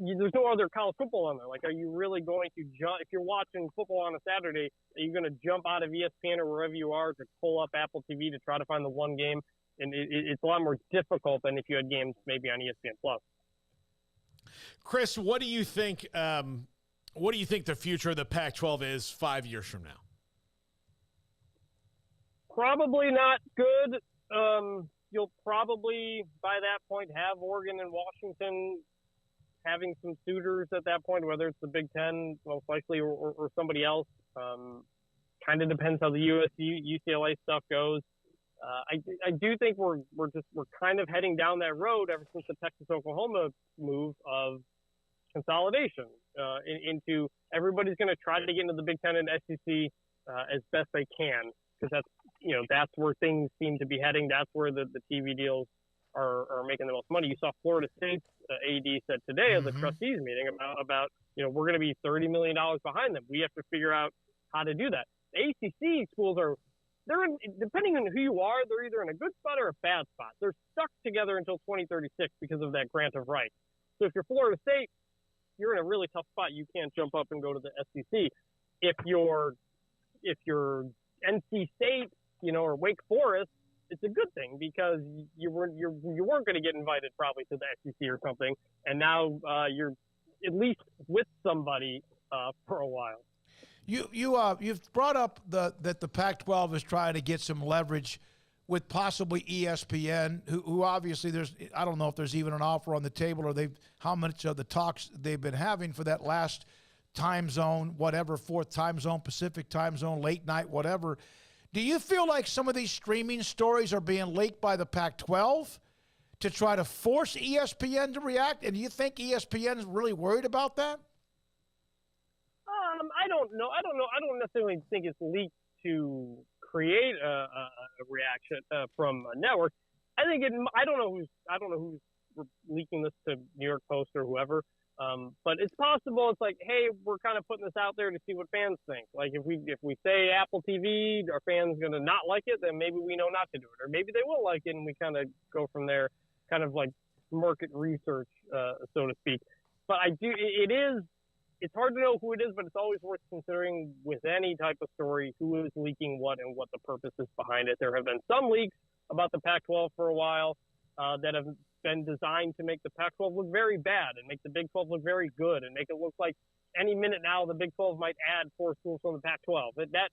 Speaker 22: there's no other college football on there. Like, are you really going to jump? If you're watching football on a Saturday, are you going to jump out of ESPN or wherever you are to pull up Apple TV to try to find the one game? And it's a lot more difficult than if you had games maybe on ESPN Plus.
Speaker 6: Chris, what do you think? What do you think the future of the Pac-12 is 5 years from now?
Speaker 22: Probably not good. You'll probably by that point have Oregon and Washington having some suitors at that point, whether it's the Big Ten most likely or somebody else. Kind of depends how the UCLA stuff goes. I do think we're kind of heading down that road ever since the Texas-Oklahoma move of consolidation into everybody's going to try to get into the Big Ten and SEC as best they can, because that's where things seem to be heading. That's where the TV deals are making the most money. You saw Florida State's AD said today at the trustees meeting about we're going to be $30 million behind them. We have to figure out how to do that. The ACC schools they're in, depending on who you are, they're either in a good spot or a bad spot. They're stuck together until 2036 because of that grant of rights. So if you're Florida State, you're in a really tough spot. You can't jump up and go to the SEC. If you're NC State, or Wake Forest, it's a good thing because you weren't going to get invited probably to the SEC or something, and now you're at least with somebody for a while.
Speaker 5: You've brought up that the Pac-12 is trying to get some leverage with possibly ESPN, who obviously I don't know if there's even an offer on the table or how much of the talks they've been having for that last time zone, whatever, fourth time zone, Pacific time zone, late night, whatever. Do you feel like some of these streaming stories are being leaked by the Pac-12 to try to force ESPN to react? And do you think ESPN is really worried about that?
Speaker 22: I don't know. I don't necessarily think it's leaked to create a reaction from a network. I think I don't know who's leaking this to New York Post or whoever. But it's possible. It's like, hey, we're kind of putting this out there to see what fans think. Like if we say Apple TV, are fans going to not like it? Then maybe we know not to do it, or maybe they will like it, and we kind of go from there, kind of like market research, so to speak. But it's hard to know who it is, but it's always worth considering with any type of story who is leaking what and what the purpose is behind it. There have been some leaks about the Pac-12 for a while that have been designed to make the Pac-12 look very bad and make the Big 12 look very good and make it look like any minute now the Big 12 might add 4 schools from the Pac-12. That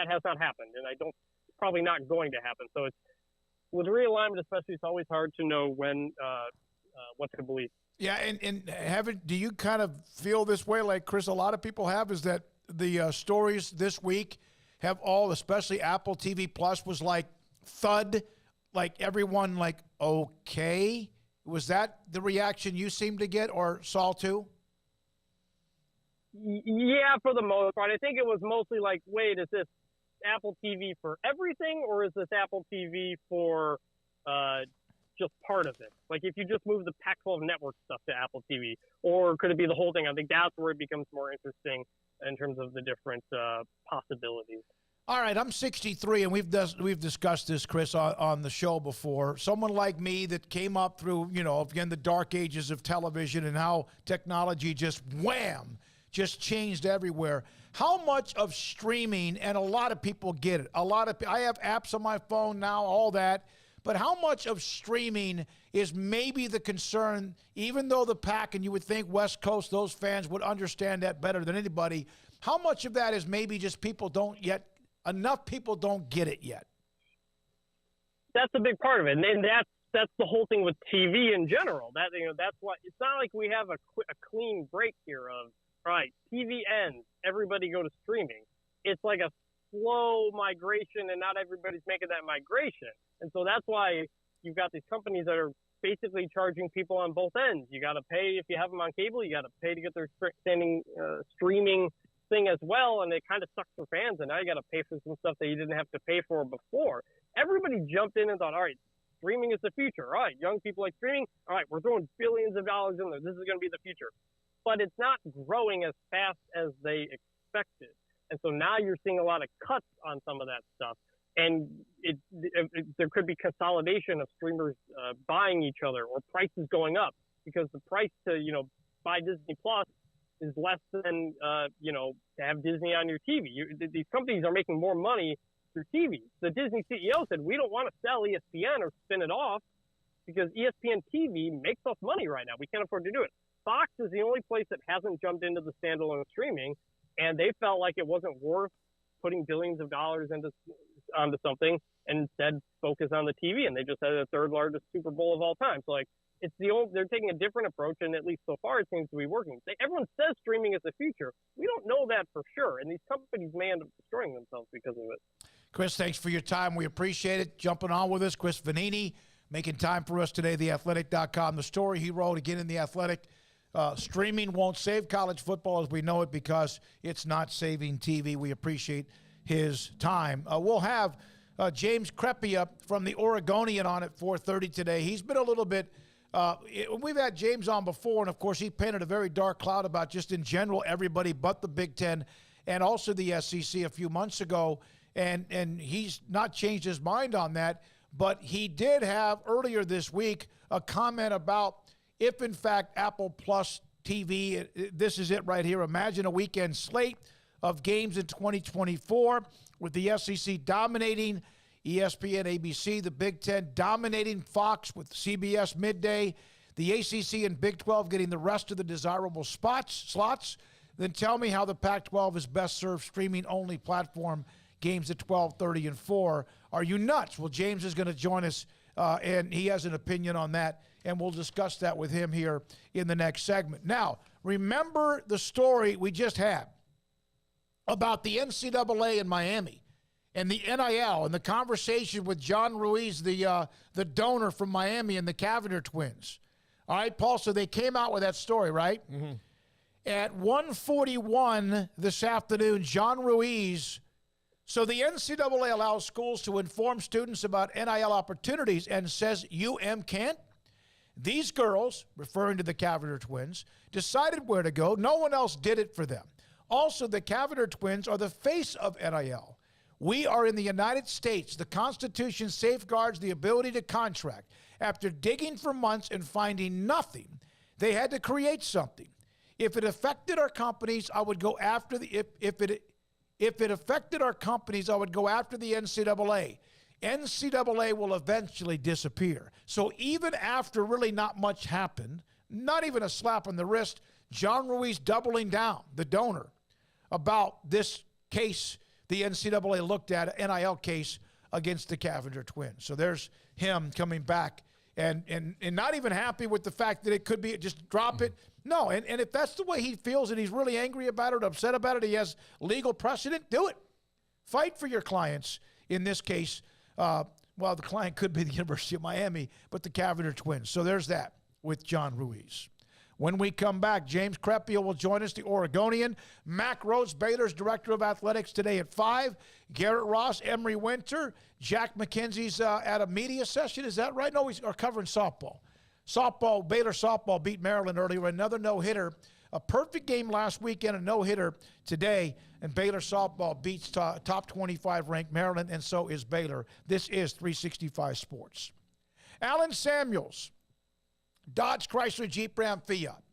Speaker 22: has not happened, and it's probably not going to happen. So it's with realignment, especially, it's always hard to know when what to believe.
Speaker 5: Yeah, and do you kind of feel this way, like Chris? A lot of people have, is that the stories this week have all, especially Apple TV Plus, was like thud, like everyone like okay. Was that the reaction you seemed to get or saw too?
Speaker 22: Yeah, for the most part. I think it was mostly like, wait, is this Apple TV for everything, or is this Apple TV for just part of it? Like if you just move the Pac-12 network stuff to Apple TV, or could it be the whole thing? I think that's where it becomes more interesting in terms of the different possibilities.
Speaker 5: All right, I'm 63, and we've discussed this, Chris, on the show before. Someone like me that came up through, again, the dark ages of television and how technology just changed everywhere. How much of streaming, and a lot of people get it. I have apps on my phone now, all that. But how much of streaming is maybe the concern, even though the Pac, and you would think West Coast, those fans would understand that better than anybody, how much of that is maybe just enough people don't get it yet?
Speaker 22: That's a big part of it. And that's the whole thing with TV in general. That's why it's not like we have a clean break here of, all right, TV ends, everybody go to streaming. It's like a slow migration, and not everybody's making that migration. And so that's why you've got these companies that are basically charging people on both ends. You got to pay if you have them on cable. You got to pay to get their standing streaming thing as well, and it kind of sucks for fans. And now you got to pay for some stuff that you didn't have to pay for before. Everybody jumped in and thought, all right, streaming is the future. All right, young people like streaming. All right, we're throwing billions of dollars in there. This is going to be the future. But it's not growing as fast as they expected. And so now you're seeing a lot of cuts on some of that stuff. And there could be consolidation of streamers buying each other, or prices going up, because the price to, buy Disney Plus is less than, to have Disney on your TV. These companies are making more money through TV. The Disney CEO said, we don't want to sell ESPN or spin it off because ESPN TV makes us money right now. We can't afford to do it. Fox is the only place that hasn't jumped into the standalone streaming, and they felt like it wasn't worth putting billions of dollars onto something, and instead focus on the TV. And they just had the third largest Super Bowl of all time. So they're taking a different approach, and at least so far it seems to be working. Everyone says streaming is the future. We don't know that for sure, and these companies may end up destroying themselves because of it.
Speaker 5: Chris, thanks for your time. We appreciate it. Jumping on with us, Chris Vannini, making time for us today, theathletic.com. The story he wrote again in The Athletic, streaming won't save college football as we know it because it's not saving TV. We appreciate his time. We'll have James Crepea from the Oregonian on at 4:30 today. He's been a little bit we've had James on before, and of course he painted a very dark cloud about just in general everybody but the Big Ten and also the SEC a few months ago, and he's not changed his mind on that. But he did have earlier this week a comment about if, in fact, Apple Plus TV, this is it right here. Imagine a weekend slate of games in 2024 with the SEC dominating ESPN, ABC, the Big Ten dominating Fox with CBS midday, the ACC and Big 12 getting the rest of the desirable slots. Then tell me how the Pac-12 is best served streaming-only platform, games at 12:30 and 4. Are you nuts? Well, James is going to join us, and he has an opinion on that, and we'll discuss that with him here in the next segment. Now, remember the story we just had about the NCAA in Miami and the NIL and the conversation with John Ruiz, the donor from Miami, and the Cavinder twins. All right, Paul, so they came out with that story, right? Mm-hmm. At 1:41 this afternoon, John Ruiz. So the NCAA allows schools to inform students about NIL opportunities and says UM can't. These girls, referring to the Cavinder twins, decided where to go. No one else did it for them. Also, the Cavinder twins are the face of NIL. We are in the United States. The Constitution safeguards the ability to contract. After digging for months and finding nothing, they had to create something. If it affected our companies, I would go after the if it affected our companies, I would go after the NCAA. NCAA will eventually disappear. So even after really not much happened, not even a slap on the wrist, John Ruiz doubling down, the donor, about this case the NCAA looked at, an NIL case against the Cavinder twins. So there's him coming back and not even happy with the fact that it could be, just drop it. No, and if that's the way he feels and he's really angry about it, upset about it, he has legal precedent, do it. Fight for your clients. In this case, well, the client could be the University of Miami, but the Cavinder twins. So there's that with John Ruiz. When we come back, James Crepea will join us, the Oregonian. Mack Rhoades, Baylor's Director of Athletics, today at 5. Garrett Ross, Emory Winter. Jack McKenzie's at a media session. Is that right? No, he's covering softball. Baylor softball beat Maryland earlier. Another no-hitter. A perfect game last weekend, a no-hitter today. And Baylor softball beats top 25 ranked Maryland, and so is Baylor. This is 365 Sports. Alan Samuels, Dodge, Chrysler, Jeep, Ram, Fiat.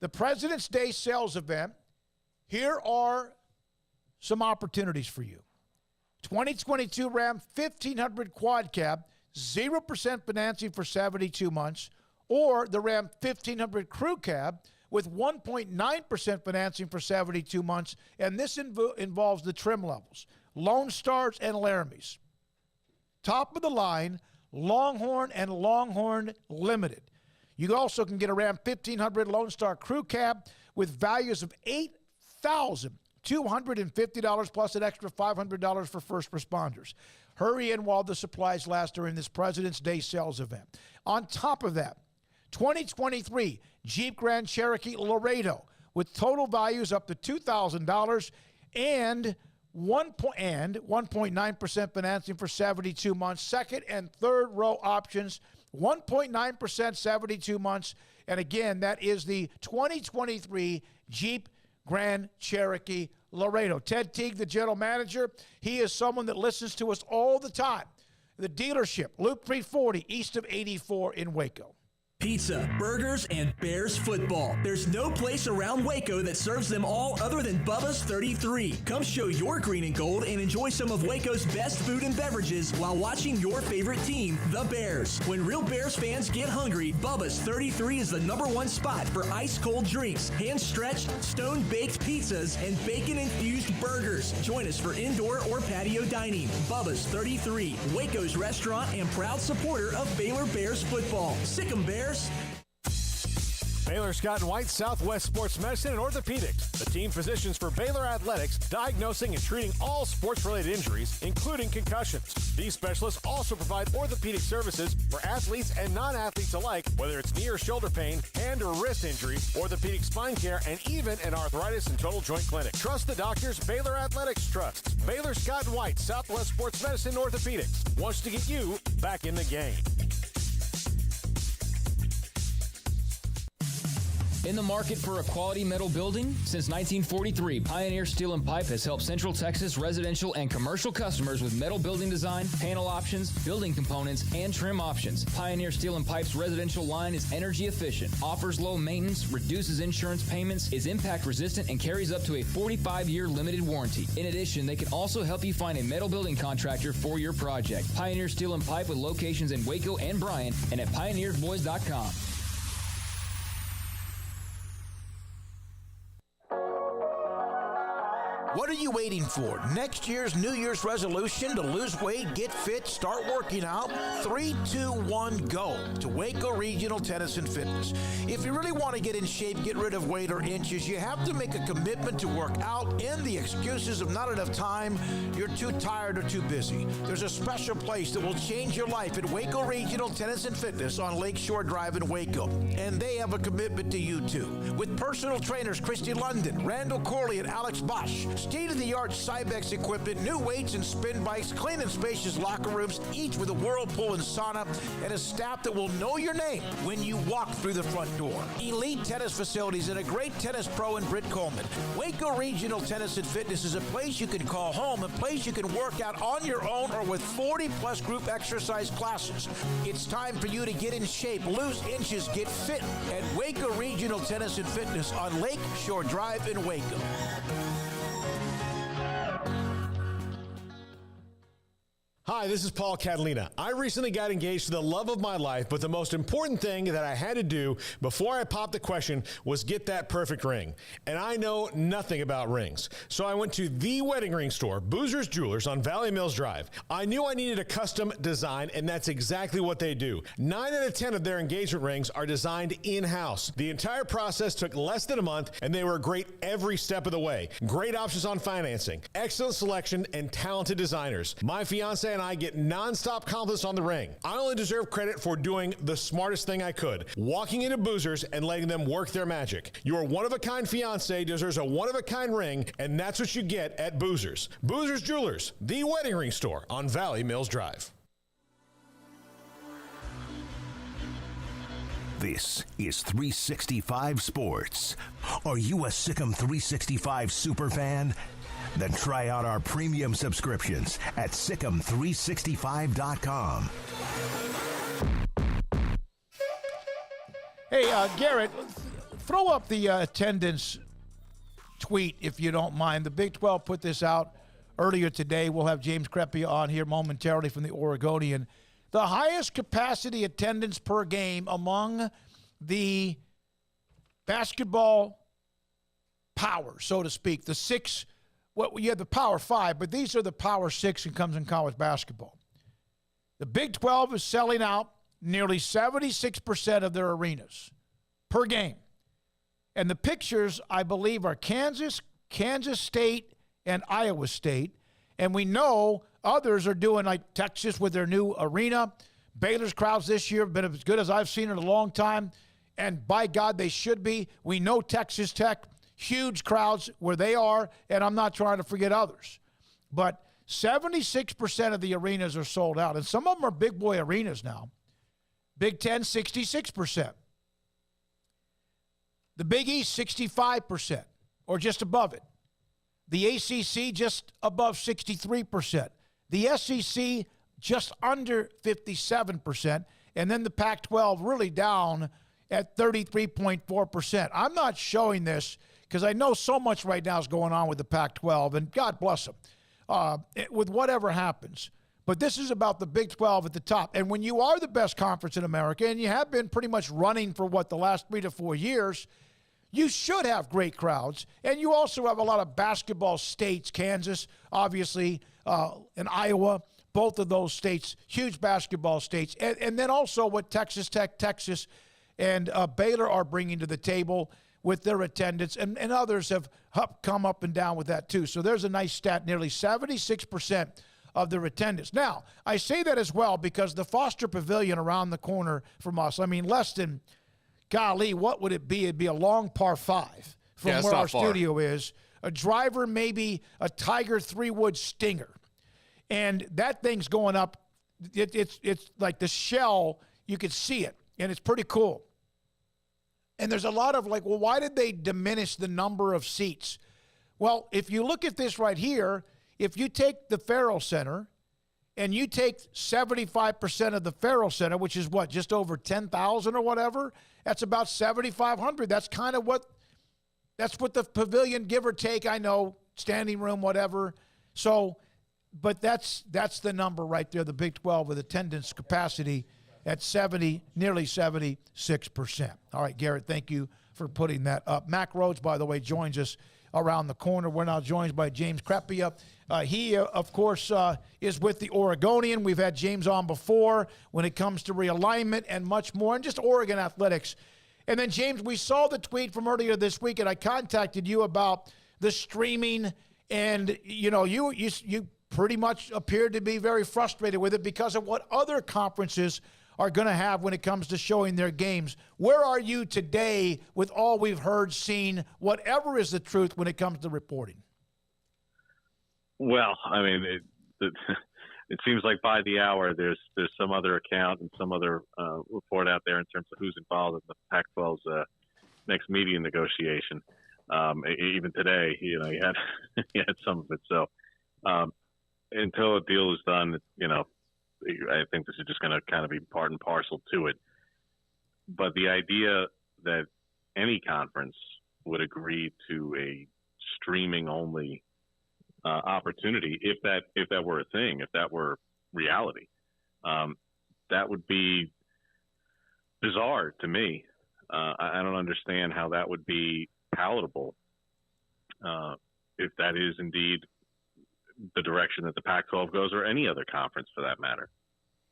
Speaker 5: The President's Day sales event. Here are some opportunities for you. 2022 Ram 1500 Quad Cab, 0% financing for 72 months, or the Ram 1500 Crew Cab with 1.9% financing for 72 months, and this involves the trim levels, Lone Stars and Laramies. Top of the line, Longhorn and Longhorn Limited. You also can get a Ram 1500 Lone Star Crew Cab with values of $8,250 plus an extra $500 for first responders. Hurry in while the supplies last during this President's Day sales event. On top of that, 2023 Jeep Grand Cherokee Laredo with total values up to $2,000 and 1.9% financing for 72 months. Second and third row options, 1.9%, 72 months. And again, that is the 2023 Jeep Grand Cherokee Laredo. Ted Teague, the general manager, he is someone that listens to us all the time. The dealership, Loop 340, east of 84 in Waco.
Speaker 4: Pizza, burgers, and Bears football. There's no place around Waco that serves them all other than Bubba's 33. Come show your green and gold and enjoy some of Waco's best food and beverages while watching your favorite team, the Bears. When real Bears fans get hungry, Bubba's 33 is the #1 spot for ice-cold drinks, hand-stretched, stone-baked pizzas, and bacon-infused burgers. Join us for indoor or patio dining. Bubba's 33, Waco's restaurant and proud supporter of Baylor Bears football. Sick 'em, Bears.
Speaker 7: Baylor Scott & White Southwest Sports Medicine and Orthopedics, the team physicians for Baylor Athletics, diagnosing and treating all sports-related injuries, including concussions. These specialists also provide orthopedic services for athletes and non-athletes alike, whether it's knee or shoulder pain, hand or wrist injury, orthopedic spine care, and even an arthritis and total joint clinic. Trust the doctors Baylor Athletics trusts. Baylor Scott & White Southwest Sports Medicine and Orthopedics wants to get you back in the game.
Speaker 8: In the market for a quality metal building? Since 1943, Pioneer Steel and Pipe has helped Central Texas residential and commercial customers with metal building design, panel options, building components, and trim options. Pioneer Steel and Pipe's residential line is energy efficient, offers low maintenance, reduces insurance payments, is impact resistant, and carries up to a 45-year limited warranty. In addition, they can also help you find a metal building contractor for your project. Pioneer Steel and Pipe with locations in Waco and Bryan and at pioneersboys.com.
Speaker 10: What are you waiting for? Next year's New Year's resolution to lose weight, get fit, start working out? 3, 2, 1, go to Waco Regional Tennis and Fitness. If you really want to get in shape, get rid of weight or inches, you have to make a commitment to work out, and the excuses of not enough time, you're too tired or too busy. There's a special place that will change your life at Waco Regional Tennis and Fitness on Lakeshore Drive in Waco. And they have a commitment to you too. With personal trainers Christy London, Randall Corley, and Alex Bosch. State-of-the-art Cybex equipment, new weights and spin bikes, clean and spacious locker rooms, each with a whirlpool and sauna, and a staff that will know your name when you walk through the front door. Elite tennis facilities and a great tennis pro in Britt Coleman. Waco Regional Tennis and Fitness is a place you can call home, a place you can work out on your own or with 40-plus group exercise classes. It's time for you to get in shape, lose inches, get fit at Waco Regional Tennis and Fitness on Lake Shore Drive in Waco.
Speaker 7: Hi, this is Paul Catalina. I recently got engaged to the love of my life, but the most important thing that I had to do before I popped the question was get that perfect ring. And I know nothing about rings. So I went to the wedding ring store, Boozer's Jewelers on Valley Mills Drive. I knew I needed a custom design, and that's exactly what they do. 9 out of 10 of their engagement rings are designed in-house. The entire process took less than a month, and they were great every step of the way. Great options on financing, excellent selection, and talented designers. My fiance and I get nonstop compliments on the ring. I only deserve credit for doing the smartest thing I could, walking into Boozer's and letting them work their magic. Your one-of-a-kind fiance deserves a one-of-a-kind ring, and that's what you get at Boozer's. Boozer's Jewelers, the wedding ring store on Valley Mills Drive.
Speaker 2: This is 365 Sports. Are you a Sikkim 365 super fan? Then try out our premium subscriptions at Sikkim365.com.
Speaker 5: Hey, Garrett, throw up the attendance tweet if you don't mind. The Big 12 put this out earlier today. We'll have James Crepea on here momentarily from the Oregonian. The highest capacity attendance per game among the basketball power, so to speak, the six. Well, you have the Power 5, but these are the Power 6 and comes in college basketball. The Big 12 is selling out nearly 76% of their arenas per game. And the pictures, I believe, are Kansas, Kansas State, and Iowa State. And we know others are doing like Texas with their new arena. Baylor's crowds this year have been as good as I've seen in a long time. And by God, they should be. We know Texas Tech. Huge crowds where they are, and I'm not trying to forget others. But 76% of the arenas are sold out, and some of them are big boy arenas now. Big Ten, 66%. The Big East, 65%, or just above it. The ACC, just above 63%. The SEC, just under 57%. And then the Pac-12 really down at 33.4%. I'm not showing this because I know so much right now is going on with the Pac-12, and God bless them, with whatever happens. But this is about the Big 12 at the top. And when you are the best conference in America, and you have been pretty much running for, the last 3 to 4 years, you should have great crowds. And you also have a lot of basketball states, Kansas, obviously, and Iowa, both of those states, huge basketball states. And then also what Texas Tech, Texas, and Baylor are bringing to the table with their attendance, and others have come up and down with that too. So there's a nice stat, nearly 76% of their attendance. Now, I say that as well because the Foster Pavilion around the corner from us, I mean, less than, golly, what would it be? It'd be a long par 5 from where our studio is. A driver, maybe a Tiger 3-wood Stinger. And that thing's going up. It's like the shell, you could see it, and it's pretty cool. And there's a lot of like, well, why did they diminish the number of seats? Well, if you look at this right here, if you take the Farrell Center and you take 75% of the Farrell Center, which is what, just over 10,000 or whatever, that's about 7,500. That's kind of that's what the pavilion, give or take, I know, standing room, whatever. So, but that's the number right there, the Big 12 with attendance capacity at nearly 76%. All right, Garrett, thank you for putting that up. Mack Rhoades, by the way, joins us around the corner. We're now joined by James Crepea. He, of course, is with the Oregonian. We've had James on before when it comes to realignment and much more, and just Oregon athletics. And then, James, we saw the tweet from earlier this week, and I contacted you about the streaming, and, you know, you pretty much appeared to be very frustrated with it because of what other conferences are going to have when it comes to showing their games. Where are you today with all we've heard, seen, whatever is the truth when it comes to reporting?
Speaker 11: Well, I mean, it seems like by the hour there's some other account and some other report out there in terms of who's involved in the Pac-12's next media negotiation. Even today, you know, he had some of it. So until a deal is done, you know, I think this is just going to kind of be part and parcel to it. But the idea that any conference would agree to a streaming only opportunity, if that were a thing, if that were reality, that would be bizarre to me. I don't understand how that would be palatable if that is indeed the direction that the Pac-12 goes, or any other conference for that matter.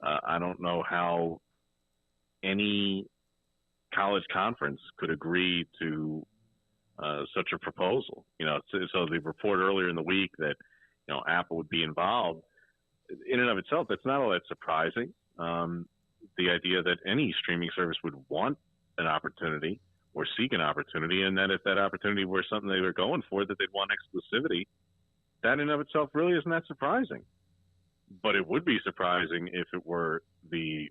Speaker 11: I don't know how any college conference could agree to such a proposal. You know, so the report earlier in the week that, you know, Apple would be involved, in and of itself, that's not all that surprising. The idea that any streaming service would want an opportunity or seek an opportunity, and that if that opportunity were something they were going for, that they'd want exclusivity, that in of itself really isn't that surprising. But it would be surprising if it were the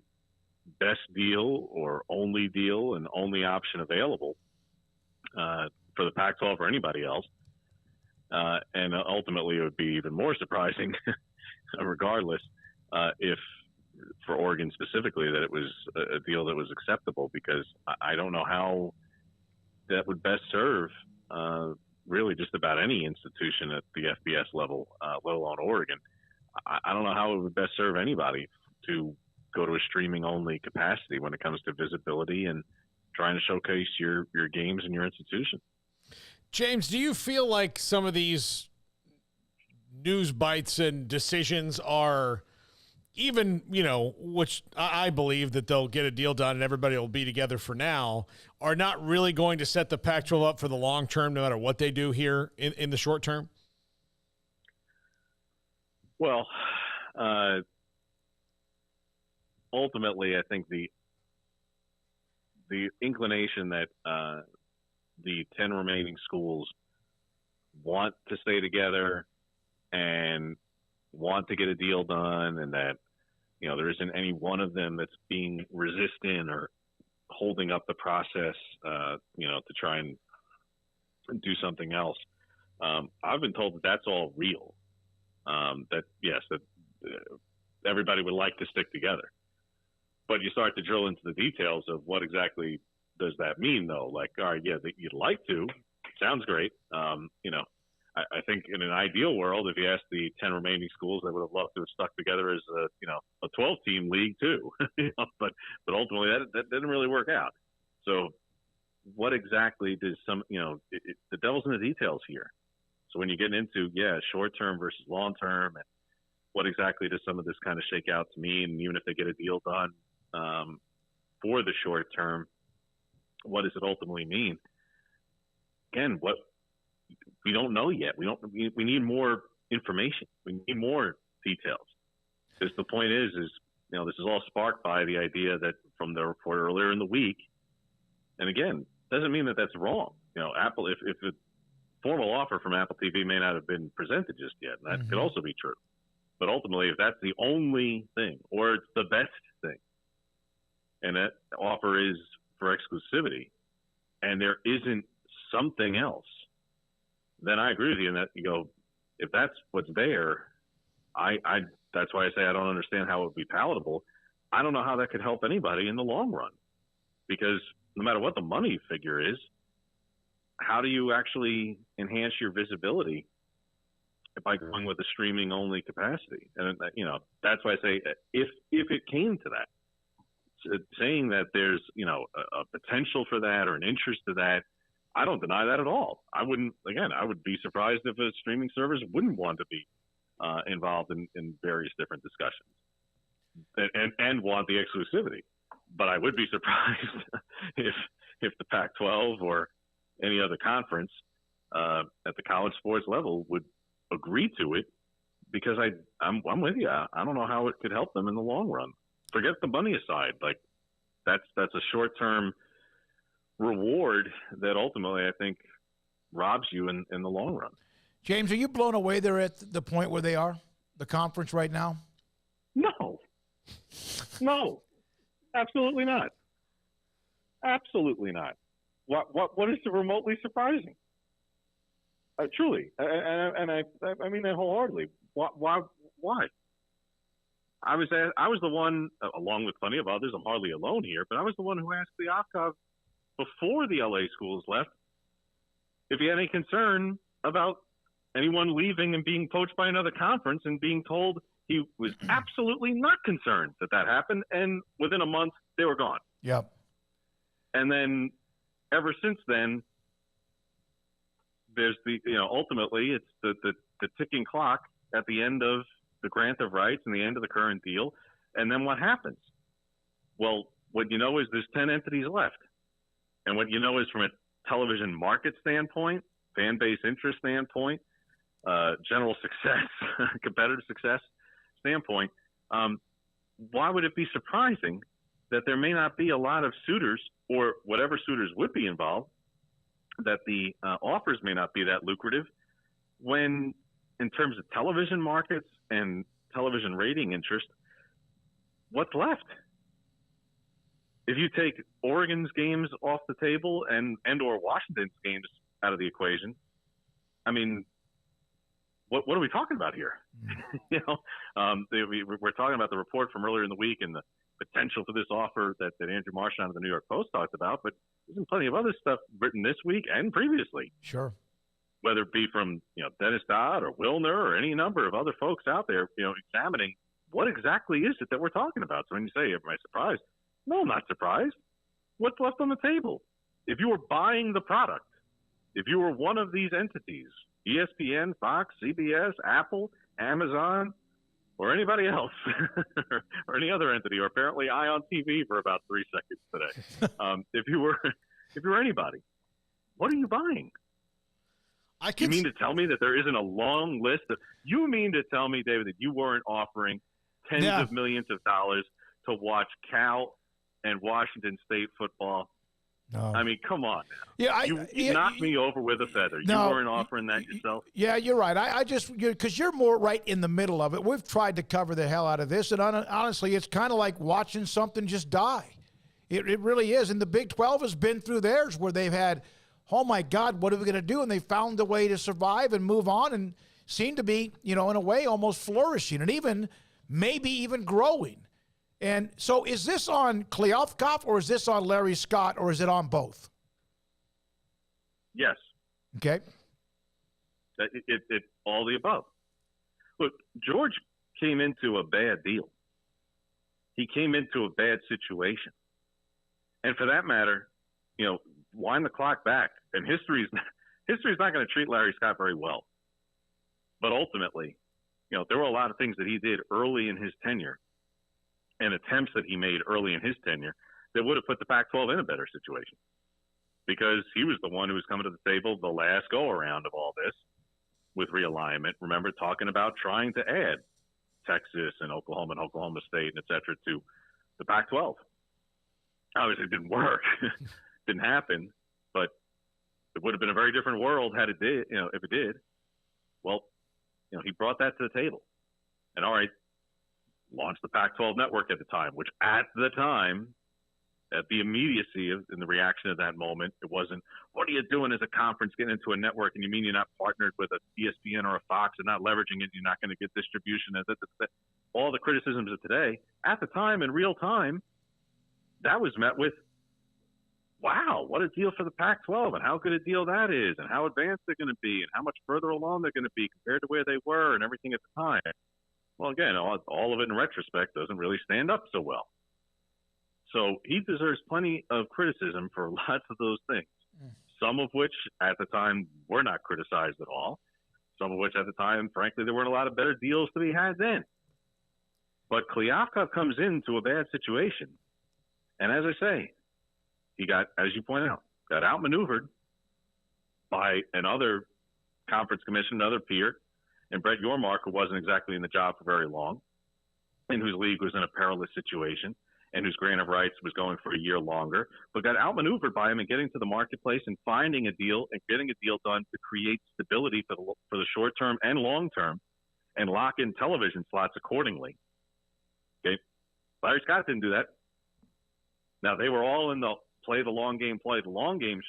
Speaker 11: best deal or only deal and only option available for the Pac-12 or anybody else. And ultimately, it would be even more surprising, regardless, if for Oregon specifically, that it was a deal that was acceptable, because I don't know how that would best serve really just about any institution at the FBS level, let alone Oregon. I don't know how it would best serve anybody to go to a streaming only capacity when it comes to visibility and trying to showcase your games and your institution.
Speaker 6: James, do you feel like some of these news bites and decisions are even, you know, which I believe that they'll get a deal done and everybody will be together for now, are not really going to set the Pac-12 up for the long term, no matter what they do here in the short term?
Speaker 11: Well, ultimately, I think the inclination that the 10 remaining schools want to stay together and want to get a deal done, and that, you know, there isn't any one of them that's being resistant or holding up the process, you know, to try and do something else. I've been told that that's all real. That yes, that everybody would like to stick together, but you start to drill into the details of what exactly does that mean, though. Like, all right, yeah, that you'd like to, sounds great. You know, I think in an ideal world, if you ask the 10 remaining schools, they would have loved to have stuck together as a 12-team league too. But ultimately that didn't really work out. So what exactly does the devil's in the details here. So when you get into, short term versus long term, and what exactly does some of this kind of shake out to mean? And even if they get a deal done for the short term, what does it ultimately mean? Again, what we don't know yet. We need more information. We need more details. Because the point is, this is all sparked by the idea that from the report earlier in the week. And again, doesn't mean that that's wrong. Apple, if a formal offer from Apple TV may not have been presented just yet, and that could also be true. But ultimately, if that's the only thing, or it's the best thing, and that offer is for exclusivity, and there isn't something else, then I agree with you in that you go, if that's what's there, that's why I say I don't understand how it would be palatable. I don't know how that could help anybody in the long run, because no matter what the money figure is, how do you actually enhance your visibility by going with a streaming only capacity? And that's why I say if it came to that, saying that there's a potential for that or an interest to that, I don't deny that at all. I would be surprised if a streaming service wouldn't want to be involved in various different discussions and want the exclusivity. But I would be surprised if the Pac-12 or any other conference at the college sports level would agree to it, because I'm with you. I don't know how it could help them in the long run. Forget the money aside. Like that's a short-term reward that ultimately I think robs you in the long run.
Speaker 5: James, are you blown away they're at the point where they are, the conference right now?
Speaker 11: No, absolutely not. Absolutely not. What is remotely surprising? Truly, and I mean that wholeheartedly. Why? I was the one, along with plenty of others. I'm hardly alone here, but I was the one who asked the OPCOV before the LA schools left if he had any concern about anyone leaving and being poached by another conference, and being told he was absolutely not concerned that happened, and within a month they were gone.
Speaker 5: Yep.
Speaker 11: And then ever since then, there's ultimately it's the ticking clock at the end of the grant of rights and the end of the current deal. And then what happens? Well, what you know is there's 10 entities left. And what you know is, from a television market standpoint, fan base interest standpoint, general success, competitive success standpoint, why would it be surprising that there may not be a lot of suitors, or whatever suitors would be involved, that the offers may not be that lucrative, when in terms of television markets and television rating interest, what's left? If you take Oregon's games off the table and or Washington's games out of the equation, I mean, what are we talking about here? We're talking about the report from earlier in the week and the potential for this offer that Andrew Marchand of the New York Post talked about, but there's been plenty of other stuff written this week and previously.
Speaker 5: Sure.
Speaker 11: Whether it be from Dennis Dodd or Wilner or any number of other folks out there, examining what exactly is it that we're talking about. So when you say, am I surprised? No, I'm not surprised. What's left on the table? If you were buying the product, if you were one of these entities, ESPN, Fox, CBS, Apple, Amazon, or anybody else, or any other entity, or apparently Ion TV for about 3 seconds today. If you were anybody, what are you buying? You mean to tell me that there isn't a long list of? You mean to tell me, David, that you weren't offering tens of millions of dollars to watch Cal and Washington State football? No. I mean, come on now. You knocked me over with a feather. No, you weren't offering that yourself?
Speaker 5: Yeah, you're right. I just, because you're more right in the middle of it. We've tried to cover the hell out of this, and honestly, it's kind of like watching something just die. It really is. And the Big 12 has been through theirs where they've had, oh, my God, what are we going to do? And they found a way to survive and move on and seem to be, in a way, almost flourishing and maybe even growing. And so is this on Kleofkoff or is this on Larry Scott or is it on both?
Speaker 11: Yes.
Speaker 5: Okay.
Speaker 11: It all the above. Look, George came into a bad deal. He came into a bad situation. And for that matter, wind the clock back. And history's not going to treat Larry Scott very well. But ultimately, there were a lot of things that he did early in his tenure and attempts that he made early in his tenure that would have put the Pac-12 in a better situation, because he was the one who was coming to the table the last go-around of all this with realignment. Remember, talking about trying to add Texas and Oklahoma State, and et cetera, to the Pac-12. Obviously, it didn't work. Didn't happen, but it would have been a very different world had it did, if it did. Well, he brought that to the table. And all right, launched the Pac-12 network at the time, which at the time at the immediacy in the reaction of that moment, it wasn't, what are you doing as a conference getting into a network, and you mean you're not partnered with a ESPN or a Fox and not leveraging it, you're not going to get distribution. All the criticisms of today, at the time, in real time, that was met with, wow, what a deal for the Pac-12, and how good a deal that is, and how advanced they're going to be, and how much further along they're going to be compared to where they were and everything at the time. Well, again, all of it in retrospect doesn't really stand up so well. So he deserves plenty of criticism for lots of those things, some of which at the time were not criticized at all, some of which at the time, frankly, there weren't a lot of better deals to be had then. But Kliavkoff comes into a bad situation. And as I say, he got, as you point out, got outmaneuvered by another conference commission, another peer, and Brett Yormark, who wasn't exactly in the job for very long, and whose league was in a perilous situation, and whose grant of rights was going for a year longer, but got outmaneuvered by him in getting to the marketplace and finding a deal and getting a deal done to create stability for the short term and long term, and lock in television slots accordingly. Okay, Larry Scott didn't do that. Now, they were all in the play the long game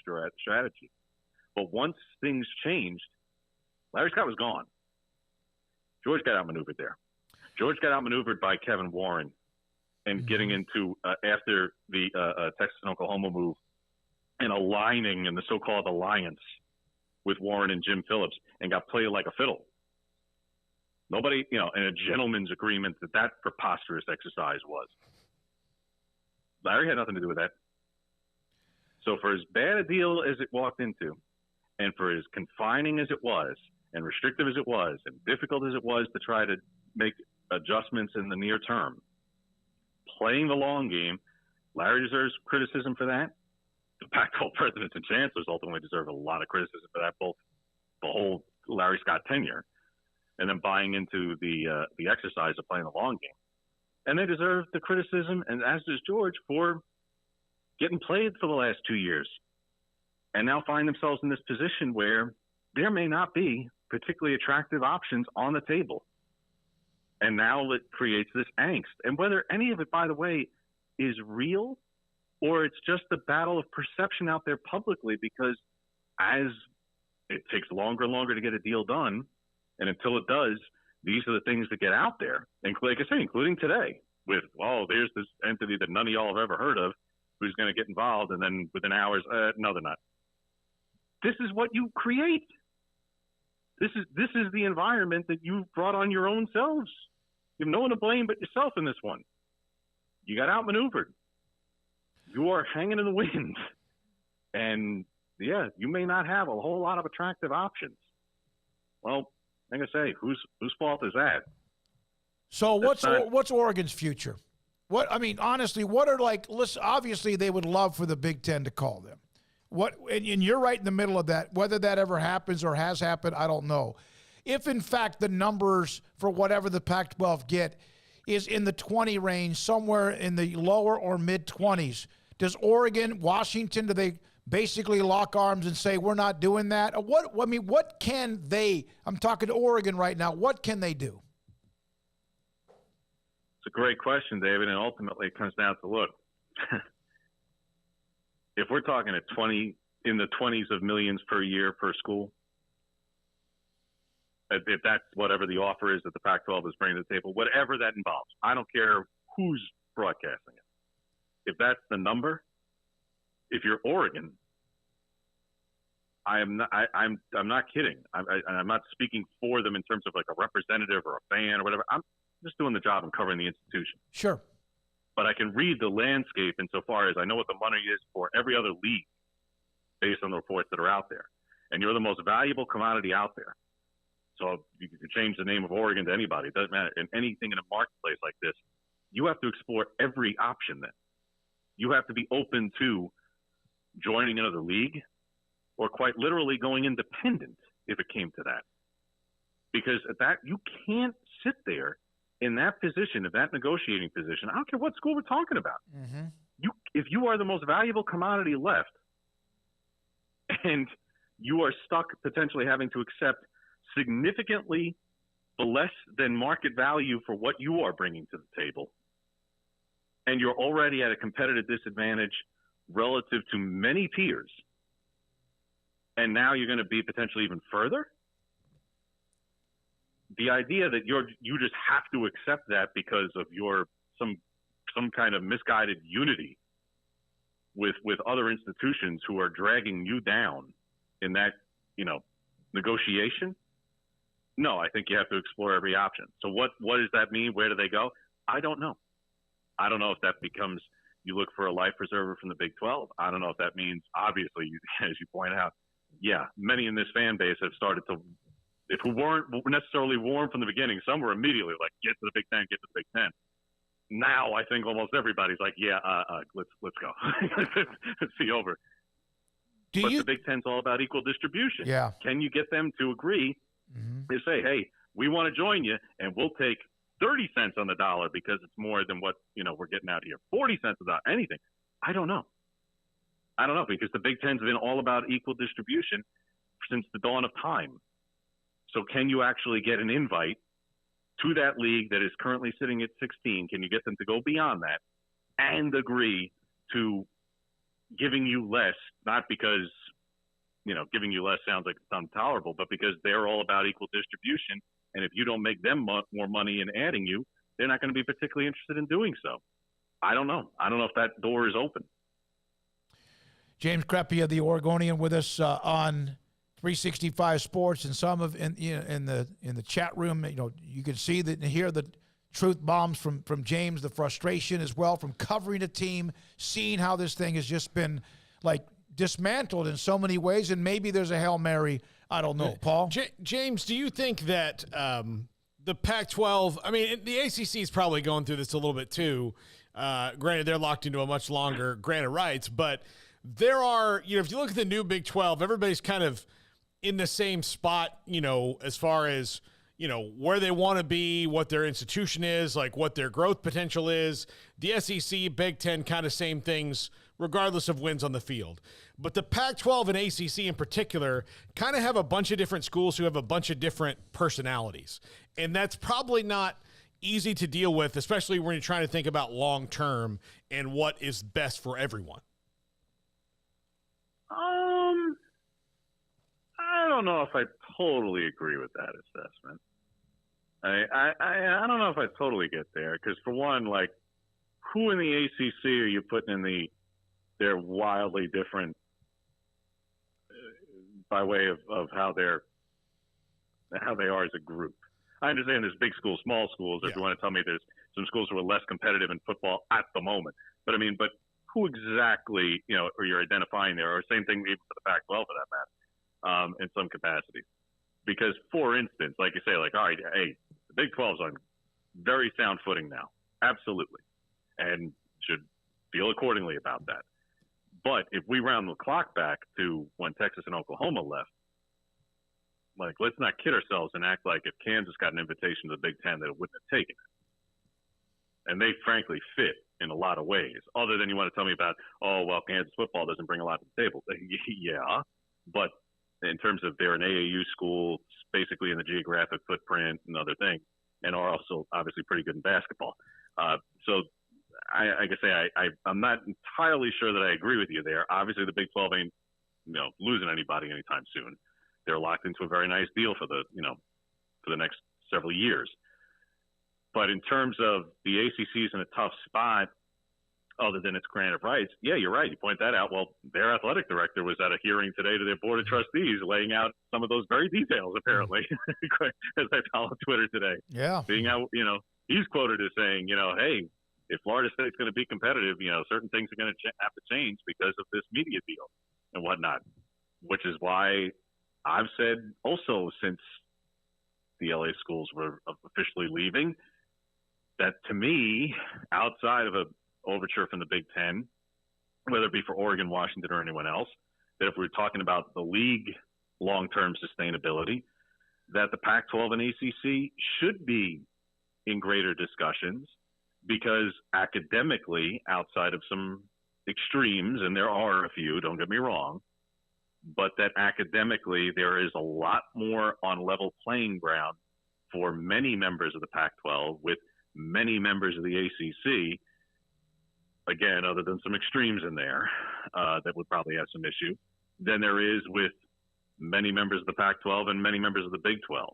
Speaker 11: strategy. But once things changed, Larry Scott was gone. George got outmaneuvered there. George got outmaneuvered by Kevin Warren and getting into, after the Texas and Oklahoma move, and aligning in the so-called alliance with Warren and Jim Phillips, and got played like a fiddle. Nobody, in a gentleman's agreement that preposterous exercise was. Larry had nothing to do with that. So for as bad a deal as it walked into, and for as confining as it was, and restrictive as it was, and difficult as it was to try to make adjustments in the near term, playing the long game, Larry deserves criticism for that. The Pac-12 presidents and chancellors ultimately deserve a lot of criticism for that, both the whole Larry Scott tenure and then buying into the exercise of playing the long game. And they deserve the criticism, and as does George, for getting played for the last 2 years and now find themselves in this position where there may not be particularly attractive options on the table. And now it creates this angst. And whether any of it, by the way, is real or it's just a battle of perception out there publicly, because as it takes longer and longer to get a deal done, and until it does, these are the things that get out there. And like I say, including today with, there's this entity that none of y'all have ever heard of who's going to get involved. And then within hours, no, they're not. This is what you create. This is the environment that you've brought on your own selves. You have no one to blame but yourself in this one. You got outmaneuvered. You are hanging in the wind. And, yeah, you may not have a whole lot of attractive options. Well, like I say, whose fault is that?
Speaker 5: So what's Oregon's future? Honestly, what are listen, obviously they would love for the Big Ten to call them. And you're right in the middle of that. Whether that ever happens or has happened, I don't know. If, in fact, the numbers for whatever the Pac-12 get is in the 20 range, somewhere in the lower or mid-20s, does Oregon, Washington, do they basically lock arms and say, we're not doing that? What can they, I'm talking to Oregon right now, what can they do?
Speaker 11: It's a great question, David, and ultimately it comes down to, look, if we're talking in the 20s of millions per year per school, if that's whatever the offer is that the Pac-12 is bringing to the table, whatever that involves, I don't care who's broadcasting it. If that's the number, if you're Oregon, I'm not kidding. I'm not speaking for them in terms of like a representative or a fan or whatever. I'm just doing the job and covering the institution.
Speaker 5: Sure.
Speaker 11: But I can read the landscape insofar as I know what the money is for every other league based on the reports that are out there. And you're the most valuable commodity out there. So you can change the name of Oregon to anybody. It doesn't matter. And anything in a marketplace like this, you have to explore every option then. You have to be open to joining another league or quite literally going independent if it came to that. Because at that, you can't sit there in that position, in that negotiating position. I don't care what school we're talking about.
Speaker 5: Mm-hmm.
Speaker 11: If you are the most valuable commodity left and you are stuck potentially having to accept significantly less than market value for what you are bringing to the table, and you're already at a competitive disadvantage relative to many peers, and now you're going to be potentially even further. The idea that you just have to accept that because of your some kind of misguided unity with other institutions who are dragging you down in that, negotiation. No, I think you have to explore every option. So what does that mean? Where do they go? I don't know. I don't know if that becomes you look for a life preserver from the Big 12. I don't know if that means, obviously, as you point out, yeah, many in this fan base have started to, if we weren't necessarily warm from the beginning, some were immediately like, get to the Big 10, get to the Big 10. Now I think almost everybody's like, yeah, let's go. Let's see over. But the Big Ten's all about equal distribution.
Speaker 5: Yeah.
Speaker 11: Can you get them to agree to say, hey, we want to join you, and we'll take 30 cents on the dollar because it's more than what we're getting out here. 40 cents a dollar, anything. I don't know because the Big Ten's been all about equal distribution since the dawn of time. So can you actually get an invite to that league that is currently sitting at 16? Can you get them to go beyond that and agree to giving you less, not because, giving you less sounds like it's intolerable, but because they're all about equal distribution. And if you don't make them more money in adding you, they're not going to be particularly interested in doing so. I don't know. I don't know if that door is open.
Speaker 5: James Crepea, the Oregonian, with us on 365 Sports, and some of in the chat room. You can see that and hear the truth bombs from James, the frustration as well from covering a team, seeing how this thing has just been like dismantled in so many ways, and maybe there's a Hail Mary. I don't know, Paul.
Speaker 6: James, do you think that the Pac-12, I mean, the ACC is probably going through this a little bit too. Granted, they're locked into a much longer grant of rights, but there are, if you look at the new Big 12, everybody's kind of in the same spot, as far as, where they want to be, what their institution is, like what their growth potential is. The SEC, Big Ten, kind of same things, regardless of wins on the field. But the Pac-12 and ACC in particular kind of have a bunch of different schools who have a bunch of different personalities. And that's probably not easy to deal with, especially when you're trying to think about long-term and what is best for everyone.
Speaker 11: I don't know if I totally agree with that assessment. I don't know if I totally get there because, for one, like, who in the ACC are you putting in they're wildly different by way of how they are as a group. I understand there's big schools, small schools. If you want to tell me there's some schools who are less competitive in football at the moment, but who exactly or you're identifying there, or same thing even for the Pac-12 for that matter, in some capacity. Because, for instance, like you say, like, all right, hey, the Big 12's on very sound footing now, absolutely, and should feel accordingly about that. But if we round the clock back to when Texas and Oklahoma left, like, let's not kid ourselves and act like if Kansas got an invitation to the Big Ten that it wouldn't have taken it. And they frankly fit in a lot of ways, other than you want to tell me about, Kansas football doesn't bring a lot to the table. Yeah, but in terms of they're an AAU school, basically in the geographic footprint and other things, and are also obviously pretty good in basketball. So I can say I'm not entirely sure that I agree with you there. Obviously, the Big 12 ain't losing anybody anytime soon. They're locked into a very nice deal for the next several years. But in terms of the ACC's in a tough spot, other than its grant of rights, yeah, you're right. You point that out. Well, their athletic director was at a hearing today to their board of trustees, laying out some of those very details, apparently, as I followed Twitter today.
Speaker 5: Yeah.
Speaker 11: Being out, he's quoted as saying, hey, if Florida State's going to be competitive, certain things are going to have to change because of this media deal and whatnot, which is why I've said also since the LA schools were officially leaving that, to me, outside of a overture from the Big Ten, whether it be for Oregon, Washington, or anyone else, that if we're talking about the league long-term sustainability, that the Pac-12 and ACC should be in greater discussions, because academically, outside of some extremes, and there are a few, don't get me wrong, but that academically there is a lot more on level playing ground for many members of the Pac-12 with many members of the ACC again, other than some extremes in there that would probably have some issue, than there is with many members of the Pac-12 and many members of the Big 12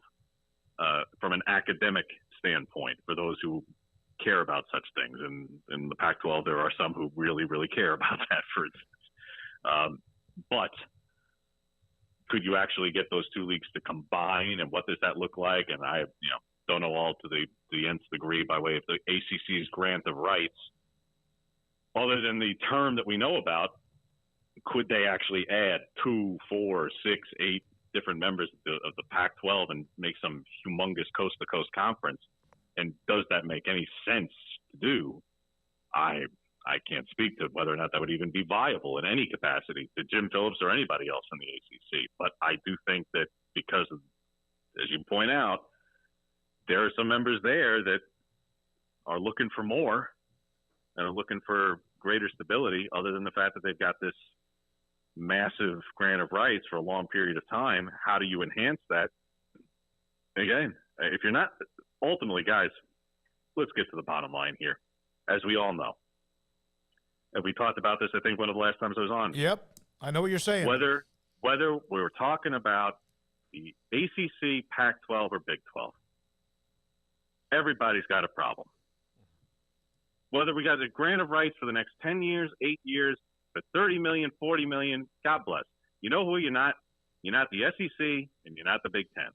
Speaker 11: from an academic standpoint for those who care about such things. And in the Pac-12, there are some who really, really care about that, for instance. But could you actually get those two leagues to combine, and what does that look like? And I don't know all to the nth degree by way of the ACC's grant of rights. Other than the term that we know about, could they actually add 2, 4, 6, 8 different members of the Pac-12 and make some humongous coast-to-coast conference? And does that make any sense to do? I can't speak to whether or not that would even be viable in any capacity to Jim Phillips or anybody else in the ACC. But I do think that because of, as you point out, there are some members there that are looking for more and are looking for greater stability, other than the fact that they've got this massive grant of rights for a long period of time. How do you enhance that? Again, if you're not – ultimately, guys, let's get to the bottom line here. As we all know, and we talked about this, I think, one of the last times I was on.
Speaker 5: Yep, I know what you're saying.
Speaker 11: Whether we were talking about the ACC, Pac-12, or Big 12, everybody's got a problem. Whether we got a grant of rights for the next 10 years, 8 years, for 30 million, 40 million, God bless. You know who you're not? You're not the SEC, and you're not the Big 10.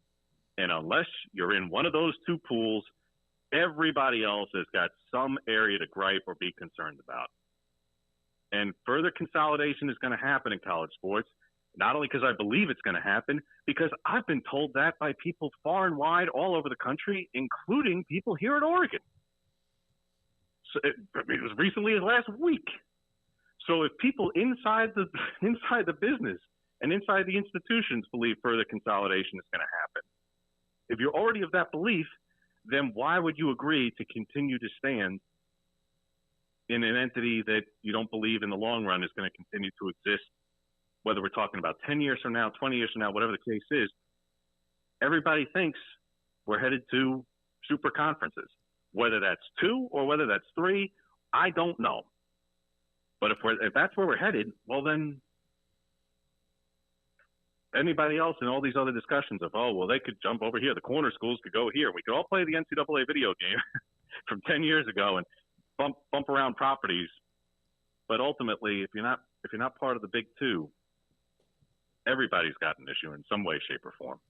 Speaker 11: And unless you're in one of those two pools, everybody else has got some area to gripe or be concerned about. And further consolidation is going to happen in college sports, not only because I believe it's going to happen, because I've been told that by people far and wide all over the country, including people here in Oregon. So it was recently as last week. So if people inside the business and inside the institutions believe further consolidation is going to happen, if you're already of that belief, then why would you agree to continue to stand in an entity that you don't believe in the long run is going to continue to exist, whether we're talking about 10 years from now, 20 years from now, whatever the case is? Everybody thinks we're headed to super conferences. Whether that's 2 or whether that's 3, I don't know. But if that's where we're headed, well, then anybody else in all these other discussions of, they could jump over here, the corner schools could go here, we could all play the NCAA video game from 10 years ago and bump around properties. But ultimately, if you're not part of the Big 2, everybody's got an issue in some way, shape, or form.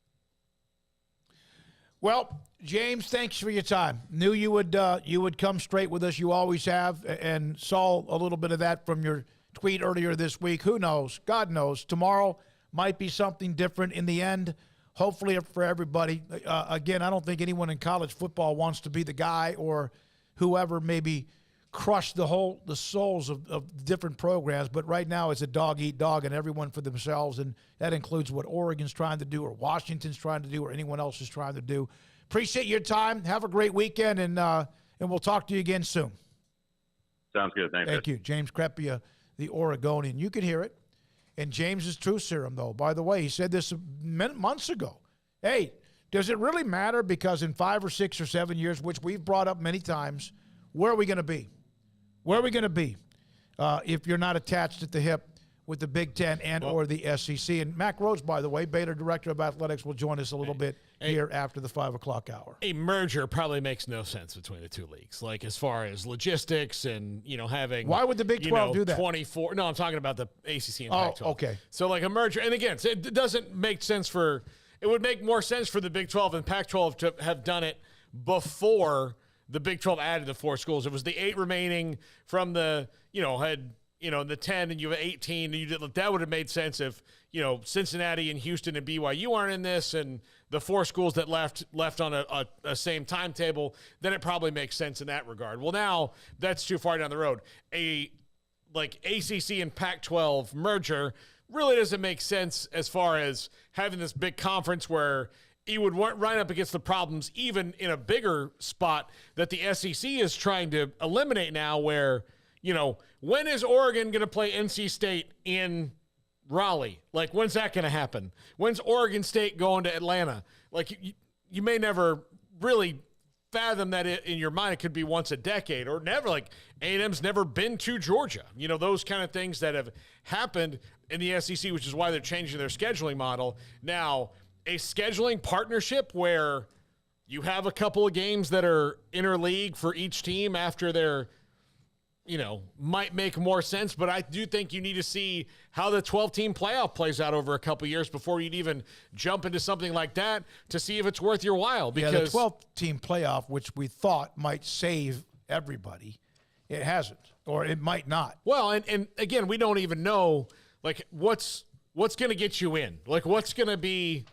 Speaker 5: Well, James, thanks for your time. Knew you would come straight with us. You always have, and saw a little bit of that from your tweet earlier this week. Who knows? God knows. Tomorrow might be something different in the end, hopefully for everybody. Again, I don't think anyone in college football wants to be the guy or whoever maybe crushed the souls of different programs. But right now it's a dog-eat-dog and everyone for themselves, and that includes what Oregon's trying to do or Washington's trying to do or anyone else is trying to do. Appreciate your time. Have a great weekend, and we'll talk to you again soon.
Speaker 11: Sounds good.
Speaker 5: Thank you. James Crepea, the Oregonian. You can hear it. And James's truth serum, though, by the way, he said this months ago. Hey, does it really matter? Because in 5 or 6 or 7 years, which we've brought up many times, where are we going to be? Where are we going to be if you're not attached at the hip with the Big Ten or the SEC? And Mack Rhoades, by the way, Baylor Director of Athletics, will join us a little bit here after the 5 o'clock hour.
Speaker 6: A merger probably makes no sense between the two leagues, like as far as logistics and, having.
Speaker 5: Why would the Big 12 do that?
Speaker 6: 24. No, I'm talking about the ACC and Pac-12.
Speaker 5: Okay.
Speaker 6: So like a merger. And again, it doesn't make sense it would make more sense for the Big 12 and Pac-12 to have done it before the Big 12 added the 4 schools. It was the 8 remaining from the, the 10, and you have 18, and that would have made sense if, Cincinnati and Houston and BYU aren't in this, and the 4 schools that left on a same timetable, then it probably makes sense in that regard. Well, now that's too far down the road. A ACC and Pac-12 merger really doesn't make sense as far as having this big conference where you would run up against the problems even in a bigger spot that the SEC is trying to eliminate now, where, when is Oregon going to play NC State in Raleigh? Like, when's that going to happen? When's Oregon State going to Atlanta? Like, you may never really fathom that in your mind it could be once a decade or never. Like A&M's never been to Georgia. You know, those kind of things that have happened in the SEC, which is why they're changing their scheduling model. Now, a scheduling partnership where you have a couple of games that are interleague for each team after their, you know, might make more sense, but I do think you need to see how the 12-team playoff plays out over a couple of years before you'd even jump into something like that to see if it's worth your while. Because
Speaker 5: the 12-team playoff, which we thought might save everybody, it hasn't, or it might not.
Speaker 6: Well, and again, we don't even know, like, what's going to get you in. Like, what's going to be,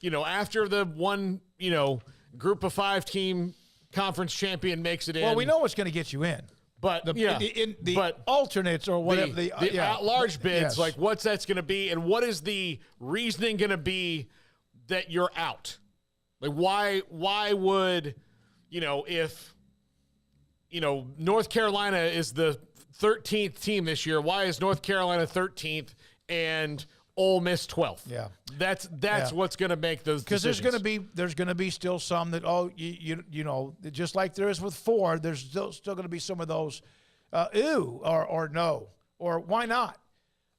Speaker 6: you know, after the one, you know, group of 5-team conference champion makes it in.
Speaker 5: Well, we know what's going to get you in.
Speaker 6: But
Speaker 5: the alternates or whatever
Speaker 6: the at-large bids,
Speaker 5: yes.
Speaker 6: like what's that's going to be, and what is the reasoning going to be that you're out? Like why would, you know, if, you know, North Carolina is the 13th team this year, why is North Carolina 13th and Ole Miss 12th?
Speaker 5: Yeah,
Speaker 6: that's what's going to make those decisions.
Speaker 5: Because there's going to be still some that you know, just like there is with Ford, there's still going to be some of those ew or no or why not.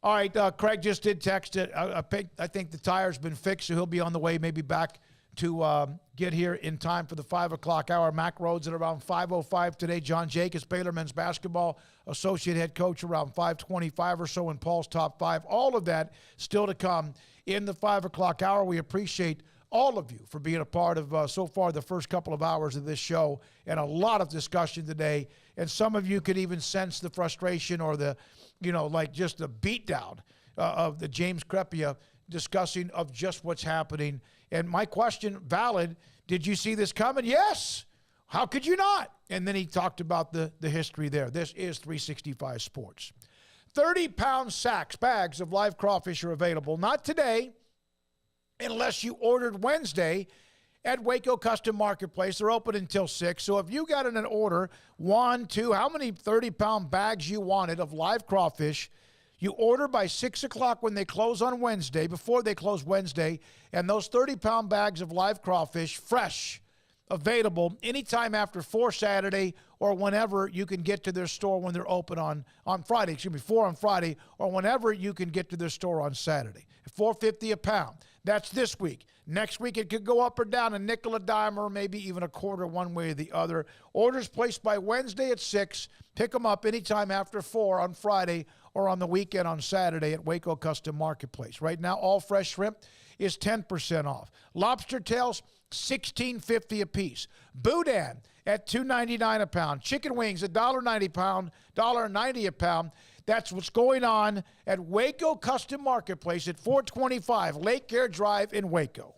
Speaker 5: All right, Craig just did text it. I think the tire's been fixed, so he'll be on the way, maybe back to get here in time for the 5 o'clock hour. Mack Rhoades at around 5:05 today. John Jacobs, Baylor men's basketball associate head coach, around 5:25 or so in Paul's top 5. All of that still to come in the 5 o'clock hour. We appreciate all of you for being a part of so far the first couple of hours of this show, and a lot of discussion today. And some of you could even sense the frustration or the, you know, like just the beatdown of the James Crepea discussing of just what's happening. And my question, valid, did you see this coming? Yes. How could you not? And then he talked about the history there. This is 365 Sports. 30-pound sacks, bags of live crawfish are available. Not today, unless you ordered Wednesday at Waco Custom Marketplace. They're open until 6. So if you got in an order, 1, 2, how many 30-pound bags you wanted of live crawfish, you order by 6 o'clock when they close on Wednesday, before they close Wednesday, and those 30-pound bags of live crawfish, fresh, available anytime after 4 Saturday or whenever you can get to their store when they're open on Friday. 4 on Friday, or whenever you can get to their store on Saturday. $4.50 a pound. That's this week. Next week it could go up or down, a nickel, a dime, or maybe even a quarter one way or the other. Orders placed by Wednesday at 6. Pick them up anytime after 4 on Friday or on the weekend on Saturday at Waco Custom Marketplace. Right now, all fresh shrimp is 10% off. Lobster tails, $16.50 a piece. Boudin at $2.99 a pound. Chicken wings, $1.90 a pound, $1.90 a pound. That's what's going on at Waco Custom Marketplace at 425 Lake Air Drive in Waco.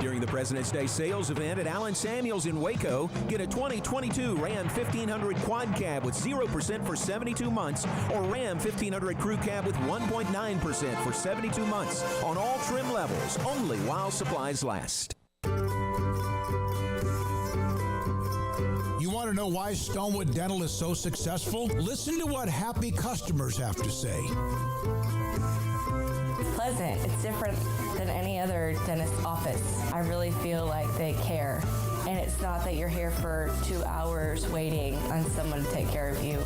Speaker 12: During the President's Day sales event at Allen Samuels in Waco, get a 2022 Ram 1500 Quad Cab with 0% for 72 months or Ram 1500 Crew Cab with 1.9% for 72 months on all trim levels, only while supplies last.
Speaker 10: You want to know why Stonewood Dental is so successful? Listen to what happy customers have to say.
Speaker 13: It's pleasant. It's different than any other dentist office. I really feel like they care. And it's not that you're here for 2 hours waiting on someone to take care of you.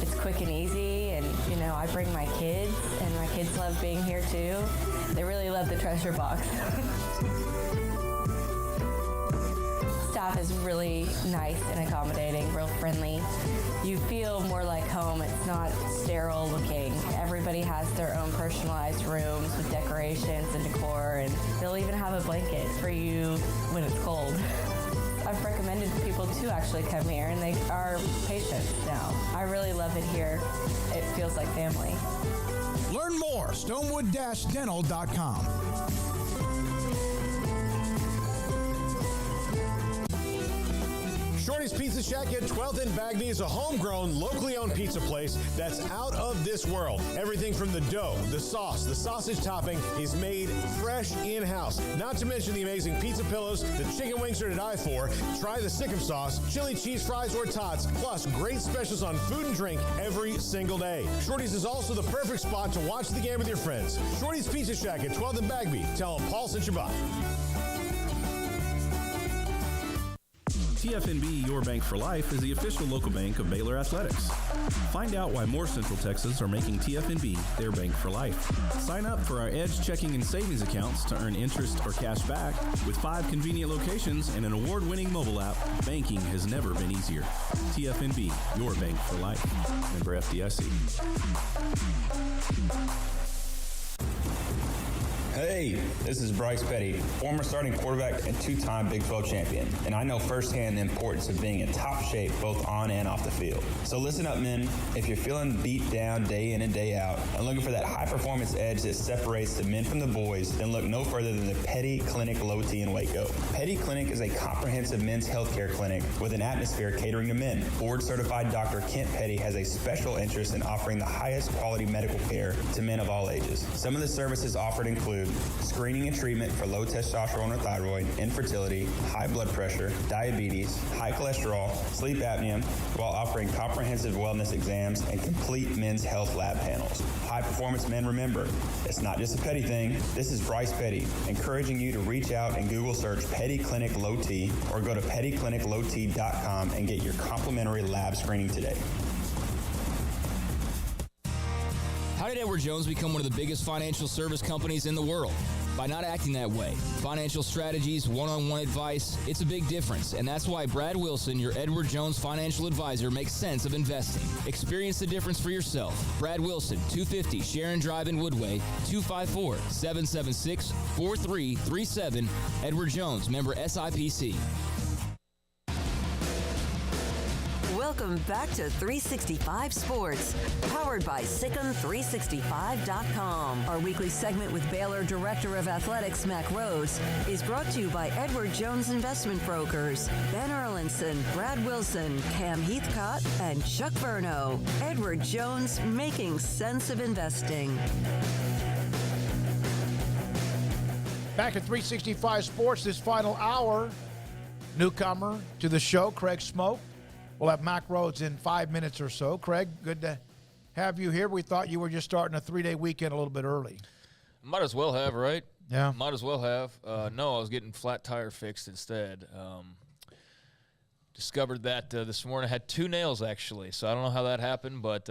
Speaker 13: It's quick and easy, and you know, I bring my kids, and my kids love being here too. They really love the treasure box. Staff is really nice and accommodating, real friendly. You feel more like home. It's not sterile looking. Everybody has their own personalized rooms with decorations and decor, and they'll even have a blanket for you when it's cold. I've recommended people to actually come here, and they are patients now. I really love it here. It feels like family.
Speaker 10: Learn more, stonewood-dental.com. Shorty's Pizza Shack at 12th and Bagby is a homegrown, locally owned pizza place that's out of this world. Everything from the dough, the sauce, the sausage topping is made fresh in-house. Not to mention the amazing pizza pillows, the chicken wings are to die for. Try the Sikkim sauce, chili cheese fries or tots, plus great specials on food and drink every single day. Shorty's is also the perfect spot to watch the game with your friends. Shorty's Pizza Shack at 12th and Bagby. Tell them Paul sent you by.
Speaker 14: TFNB Your Bank for Life is the official local bank of Baylor Athletics. Find out why more Central Texas are making TFNB their bank for life. Sign up for our Edge checking and savings accounts to earn interest or cash back. With 5 convenient locations and an award-winning mobile app, banking has never been easier. TFNB Your Bank for Life. Member FDIC.
Speaker 15: Hey, this is Bryce Petty, former starting quarterback and 2-time Big 12 champion, and I know firsthand the importance of being in top shape both on and off the field. So listen up, men. If you're feeling beat down day in and day out and looking for that high-performance edge that separates the men from the boys, then look no further than the Petty Clinic Low T in Waco. Petty Clinic is a comprehensive men's healthcare clinic with an atmosphere catering to men. Board-certified Dr. Kent Petty has a special interest in offering the highest quality medical care to men of all ages. Some of the services offered include screening and treatment for low testosterone or thyroid, infertility, high blood pressure, diabetes, high cholesterol, sleep apnea, while offering comprehensive wellness exams and complete men's health lab panels. High performance men, remember, it's not just a Petty thing. This is Bryce Petty, encouraging you to reach out and Google search Petty Clinic Low T or go to pettycliniclowt.com and get your complimentary lab screening today.
Speaker 8: How did Edward Jones become one of the biggest financial service companies in the world? By not acting that way. Financial strategies, one-on-one advice, it's a big difference. And that's why Brad Wilson, your Edward Jones financial advisor, makes sense of investing. Experience the difference for yourself. Brad Wilson, 250 Sharon Drive in Woodway, 254-776-4337. Edward Jones, member SIPC.
Speaker 3: Welcome back to 365 Sports, powered by Sikkim365.com. Our weekly segment with Baylor Director of Athletics, Mack Rhoades, is brought to you by Edward Jones Investment Brokers, Ben Erlinson, Brad Wilson, Cam Heathcott, and Chuck Verno. Edward Jones, making sense of investing.
Speaker 5: Back at 365 Sports this final hour. Newcomer to the show, Craig Smoak. We'll have Mack Rhoades in 5 minutes or so. Craig, good to have you here. We thought you were just starting a 3-day weekend a little bit early.
Speaker 23: Might as well have, right?
Speaker 5: Yeah.
Speaker 23: Might as well have. No, I was getting flat tire fixed instead. Discovered that this morning. I had 2 nails, actually, so I don't know how that happened, but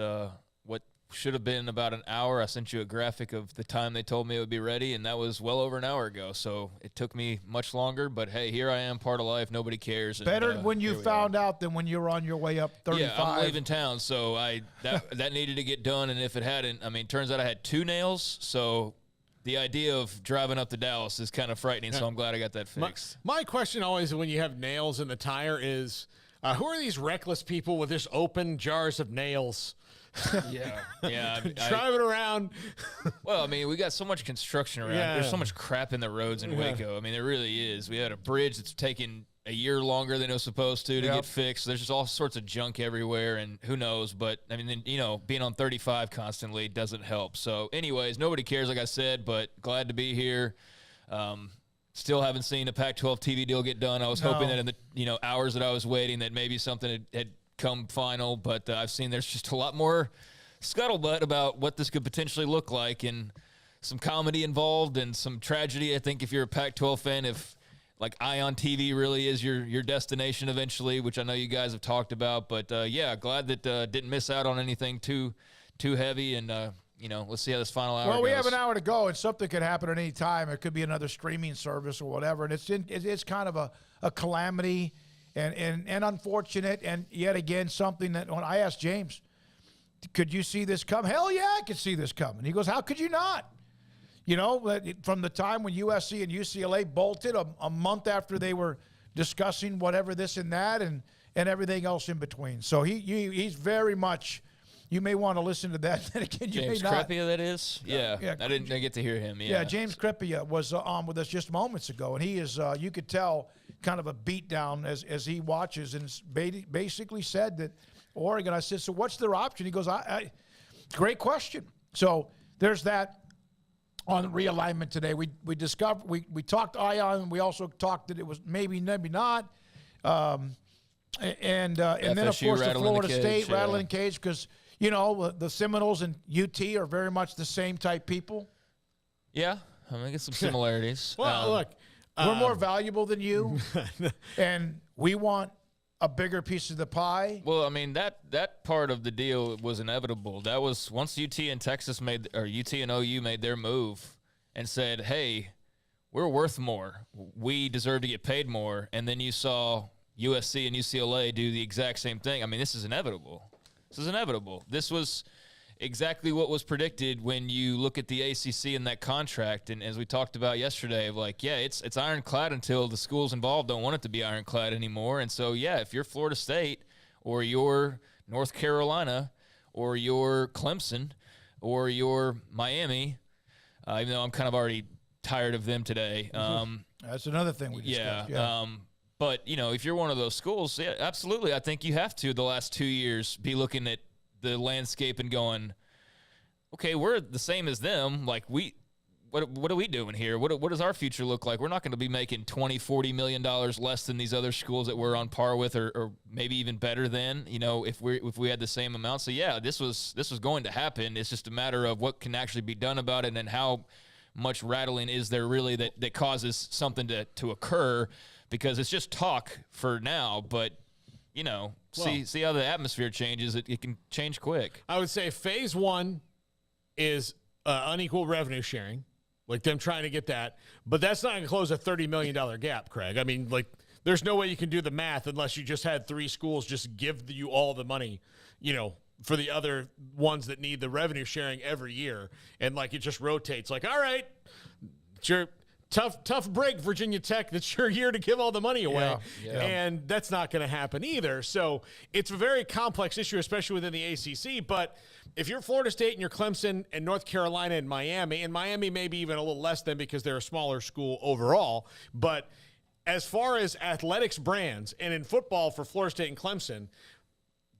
Speaker 23: what should have been about an hour, I sent you a graphic of the time they told me it would be ready, and that was well over an hour ago, so it took me much longer, but hey, here I am, part of life, nobody cares.
Speaker 5: Better when you found out than when you were on your way up 35.
Speaker 23: Yeah, I'm leaving town, so that needed to get done, and if it hadn't, I mean, turns out I had 2 nails, so the idea of driving up to Dallas is kind of frightening, so I'm glad I got that fixed.
Speaker 6: My question always when you have nails in the tire is, who are these reckless people with just open jars of nails?
Speaker 23: Yeah.
Speaker 6: Driving around.
Speaker 23: Well, I mean, we got so much construction around.
Speaker 6: Yeah.
Speaker 23: There's so much crap in the roads in Waco. I mean, there really is. We had a bridge that's taken a year longer than it was supposed to get fixed. There's just all sorts of junk everywhere, and who knows. But, I mean, you know, being on 35 constantly doesn't help. So, anyways, nobody cares, like I said, but glad to be here. Still haven't seen a Pac-12 TV deal get done. I was hoping that in the hours that I was waiting that maybe something had come final, but I've seen there's just a lot more scuttlebutt about what this could potentially look like, and some comedy involved and some tragedy. I think if you're a Pac-12 fan, if like Ion TV really is your destination eventually, which I know you guys have talked about, but yeah, glad that didn't miss out on anything too heavy, and let's see how this final hour goes.
Speaker 5: Well, we have an hour to go, and something could happen at any time. It could be another streaming service or whatever, and it's kind of a calamity. And unfortunate, and yet again, something that when I asked James, could you see this come? Hell yeah, I could see this coming. He goes, how could you not? From the time when USC and UCLA bolted a month after they were discussing whatever this and that and everything else in between. So he's very much, you may want to listen to that. And again, you
Speaker 23: James
Speaker 5: may not.
Speaker 23: Crepea, that is? Yeah. I didn't get to hear him.
Speaker 5: Yeah, James Crepea was on with us just moments ago, and he is, you could tell, kind of a beatdown as he watches, and basically said that Oregon, I said, so what's their option? He goes, great question. So there's that on realignment today. We discovered, we talked Ion, we also talked that it was maybe not. And then, of course, the Florida State rattling cage because, the Seminoles and UT are very much the same type people.
Speaker 23: Yeah, I mean, I get some similarities.
Speaker 5: Well, look, we're more valuable than you, and we want a bigger piece of the pie?
Speaker 23: Well, I mean, that part of the deal was inevitable. That was once UT and Texas UT and OU made their move and said, hey, we're worth more. We deserve to get paid more. And then you saw USC and UCLA do the exact same thing. I mean, this is inevitable. This was exactly what was predicted when you look at the ACC and that contract. And as we talked about yesterday, of like, yeah, it's ironclad until the schools involved don't want it to be ironclad anymore. And so, yeah, if you're Florida State or you're North Carolina or you're Clemson or you're Miami, even though I'm kind of already tired of them today.
Speaker 5: That's another thing we discussed.
Speaker 23: Yeah. But, you know, if you're one of those schools, yeah, absolutely. I think you have to, the last 2 years, be looking at the landscape and going, okay, we're the same as them. Like, what are we doing here? What does our future look like? We're not going to be making $20-40 million less than these other schools that we're on par with, or maybe even better than, you know, if we had the same amount. So yeah, this was going to happen. It's just a matter of what can actually be done about it, and how much rattling is there really that causes something to occur, because it's just talk for now, but you know, see how the atmosphere changes. It can change quick.
Speaker 6: I would say phase one is unequal revenue sharing, like them trying to get that. But that's not going to close a $30 million gap, Craig. I mean, like, there's no way you can do the math unless you just had 3 schools just give you all the money, you know, for the other ones that need the revenue sharing every year. And, like, it just rotates. Like, all right, it's your tough break, Virginia Tech. That's your year to give all the money away.
Speaker 5: Yeah.
Speaker 6: And that's not going to happen either. So it's a very complex issue, especially within the ACC. But if you're Florida State and you're Clemson and North Carolina and Miami maybe even a little less than, because they're a smaller school overall. But as far as athletics brands, and in football for Florida State and Clemson,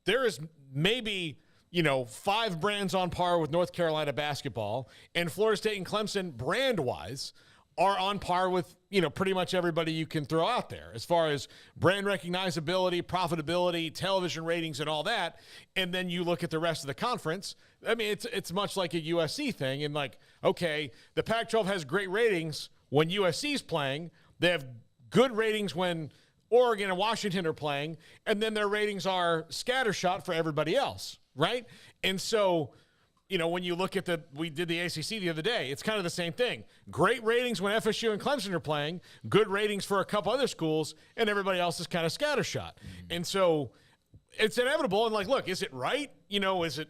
Speaker 6: there is maybe, you know, 5 brands on par with North Carolina basketball, and Florida State and Clemson brand-wise are on par with, you know, pretty much everybody you can throw out there as far as brand recognizability, profitability, television ratings, and all that. And then you look at the rest of the conference. I mean, it's much like a USC thing. And like, okay, the Pac-12 has great ratings when USC's playing. They have good ratings when Oregon and Washington are playing. And then their ratings are scattershot for everybody else, right? And so, you know, when you look at we did the ACC the other day, it's kind of the same thing. Great ratings when FSU and Clemson are playing, good ratings for a couple other schools, and everybody else is kind of scattershot. And so it's inevitable. And like, look, is it right? You know, is it?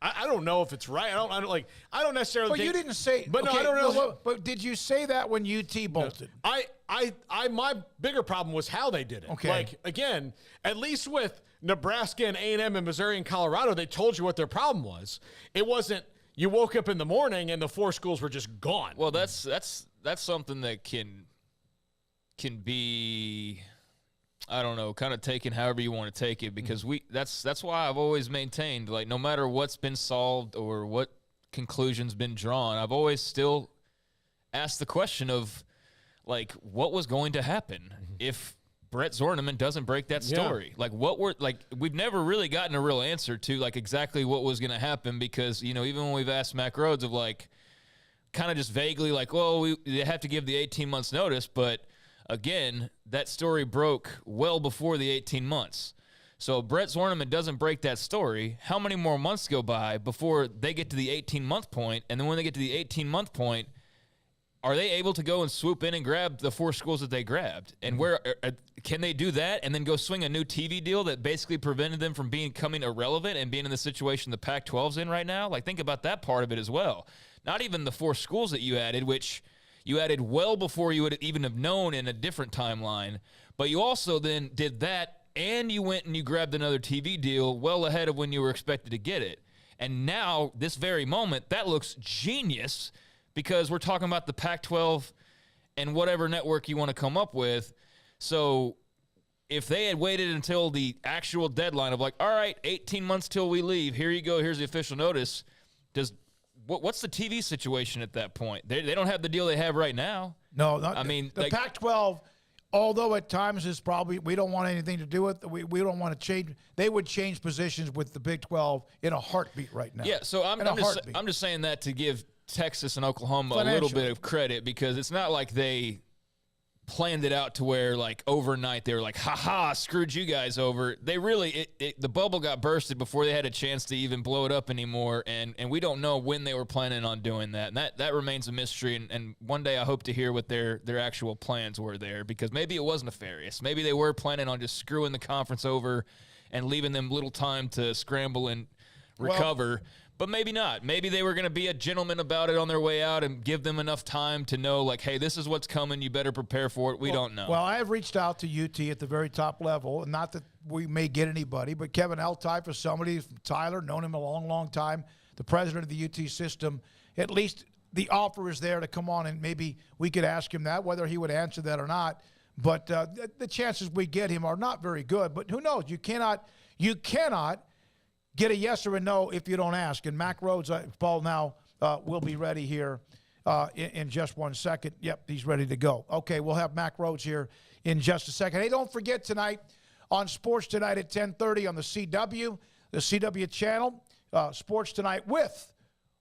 Speaker 6: I don't know if it's right. I don't necessarily.
Speaker 5: But
Speaker 6: think,
Speaker 5: you didn't say.
Speaker 6: But
Speaker 5: okay,
Speaker 6: no, I don't know.
Speaker 5: But did you say that when UT bolted?
Speaker 6: My bigger problem was how they did it.
Speaker 5: Okay.
Speaker 6: Like, again, at least with Nebraska and A&M and Missouri and Colorado, they told you what their problem was. It wasn't you woke up in the morning and the 4 schools were just gone.
Speaker 23: Well, that's something that can be, I don't know, kind of taken however you want to take it, because that's why I've always maintained, like, no matter what's been solved or what conclusion's been drawn, I've always still asked the question of, like, what was going to happen if Brett Zorneman doesn't break that story. Yeah. Like, we've never really gotten a real answer to, like, exactly what was going to happen, because, you know, even when we've asked Mack Rhoades of, like, kind of just vaguely, like, well, they have to give the 18 months notice, but again, that story broke well before the 18 months. So Brett Zorneman doesn't break that story. How many more months go by before they get to the 18-month point? And then when they get to the 18-month point, are they able to go and swoop in and grab the 4 schools that they grabbed? And where can they do that and then go swing a new TV deal that basically prevented them from becoming irrelevant and being in the situation the Pac-12's in right now? Like, think about that part of it as well. Not even the 4 schools that you added, which you added well before you would even have known in a different timeline. But you also then did that, and you went and you grabbed another TV deal well ahead of when you were expected to get it. And now, this very moment, that looks genius, because we're talking about the Pac-12 and whatever network you want to come up with. So if they had waited until the actual deadline of, like, all right, 18 months till we leave, here you go, here's the official notice, what's the TV situation at that point? They don't have the deal they have right now.
Speaker 5: No, the Pac-12, although at times is probably, we don't want anything to do with, we don't want to change. They would change positions with the Big 12 in a heartbeat right now.
Speaker 23: Yeah, so I'm just saying that to give Texas and Oklahoma a little bit of credit, because it's not like they planned it out to where, like, overnight they were like, ha-ha, screwed you guys over. They really the bubble got bursted before they had a chance to even blow it up anymore, and we don't know when they were planning on doing that. And that remains a mystery, and one day I hope to hear what their actual plans were there, because maybe it was nefarious. Maybe they were planning on just screwing the conference over and leaving them little time to scramble and recover. But maybe not. Maybe they were going to be a gentleman about it on their way out and give them enough time to know, like, hey, this is what's coming. You better prepare for it. We don't know.
Speaker 5: Well, I have reached out to UT at the very top level, and not that we may get anybody, but Kevin Eltife is somebody from Tyler, known him a long, long time, the president of the UT system. At least the offer is there to come on, and maybe we could ask him that, whether he would answer that or not. But the chances we get him are not very good. But who knows? You cannot get a yes or a no if you don't ask. And Mack Rhoades, Paul, now will be ready here in just 1 second. Yep, he's ready to go. Okay, we'll have Mack Rhoades here in just a second. Hey, don't forget tonight on Sports Tonight at 10:30 on the CW channel, Sports Tonight with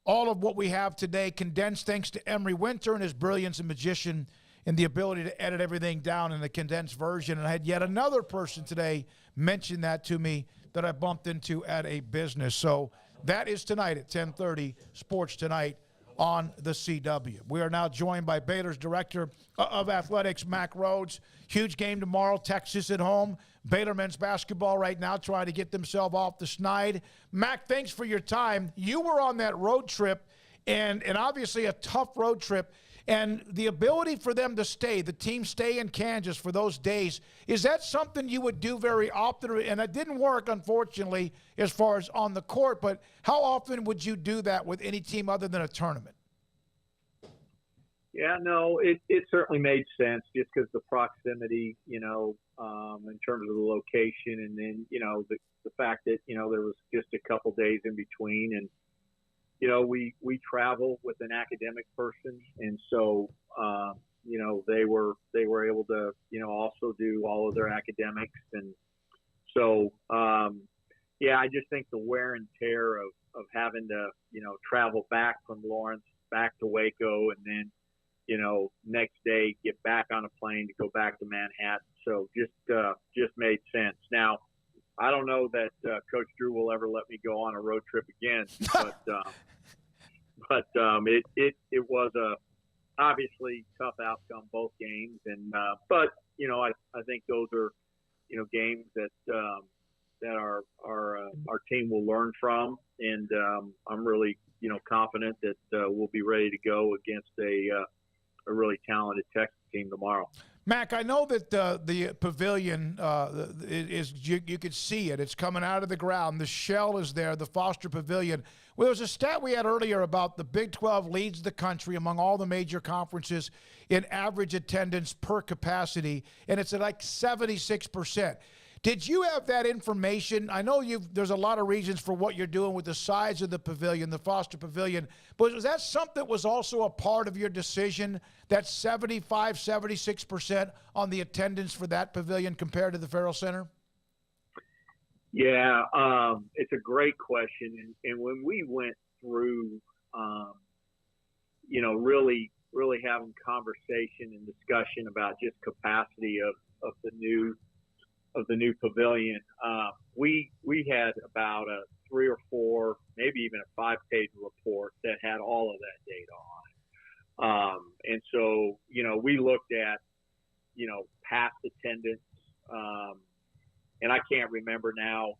Speaker 5: all of what we have today condensed thanks to Emery Winter and his brilliance and magician and the ability to edit everything down in the condensed version. And I had yet another person today mention that to me that I bumped into at a business. So that is tonight at 10:30, Sports Tonight on the CW. We are now joined by Baylor's Director of Athletics, Mack Rhoades. Huge game tomorrow, Texas at home. Baylor men's basketball right now trying to get themselves off the schneid. Mack, thanks for your time. You were on that road trip, and obviously a tough road trip. And the ability for them to stay, the team stay in Kansas for those days, is that something you would do very often? And it didn't work, unfortunately, as far as on the court, but how often would you do that with any team other than a tournament?
Speaker 16: Yeah, no, it certainly made sense just because the proximity, in terms of the location, and then, the fact that, there was just a couple days in between. And we travel with an academic person, and so they were able to also do all of their academics, and so I just think the wear and tear of having to travel back from Lawrence back to Waco, and then next day get back on a plane to go back to Manhattan, so just made sense. Now, I don't know that Coach Drew will ever let me go on a road trip again, but it was a obviously tough outcome, both games, and but I think those are games that our team will learn from, and I'm really confident that we'll be ready to go against a really talented Texas team tomorrow.
Speaker 5: Mack, I know that the pavilion is you could see it. It's coming out of the ground. The shell is there, the Foster Pavilion. Well, there was a stat we had earlier about the Big 12 leads the country among all the major conferences in average attendance per capacity, and it's at like 76%. Did you have that information? I know there's a lot of reasons for what you're doing with the size of the pavilion, the Foster Pavilion, but was that something that was also a part of your decision, that 75, 76% on the attendance for that pavilion compared to the Farrell Center?
Speaker 16: Yeah, it's a great question. And when we went through, really having conversation and discussion about just capacity of the new pavilion, we had about a 3 or 4, maybe even a 5-page report that had all of that data on it. And so, we looked at, past attendance, and I can't remember now,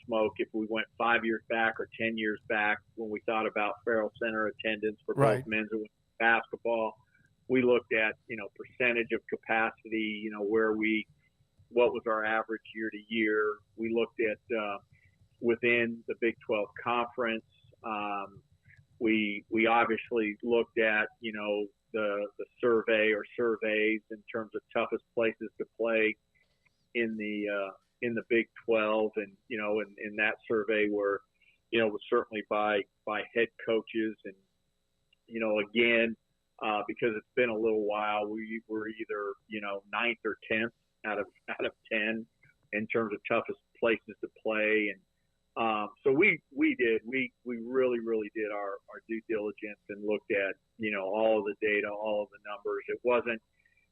Speaker 16: Smoak, if we went 5 years back or 10 years back when we thought about Farrell Center attendance for both men's and women's basketball. We looked at, percentage of capacity, what was our average year to year. We looked at within the Big 12 conference. We obviously looked at, the survey or surveys in terms of toughest places to play in the Big 12, and in that survey was certainly by head coaches, and again because it's been a little while, we were either 9th or 10th out of 10 in terms of toughest places to play, and so we really did our due diligence and looked at all of the data, all of the numbers. It wasn't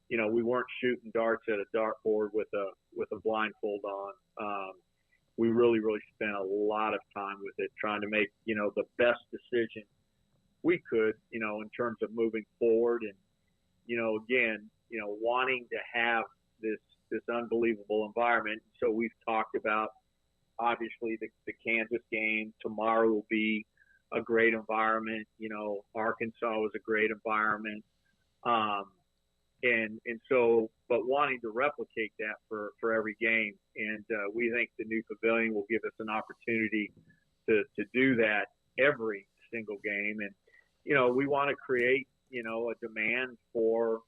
Speaker 16: we weren't shooting darts at a dartboard with a blindfold on. We really, really spent a lot of time with it, trying to make, the best decision we could, in terms of moving forward. And, again, wanting to have this unbelievable environment. So we've talked about, obviously, the Kansas game. Tomorrow will be a great environment. Arkansas was a great environment. And so, but wanting to replicate that for every game. And we think the new pavilion will give us an opportunity to do that every single game. And, we want to create, a demand for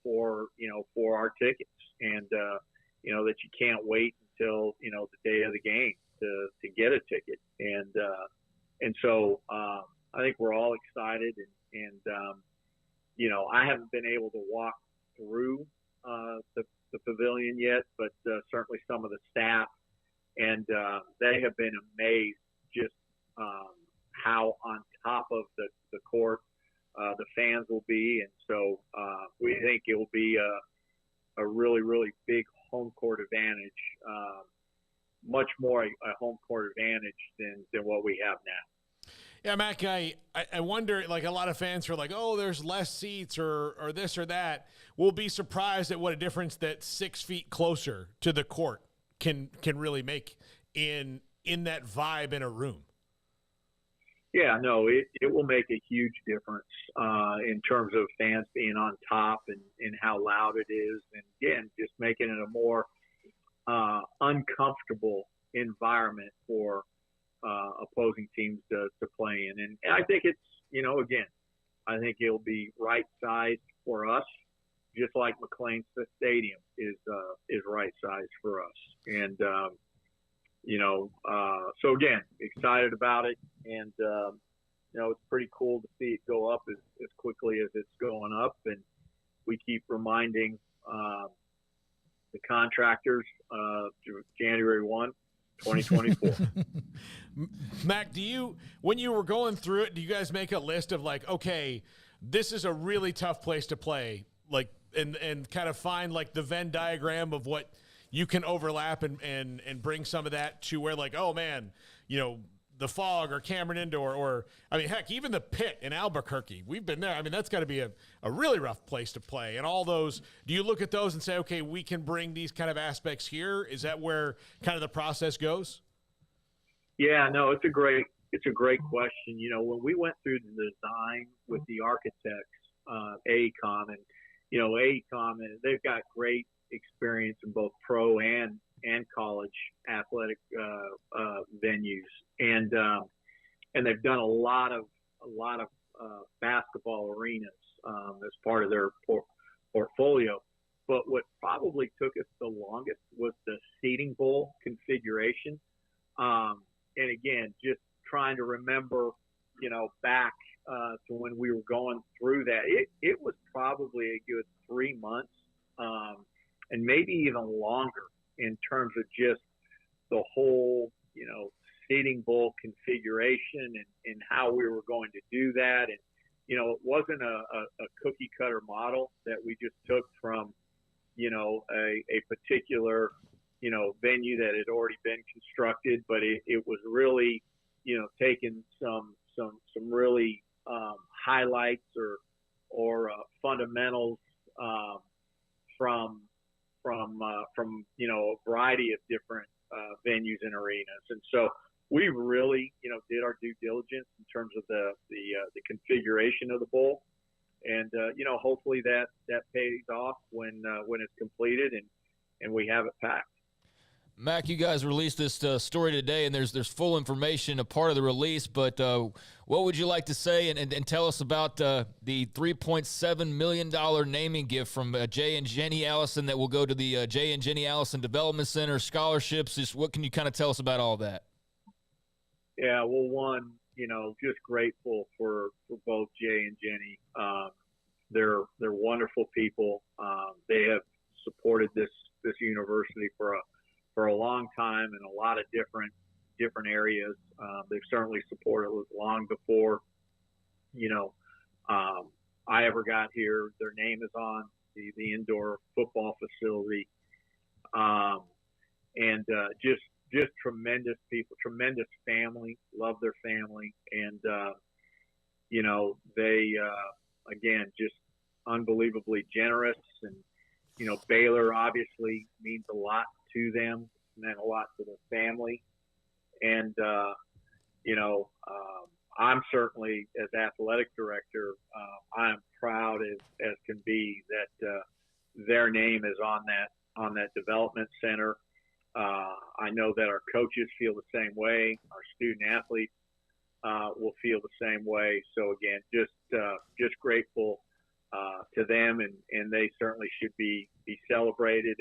Speaker 16: our tickets, and, that you can't wait until, the day of the game to get a ticket. And so I think we're all excited, and I haven't been able to walk through the pavilion yet, but certainly some of the staff, and they have been amazed just how on top of the court the fans will be. And so we think it will be a really, really big home court advantage, much more a home court advantage than what we have now.
Speaker 6: Yeah, Mack, I wonder, like, a lot of fans are like, oh, there's less seats or this or that. We'll be surprised at what a difference that 6 feet closer to the court can really make in that vibe in a room.
Speaker 16: Yeah, no, it will make a huge difference in terms of fans being on top and how loud it is. And, again, just making it a more uncomfortable environment for opposing teams to play in. And I think it's, again, I think it'll be right-sized for us, just like McLean Stadium is right-sized for us. And, so again, excited about it. And, it's pretty cool to see it go up as quickly as it's going up. And we keep reminding the contractors January 1, 2024.
Speaker 6: Mack, when you were going through it, do you guys make a list of like, okay, this is a really tough place to play, like, and kind of find like the Venn diagram of what you can overlap and bring some of that to where, like, oh man, the Fog or Cameron Indoor, or I mean, heck, even the Pit in Albuquerque, we've been there. I mean, that's got to be a really rough place to play. And all those, do you look at those and say, okay, we can bring these kind of aspects here? Is that where kind of the process goes?
Speaker 16: Yeah, no, it's a great question. When we went through the design with the architects, AECOM, and AECOM, they've got great experience in both pro and college athletic venues, and they've done a lot of basketball arenas as part of their portfolio. But what probably took us the longest was the seating bowl configuration. And again, just trying to remember, back to when we were going through that, it was probably a good 3 months, and maybe even longer in terms of just the whole, seating bowl configuration and how we were going to do that. And, it wasn't a cookie cutter model that we just took from, a particular, venue that had already been constructed, but it was really, taking some really highlights or fundamentals from a variety of different venues and arenas. And so we really did our due diligence in terms of the configuration of the bowl, and hopefully that pays off when it's completed and we have it packed.
Speaker 23: Mack, you guys released this story today, and there's full information, a part of the release, but what would you like to say and tell us about the $3.7 million naming gift from Jay and Jenny Allison that will go to the Jay and Jenny Allison Development Center, scholarships? Just what can you kind of tell us about all that?
Speaker 16: Yeah, well, one, just grateful for both Jay and Jenny. They're wonderful people. They have supported this university for a long time in a lot of different areas. They've certainly supported us long before, I ever got here. Their name is on, the indoor football facility, and just tremendous people, tremendous family, love their family, and they again just unbelievably generous, and Baylor obviously means a lot to them, meant a lot to their family, and I'm certainly, as athletic director, I am proud as can be that their name is on that development center. I know that our coaches feel the same way. Our student athletes will feel the same way. So again, just grateful to them, and they certainly should be celebrated.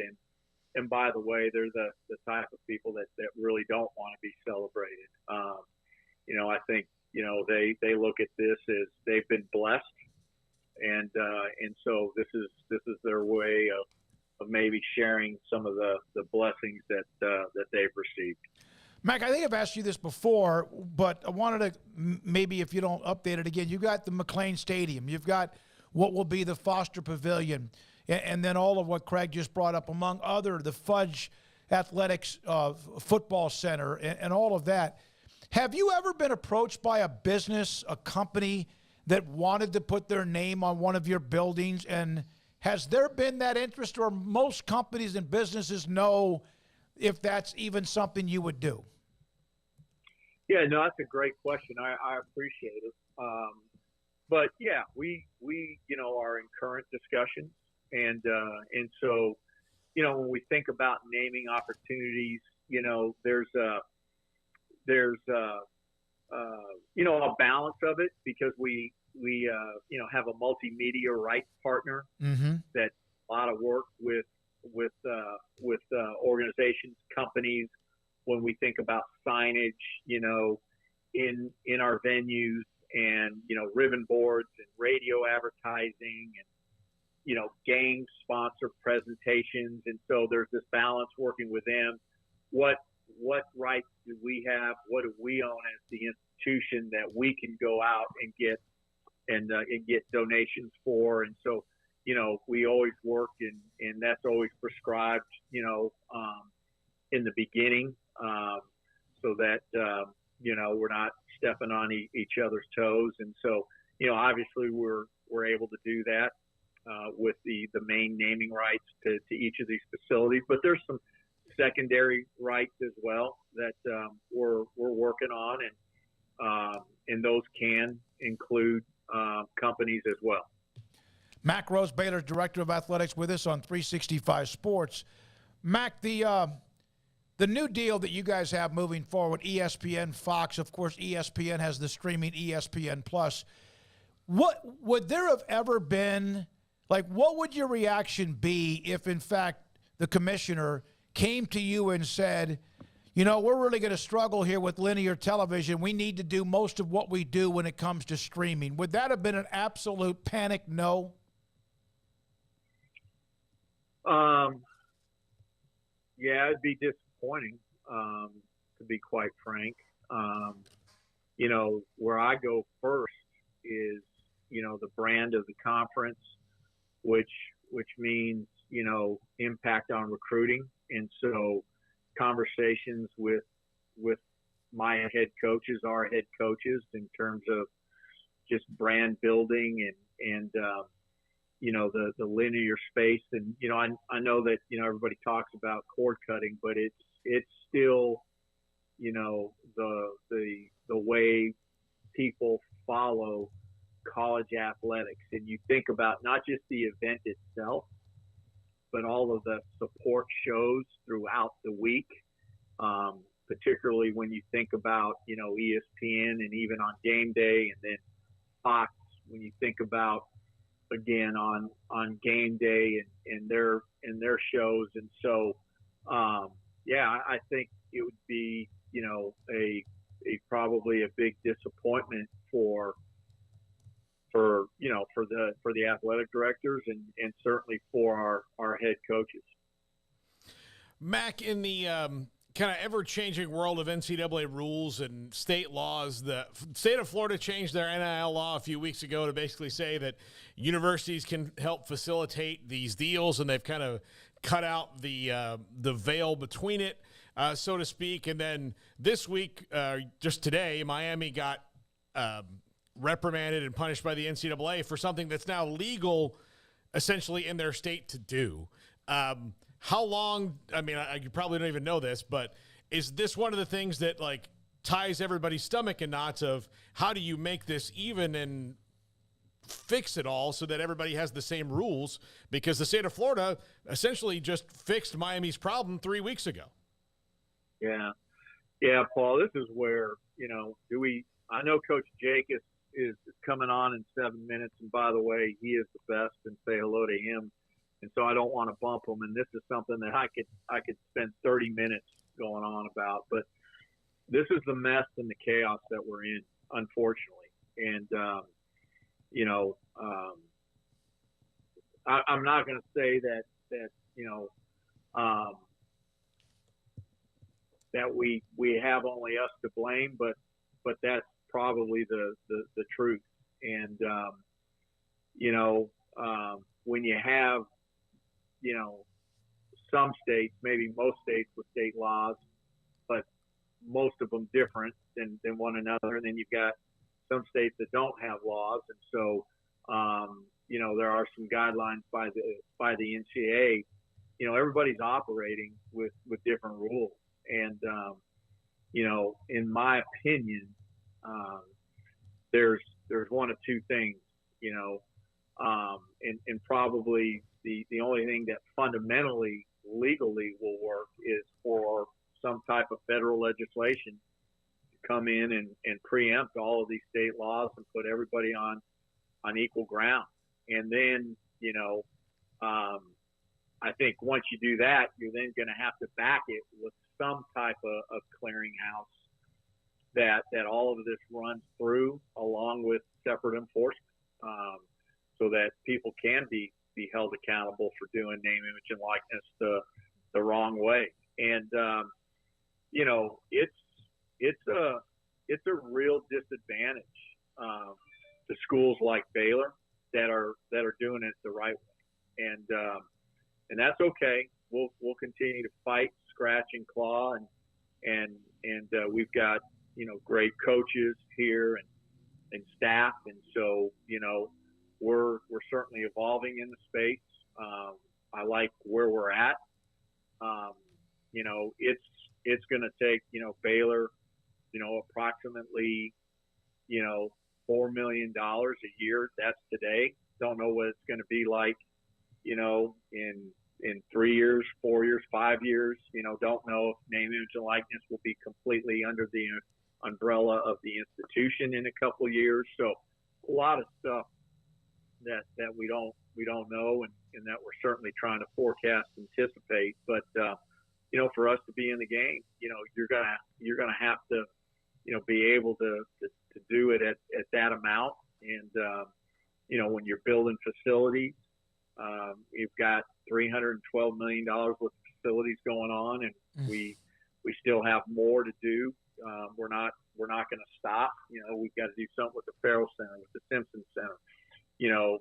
Speaker 16: And by the way, they're the type of people that really don't want to be celebrated. I think they look at this as they've been blessed, and so this is their way of maybe sharing some of the blessings that they've received.
Speaker 5: Mack, I think I've asked you this before, but I wanted to maybe, if you don't update it again, you've got the McLean Stadium, you've got what will be the Foster Pavilion, and then all of what Craig just brought up, among other, the Fudge Athletics Football Center, and all of that. Have you ever been approached by a business, a company that wanted to put their name on one of your buildings? And has there been that interest, or most companies and businesses know if that's even something you would do?
Speaker 16: Yeah, no, that's a great question. I appreciate it. But yeah, we are in current discussions, and so when we think about naming opportunities, there's a balance of it, because we have a multimedia rights partner that a lot of work with organizations, companies, when we think about signage, in our venues, and ribbon boards and radio advertising, and game sponsor presentations. And so there's this balance working with them. What rights do we have? What do we own as the institution that we can go out and get donations for? And so we always work, and that's always prescribed in the beginning, so that we're not stepping on each other's toes. And so obviously we're able to do that with the main naming rights to each of these facilities, but there's some secondary rights as well that we're working on, and those can include companies as well.
Speaker 5: Mack Rhoades, Baylor's Director of Athletics, with us on 365 Sports. Mack, the new deal that you guys have moving forward, ESPN, Fox, of course, ESPN has the streaming ESPN Plus. What would there have ever been, what would your reaction be if, in fact, the commissioner came to you and said, we're really going to struggle here with linear television. We need to do most of what we do when it comes to streaming. Would that have been an absolute panic no?
Speaker 16: Yeah, it'd be disappointing, to be quite frank. Where I go first is, the brand of the conference, which means, impact on recruiting. And so conversations with my head coaches, our head coaches, in terms of just brand building and the linear space. And, I know that, everybody talks about cord cutting, but it's still, the way people follow college athletics. And you think about not just the event itself, but all of the support shows throughout the week, particularly when you think about, ESPN, and even on game day, and then Fox, when you think about, again, on game day and their shows. And so, I think it would be, probably a big disappointment for the athletic directors, and certainly for our head coaches.
Speaker 6: Mack, in the kind of ever-changing world of NCAA rules and state laws, the state of Florida changed their NIL law a few weeks ago to basically say that universities can help facilitate these deals, and they've kind of cut out the veil between it, so to speak. And then this week, just today, Miami got reprimanded and punished by the NCAA for something that's now legal, essentially, in their state to do. How long, I mean, you probably don't even know this, but is this one of the things that, like, ties everybody's stomach in knots of how do you make this even and fix it all so that everybody has the same rules? Because the state of Florida essentially just fixed Miami's problem 3 weeks ago.
Speaker 16: Yeah. Yeah, Paul, this is where, I know Coach Jake is coming on in 7 minutes, and by the way, he is the best, and say hello to him. And so I don't want to bump him. And this is something that I could spend 30 minutes going on about. But this is the mess and the chaos that we're in, unfortunately. And, I'm not going to say that we have only us to blame, but that's probably the truth. And, when you have, some states, maybe most states with state laws, but most of them different than one another. And then you've got some states that don't have laws. And so, there are some guidelines by the NCAA. Everybody's operating with different rules. And, in my opinion, there's one of two things, and probably the only thing that fundamentally legally will work is for some type of federal legislation to come in and preempt all of these state laws and put everybody on equal ground. And then, I think once you do that, you're then going to have to back it with some type of clearinghouse that all of this runs through, along with separate enforcement, so that people can be held accountable for doing name, image, and likeness the wrong way. And it's a real disadvantage to schools like Baylor that are doing it the right way. And that's okay. We'll continue to fight, scratch, and claw, and we've got great coaches here and staff, and so we're certainly evolving in the space. I like where we're at. It's going to take Baylor approximately $4 million a year. That's today. Don't know what it's going to be like in 3 years, 4 years, 5 years. Don't know if name, image, and likeness will be completely under the umbrella of the institution in a couple of years. So a lot of stuff that we don't know, and that we're certainly trying to forecast, anticipate. But for us to be in the game, you're gonna have to be able to do it at that amount. And when you're building facilities, you've got $312 million worth of facilities going on, and we still have more to do. We're not going to stop. We've got to do something with the Farrell Center, with the Simpson Center.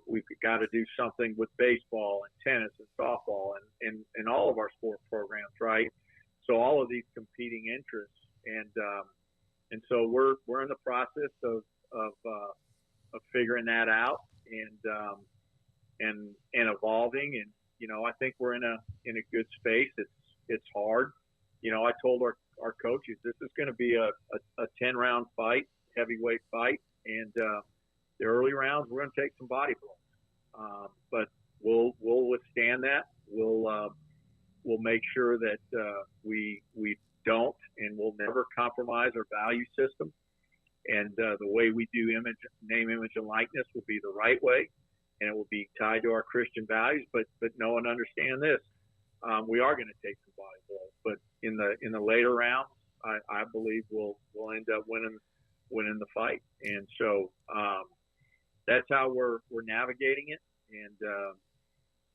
Speaker 16: We've got to do something with baseball and tennis and softball and all of our sport programs, right? So all of these competing interests, and so we're in the process of figuring that out and evolving. And I think we're in a good space. It's hard. I told our coaches this is going to be a 10-round fight, heavyweight fight, and the early rounds we're going to take some body blows, but we'll withstand that. We'll make sure that we don't, and we'll never compromise our value system. And the way we do name, image, and likeness will be the right way, and it will be tied to our Christian values. But know and understand this: we are going to take some body blows, but in the later rounds, I believe we'll end up winning the fight. And so that's how we're navigating it,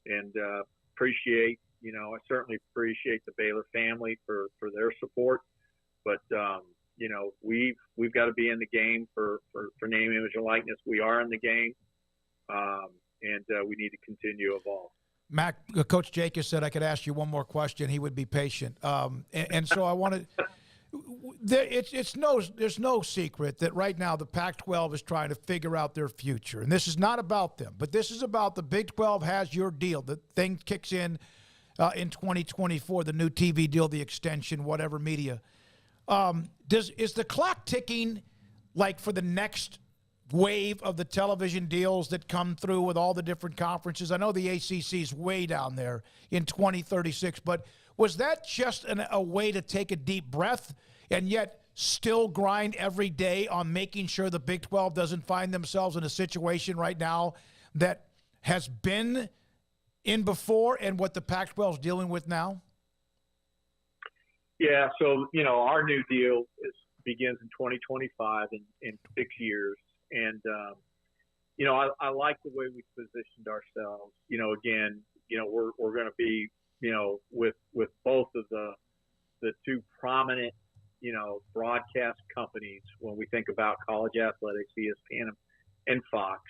Speaker 16: and appreciate I certainly appreciate the Baylor family for their support, but we've got to be in the game for name, image, and likeness. We are in the game, and we need to continue to evolve.
Speaker 5: Mack, Coach Jacobs said I could ask you one more question. He would be patient, and so I wanted. There's no secret that right now the Pac-12 is trying to figure out their future, and this is not about them, but this is about the Big 12 has your deal. The thing kicks in 2024, the new TV deal, the extension, whatever media. Is the clock ticking like for the next wave of the television deals that come through with all the different conferences? I know the ACC is way down there in 2036, but was that just a way to take a deep breath and yet still grind every day on making sure the Big 12 doesn't find themselves in a situation right now that has been in before and what the Pac-12 is dealing with now?
Speaker 16: Yeah, so, our new deal begins in 2025 in 6 years. And, I like the way we positioned ourselves. Again, we're going to be, with both of the two prominent, broadcast companies when we think about college athletics, ESPN and Fox.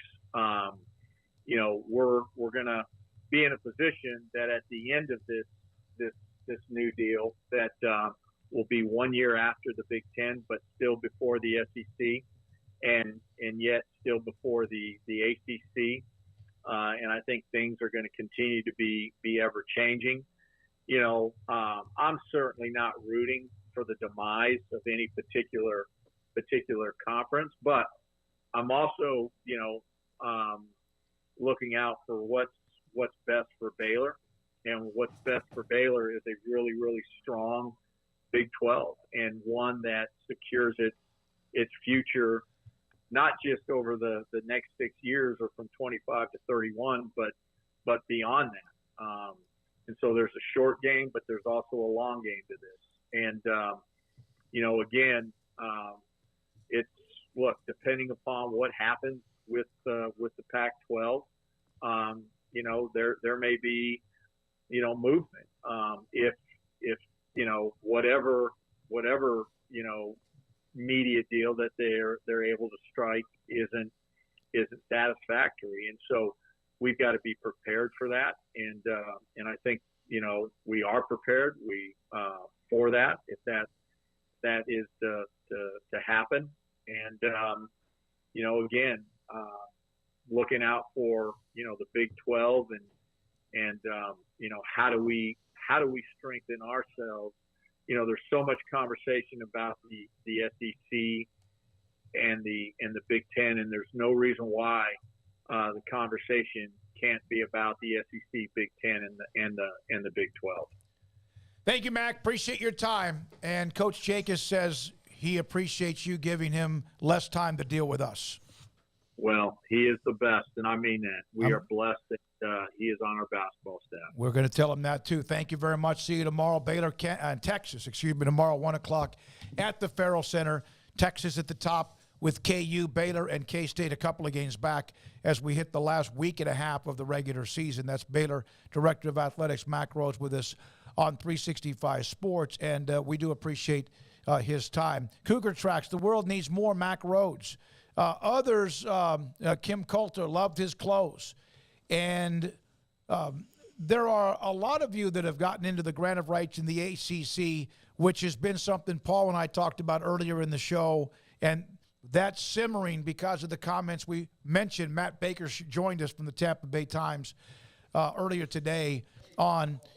Speaker 16: We're going to be in a position that at the end of this new deal that will be 1 year after the Big Ten, but still before the SEC, and yet still before the ACC. And I think things are going to continue to be ever changing. I'm certainly not rooting for the demise of any particular conference, but I'm also, looking out for what's best for Baylor, and what's best for Baylor is a really, really strong Big 12, and one that secures its future, not just over the next 6 years or from 25 to 31, but beyond that. And so there's a short game, but there's also a long game to this. And, again, depending upon what happens with the Pac-12, there may be, movement. If whatever, media deal that they're able to strike isn't satisfactory. And so we've got to be prepared for that. And I think, we are prepared for that, if that is to happen. And, again, looking out for, the Big 12 and how do we strengthen ourselves? There's so much conversation about the SEC and the Big Ten, and there's no reason why the conversation can't be about the SEC, Big Ten, and the Big 12.
Speaker 5: Thank you, Mack. Appreciate your time. And Coach Jacobs says he appreciates you giving him less time to deal with us.
Speaker 16: Well, he is the best, and I mean that. We are blessed that he is on our basketball staff.
Speaker 5: We're going to tell him that, too. Thank you very much. See you tomorrow. Baylor, Texas, tomorrow, 1 o'clock at the Farrell Center. Texas at the top with KU, Baylor, and K-State a couple of games back as we hit the last week and a half of the regular season. That's Baylor Director of Athletics, Mack Rhoades, with us on 365 Sports, and we do appreciate his time. Cougar Tracks, the world needs more Mack Rhoades. Others, Kim Coulter, loved his clothes. And there are a lot of you that have gotten into the grant of rights in the ACC, which has been something Paul and I talked about earlier in the show. And that's simmering because of the comments we mentioned. Matt Baker joined us from the Tampa Bay Times earlier today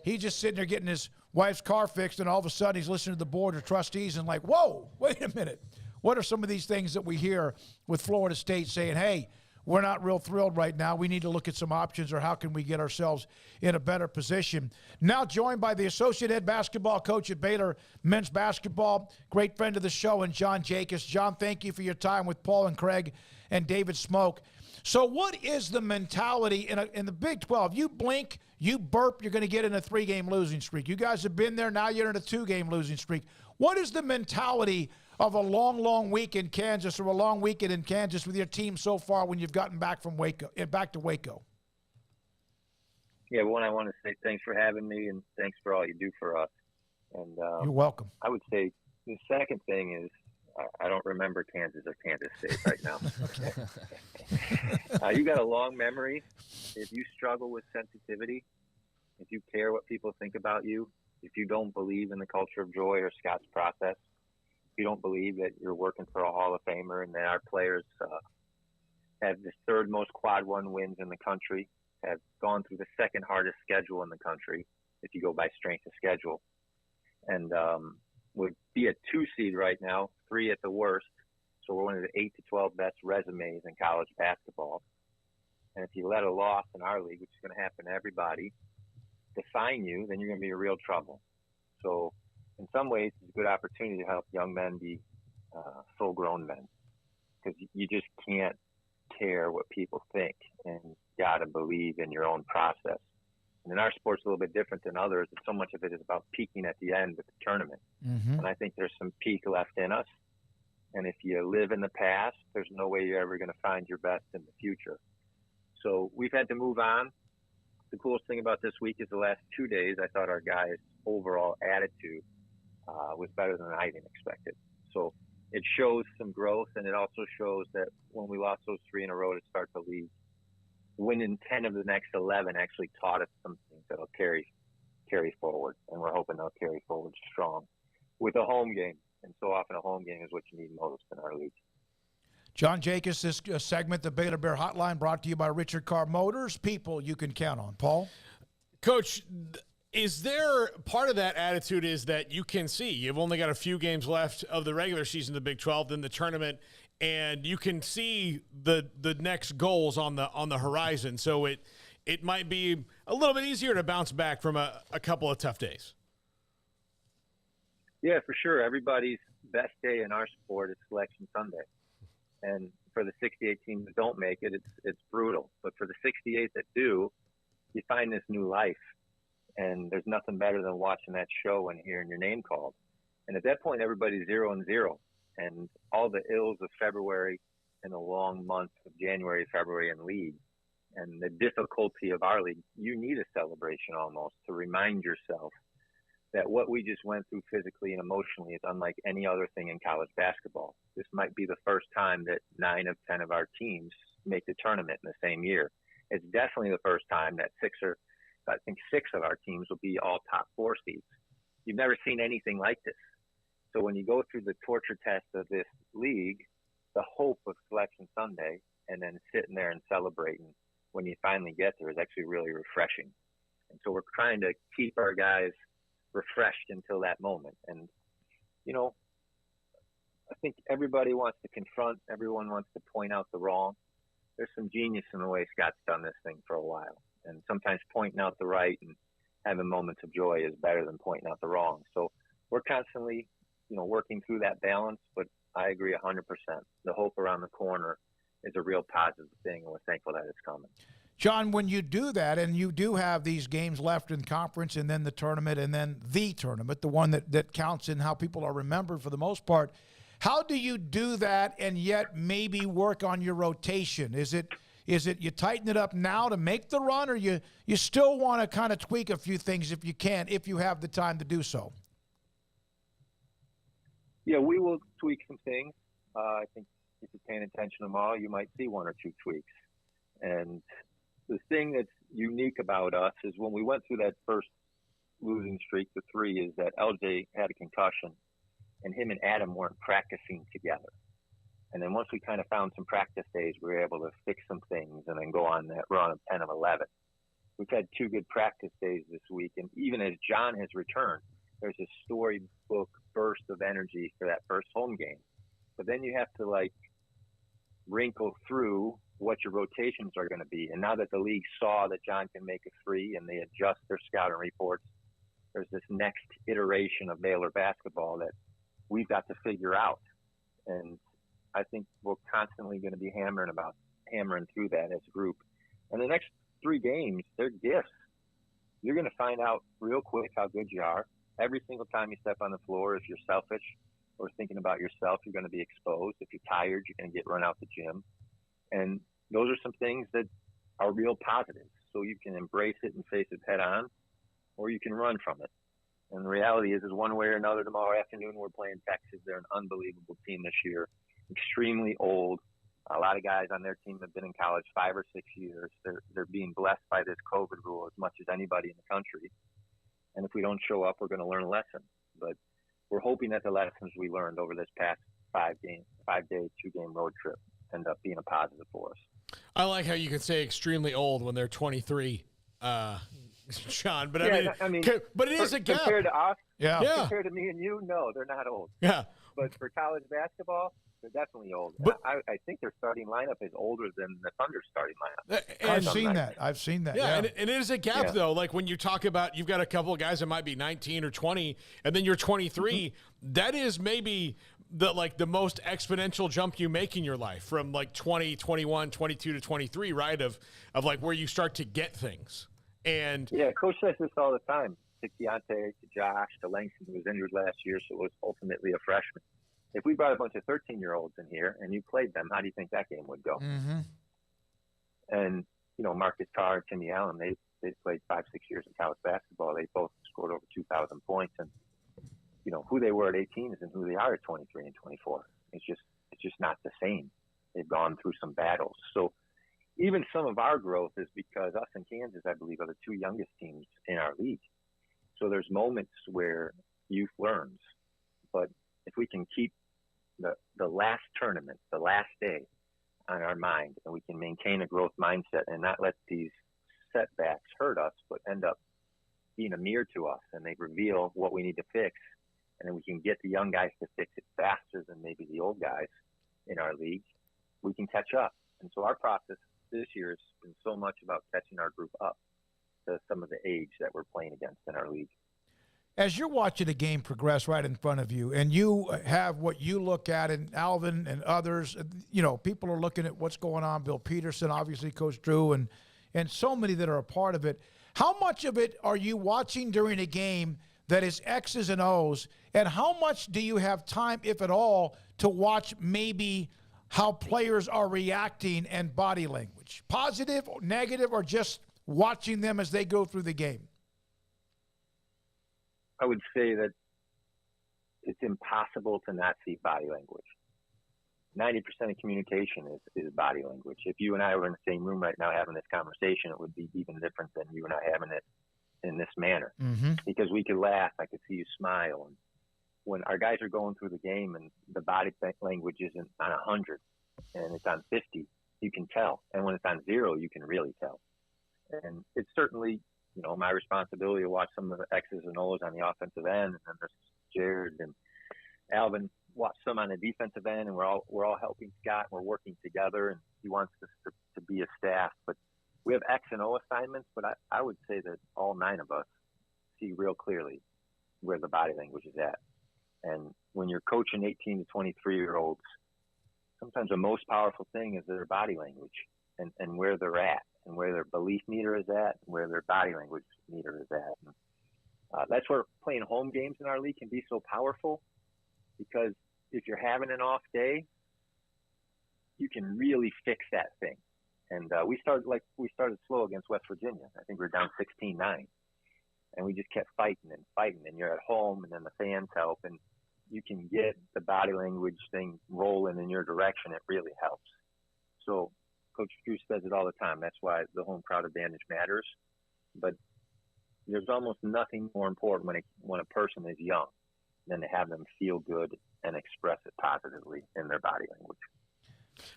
Speaker 5: he's just sitting there getting his wife's car fixed, and all of a sudden he's listening to the board of trustees and like, whoa, wait a minute. What are some of these things that we hear with Florida State saying, hey, we're not real thrilled right now. We need to look at some options, or how can we get ourselves in a better position? Now joined by the associate head basketball coach at Baylor men's basketball, great friend of the show, and John Jacobs. John, thank you for your time with Paul and Craig and David Smoak. So what is the mentality in the Big 12? You blink, you burp, you're going to get in a 3-game losing streak. You guys have been there. Now you're in a 2-game losing streak. What is the mentality of a long, long week in Kansas, or a long weekend in Kansas with your team so far when you've gotten back from back to Waco?
Speaker 17: Yeah, one, I want to say thanks for having me, and thanks for all you do for us. And
Speaker 5: You're welcome.
Speaker 17: I would say the second thing is I don't remember Kansas or Kansas State right now. You got a long memory. If you struggle with sensitivity, if you care what people think about you, if you don't believe in the culture of joy or Scott's process, if you don't believe that you're working for a Hall of Famer and that our players have the third most quad one wins in the country, have gone through the second hardest schedule in the country, if you go by strength of schedule, and would be a 2 seed right now, 3 at the worst. So we're one of the 8 to 12 best resumes in college basketball. And if you let a loss in our league, which is going to happen to everybody, define you, then you're going to be in real trouble. So in some ways, it's a good opportunity to help young men be full-grown men, because you just can't care what people think, and you got to believe in your own process. And in our sport's a little bit different than others. So much of it is about peaking at the end with the tournament.
Speaker 5: Mm-hmm.
Speaker 17: And I think there's some peak left in us. And if you live in the past, there's no way you're ever going to find your best in the future. So we've had to move on. The coolest thing about this week is the last 2 days, I thought our guys' overall attitude was better than I even expected. So it shows some growth, and it also shows that when we lost those 3 in a row to start the league, winning 10 of the next 11 actually taught us some things that'll carry forward, and we're hoping they'll carry forward strong with a home game. And so often a home game is what you need most in our league.
Speaker 5: John Jacobs, this segment, the Baylor Bear Hotline, brought to you by Richard Carr Motors. People you can count on. Paul?
Speaker 6: Coach, is there part of that attitude is that you can see you've only got a few games left of the regular season, the Big 12, then the tournament, and you can see the next goals on the horizon. So it might be a little bit easier to bounce back from a couple of tough days.
Speaker 17: Yeah, for sure. Everybody's best day in our sport is Selection Sunday. And for the 68 teams that don't make it, it's brutal. But for the 68 that do, you find this new life. And there's nothing better than watching that show and hearing your name called. And at that point, everybody's 0-0. And all the ills of February and the long months of January, February in league, and the difficulty of our league, you need a celebration almost to remind yourself that what we just went through physically and emotionally is unlike any other thing in college basketball. This might be the first time that 9 of 10 of our teams make the tournament in the same year. It's definitely the first time that 6 of our teams will be all top 4 seeds. You've never seen anything like this. So when you go through the torture test of this league, the hope of Selection Sunday and then sitting there and celebrating when you finally get there is actually really refreshing. And so we're trying to keep our guys refreshed until that moment. And, you know, I think everybody wants to confront, everyone wants to point out the wrong. There's some genius in the way Scott's done this thing for a while. And sometimes pointing out the right and having moments of joy is better than pointing out the wrong. So we're constantly, you know, working through that balance, but I agree 100%. The hope around the corner is a real positive thing, and we're thankful that it's coming.
Speaker 5: John, when you do that, and you do have these games left in conference and then the tournament and then the tournament, the one that counts in how people are remembered for the most part, how do you do that and yet maybe work on your rotation? Is it you tighten it up now to make the run, or you still want to kind of tweak a few things if you can, if you have the time to do so?
Speaker 17: Yeah, we will tweak some things. I think if you're paying attention tomorrow, you might see 1 or 2 tweaks. And the thing that's unique about us is when we went through that first losing streak to 3 is that LJ had a concussion, and him and Adam weren't practicing together. And then once we kind of found some practice days, we were able to fix some things and then go on that run of 10 of 11. We've had 2 good practice days this week. And even as John has returned, there's a storybook burst of energy for that first home game. But then you have to, like, wrinkle through what your rotations are going to be. And now that the league saw that John can make a 3 and they adjust their scouting reports, there's this next iteration of Baylor basketball that we've got to figure out. And I think we're constantly going to be hammering through that as a group. And the next 3 games, they're gifts. You're going to find out real quick how good you are. Every single time you step on the floor, if you're selfish or thinking about yourself, you're going to be exposed. If you're tired, you're going to get run out the gym. And those are some things that are real positives. So you can embrace it and face it head on, or you can run from it. And the reality is one way or another, tomorrow afternoon we're playing Texas. They're an unbelievable team this year, extremely old. A lot of guys on their team have been in college 5 or 6 years. They're being blessed by this COVID rule as much as anybody in the country. And if we don't show up, we're going to learn a lesson. But we're hoping that the lessons we learned over this past 5-day, 2-game road trip end up being a positive for us.
Speaker 6: I like how you can say extremely old when they're 23, Sean. But but it is a gap
Speaker 17: compared to us.
Speaker 6: Yeah.
Speaker 17: Compared to me and you, no, they're not old.
Speaker 6: Yeah.
Speaker 17: But for college basketball, they're definitely old. But I think their starting lineup is older than the Thunder's starting lineup.
Speaker 5: I've seen that.
Speaker 6: Yeah, and it is a gap, though. Like when you talk about you've got a couple of guys that might be 19 or 20, and then you're 23, that is maybe the most exponential jump you make in your life from like 20, 21, 22 to 23, right? Of like where you start to get things. And
Speaker 17: yeah, Coach says this all the time. To Keontae, to Josh, to Langston, who was injured last year, so was ultimately a freshman. If we brought a bunch of 13-year-olds in here and you played them, how do you think that game would go?
Speaker 5: Mm-hmm.
Speaker 17: And, Marcus Carr, Timmy Allen, they played 5-6 years in college basketball. They both scored over 2,000 points. And, who they were at 18 isn't who they are at 23 and 24. It's just not the same. They've gone through some battles. So even some of our growth is because us and Kansas, I believe, are the 2 youngest teams in our league. So there's moments where youth learns. But if we can keep the last tournament, the last day on our mind, and we can maintain a growth mindset and not let these setbacks hurt us, but end up being a mirror to us, and they reveal what we need to fix, and then we can get the young guys to fix it faster than maybe the old guys in our league, we can catch up. And so our process this year has been so much about catching our group up to some of the age that we're playing against in our league.
Speaker 5: As you're watching the game progress right in front of you, and you have what you look at, and Alvin and others, people are looking at what's going on, Bill Peterson, obviously Coach Drew, and so many that are a part of it. How much of it are you watching during a game that is X's and O's, and how much do you have time, if at all, to watch maybe how players are reacting and body language, positive or negative, or just watching them as they go through the game?
Speaker 17: I would say that it's impossible to not see body language. 90% of communication is body language. If you and I were in the same room right now having this conversation, it would be even different than you and I having it in this manner.
Speaker 5: Mm-hmm.
Speaker 17: Because we could laugh, I could see you smile. And when our guys are going through the game and the body language isn't on 100 and it's on 50, you can tell. And when it's on 0, you can really tell. And it's certainly, my responsibility to watch some of the X's and O's on the offensive end, and then there's Jared and Alvin watch some on the defensive end, and we're all helping Scott, and we're working together, and he wants us to be a staff. But we have X and O assignments, but I would say that all 9 of us see real clearly where the body language is at. And when you're coaching 18 to 23-year-olds, sometimes the most powerful thing is their body language and where they're at, and where their belief meter is at, and where their body language meter is at. And, that's where playing home games in our league can be so powerful, because if you're having an off day, you can really fix that thing. And we started slow against West Virginia. I think we were down 16-9, and we just kept fighting, and you're at home, and then the fans help, and you can get the body language thing rolling in your direction. It really helps. So Coach Drew says it all the time. That's why the home crowd advantage matters. But there's almost nothing more important when a person is young than to have them feel good and express it positively in their body language.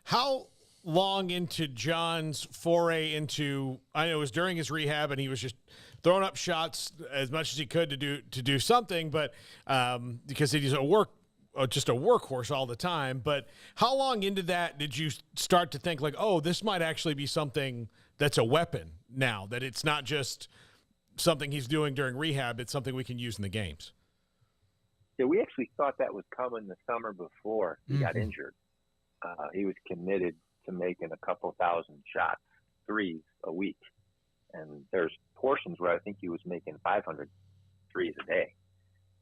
Speaker 6: How long into John's foray into, I know it was during his rehab and he was just throwing up shots as much as he could to do something, but because he's just a workhorse all the time. But how long into that did you start to think like, oh, this might actually be something that's a weapon now, that it's not just something he's doing during rehab, it's something we can use in the games?
Speaker 17: Yeah, we actually thought that was coming the summer before he got injured. He was committed to making a couple thousand shots, threes a week. And there's portions where I think he was making 500 threes a day.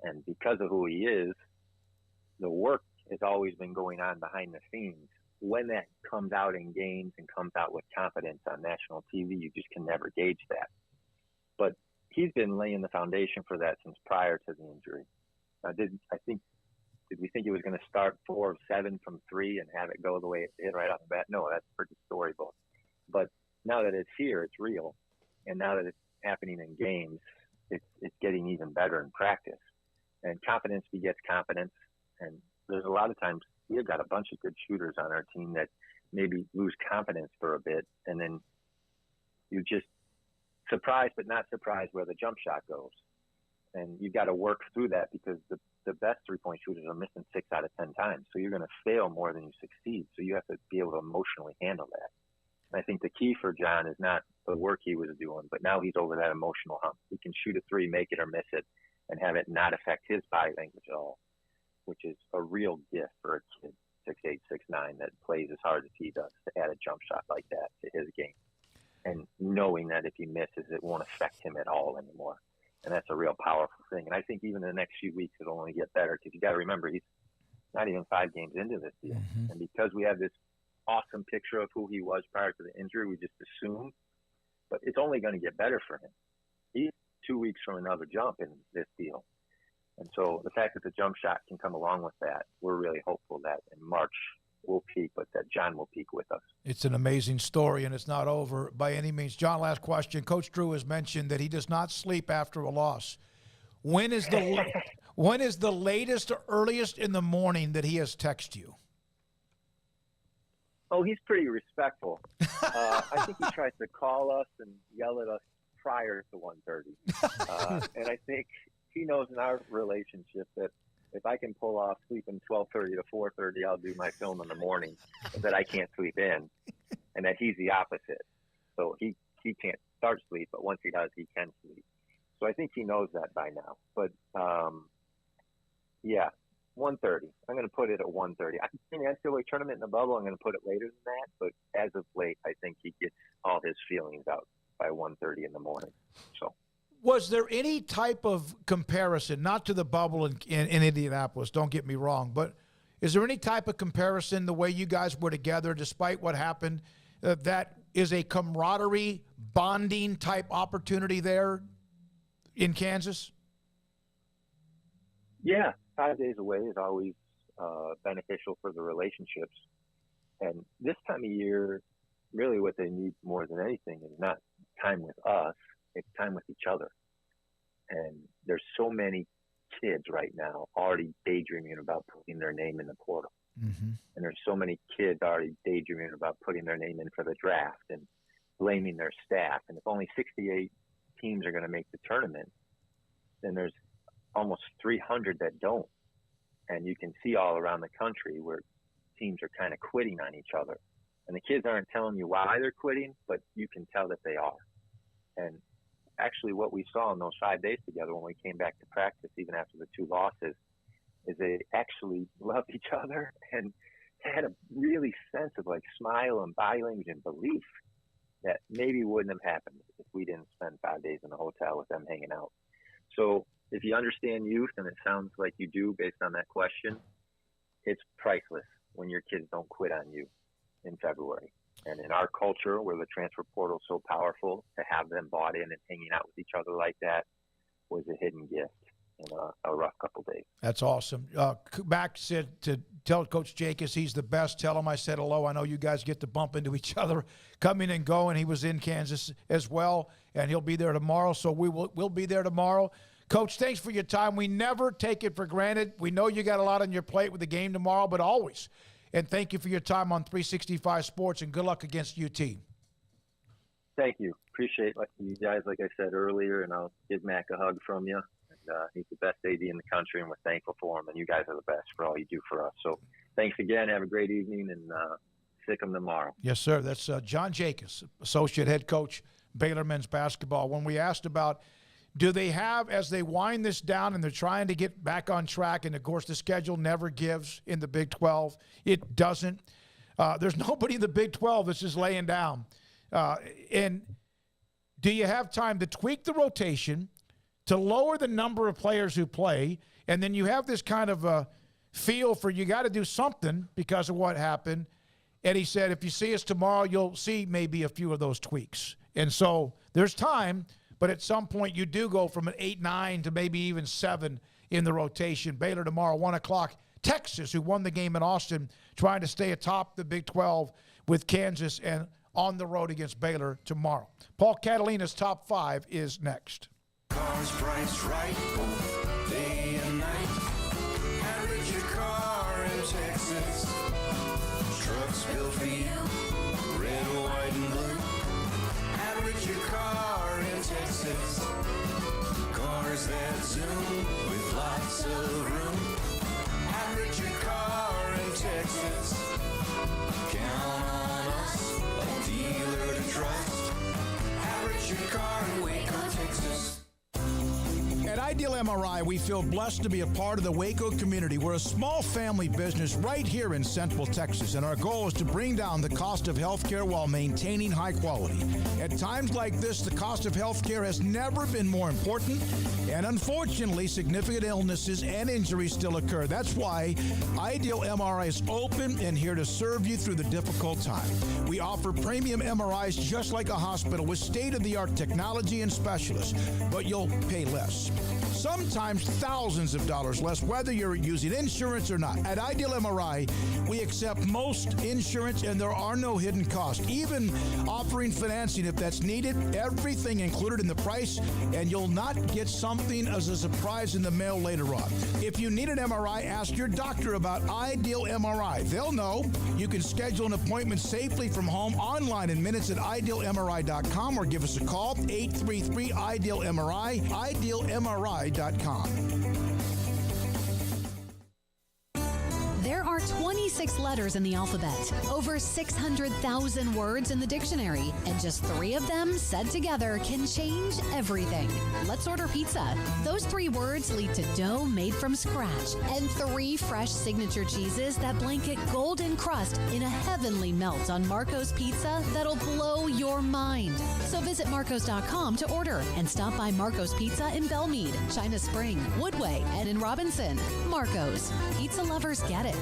Speaker 17: And because of who he is, the work has always been going on behind the scenes when that comes out in games and comes out with confidence on national TV, you just can never gauge that. But he's been laying the foundation for that since prior to the injury. Did we think he was going to start 4 of 7 from 3 and have it go the way it did right off the bat? No, that's pretty storybook. But now that it's here, it's real. And now that it's happening in games, it's getting even better in practice. And confidence begets confidence. And there's a lot of times we've got a bunch of good shooters on our team that maybe lose confidence for a bit, and then you just surprised but not surprised where the jump shot goes. And you've got to work through that because the best three-point shooters are missing 6 out of 10 times. So you're going to fail more than you succeed. So you have to be able to emotionally handle that. And I think the key for John is not the work he was doing, but now he's over that emotional hump. He can shoot a 3, make it or miss it, and have it not affect his body language at all, which is a real gift for a kid 6'8", 6'9", that plays as hard as he does to add a jump shot like that to his game. And knowing that if he misses, it won't affect him at all anymore. And that's a real powerful thing. And I think even in the next few weeks, it'll only get better because you got to remember, he's not even 5 games into this deal. Mm-hmm. And because we have this awesome picture of who he was prior to the injury, we just assume, but it's only going to get better for him. He's 2 weeks from another jump in this deal. And so the fact that the jump shot can come along with that, we're really hopeful that in March we'll peak, but that John will peak with us.
Speaker 5: It's an amazing story, and it's not over by any means. John, last question. Coach Drew has mentioned that he does not sleep after a loss. When is the latest or earliest in the morning that he has texted you?
Speaker 17: Oh, he's pretty respectful. I think he tries to call us and yell at us prior to 1:30. And I think he knows in our relationship that if I can pull off sleeping 12:30 to 4:30, I'll do my film in the morning, that I can't sleep in, and that he's the opposite. So he can't start sleep, but once he does, he can sleep. So I think he knows that by now. But, yeah, 1:30. I'm going to put it at 1:30. I think the NCAA tournament in the bubble, I'm going to put it later than that. But as of late, I think he gets all his feelings out by 1:30 in the morning. So.
Speaker 5: Was there any type of comparison, not to the bubble in Indianapolis, don't get me wrong, but is there any type of comparison the way you guys were together despite what happened, that is a camaraderie, bonding type opportunity there in Kansas?
Speaker 17: Yeah, 5 days away is always beneficial for the relationships. And this time of year, really what they need more than anything is not time with us, it's time with each other. And there's so many kids right now already daydreaming about putting their name in the portal. Mm-hmm. And there's so many kids already daydreaming about putting their name in for the draft and blaming their staff. And if only 68 teams are going to make the tournament, then there's almost 300 that don't. And you can see all around the country where teams are kind of quitting on each other. And the kids aren't telling you why they're quitting, but you can tell that they are. And actually what we saw in those 5 days together when we came back to practice, even after the 2 losses, is they actually loved each other and had a really sense of like smile and body language and belief that maybe wouldn't have happened if we didn't spend 5 days in the hotel with them hanging out. So if you understand youth, and it sounds like you do based on that question, it's priceless when your kids don't quit on you in February. And in our culture, where the transfer portal is so powerful, to have them bought in and hanging out with each other like that was a hidden gift in a rough couple days.
Speaker 5: That's awesome. Mack said to tell Coach Jacobs he's the best. Tell him I said hello. I know you guys get to bump into each other coming and going. He was in Kansas as well, and he'll be there tomorrow. So we'll be there tomorrow. Coach, thanks for your time. We never take it for granted. We know you got a lot on your plate with the game tomorrow, but always. And thank you for your time on 365 Sports, and good luck against UT.
Speaker 17: Thank you. Appreciate you guys, like I said earlier, and I'll give Mack a hug from you. And, he's the best AD in the country, and we're thankful for him, and you guys are the best for all you do for us. So thanks again. Have a great evening, and sick 'em tomorrow.
Speaker 5: Yes, sir. That's John Jacobs, associate head coach, Baylor men's basketball. When we asked about do they have, as they wind this down and they're trying to get back on track, and, of course, the schedule never gives in the Big 12. It doesn't. There's nobody in the Big 12 that's just laying down. And do you have time to tweak the rotation, to lower the number of players who play, and then you have this kind of a feel for you got to do something because of what happened, And he said, if you see us tomorrow, you'll see maybe a few of those tweaks. And so there's time, but at some point you do go from an 8-9 to maybe even 7 in the rotation. Baylor tomorrow, 1 o'clock. Texas, who won the game in Austin, trying to stay atop the Big 12 with Kansas and on the road against Baylor tomorrow. Paul Catalina's top 5 is next.
Speaker 18: Cars priced right, both day and night. Average your car in Texas. Trucks built for you, red, white, and blue. Average your car in Texas. Cars that zoom with lots of room. Average your car in Texas. Count on us, a dealer to trust. Average your car in Waco, Texas.
Speaker 10: At Ideal MRI, we feel blessed to be a part of the Waco community. We're a small family business right here in Central Texas, and our goal is to bring down the cost of healthcare while maintaining high quality. At times like this, the cost of healthcare has never been more important, and unfortunately, significant illnesses and injuries still occur. That's why Ideal MRI is open and here to serve you through the difficult time. We offer premium MRIs just like a hospital with state-of-the-art technology and specialists, but you'll pay less. Sometimes thousands of dollars less, whether you're using insurance or not. At Ideal MRI, we accept most insurance and there are no hidden costs, even offering financing if that's needed. Everything included in the price, and you'll not get something as a surprise in the mail later on. If you need an MRI, ask your doctor about Ideal MRI. They'll know. You can schedule an appointment safely from home online in minutes at idealmri.com or give us a call, 833-IDEAL-MRI, idealmri.com.
Speaker 19: There are 26 letters in the alphabet, over 600,000 words in the dictionary, and just 3 of them said together can change everything. Let's order pizza. Those 3 words lead to dough made from scratch and 3 fresh signature cheeses that blanket golden crust in a heavenly melt on Marco's Pizza that'll blow your mind. So visit marcos.com to order and stop by Marco's Pizza in Belmead, China Spring, Woodway, and in Robinson. Marco's. Pizza lovers get it.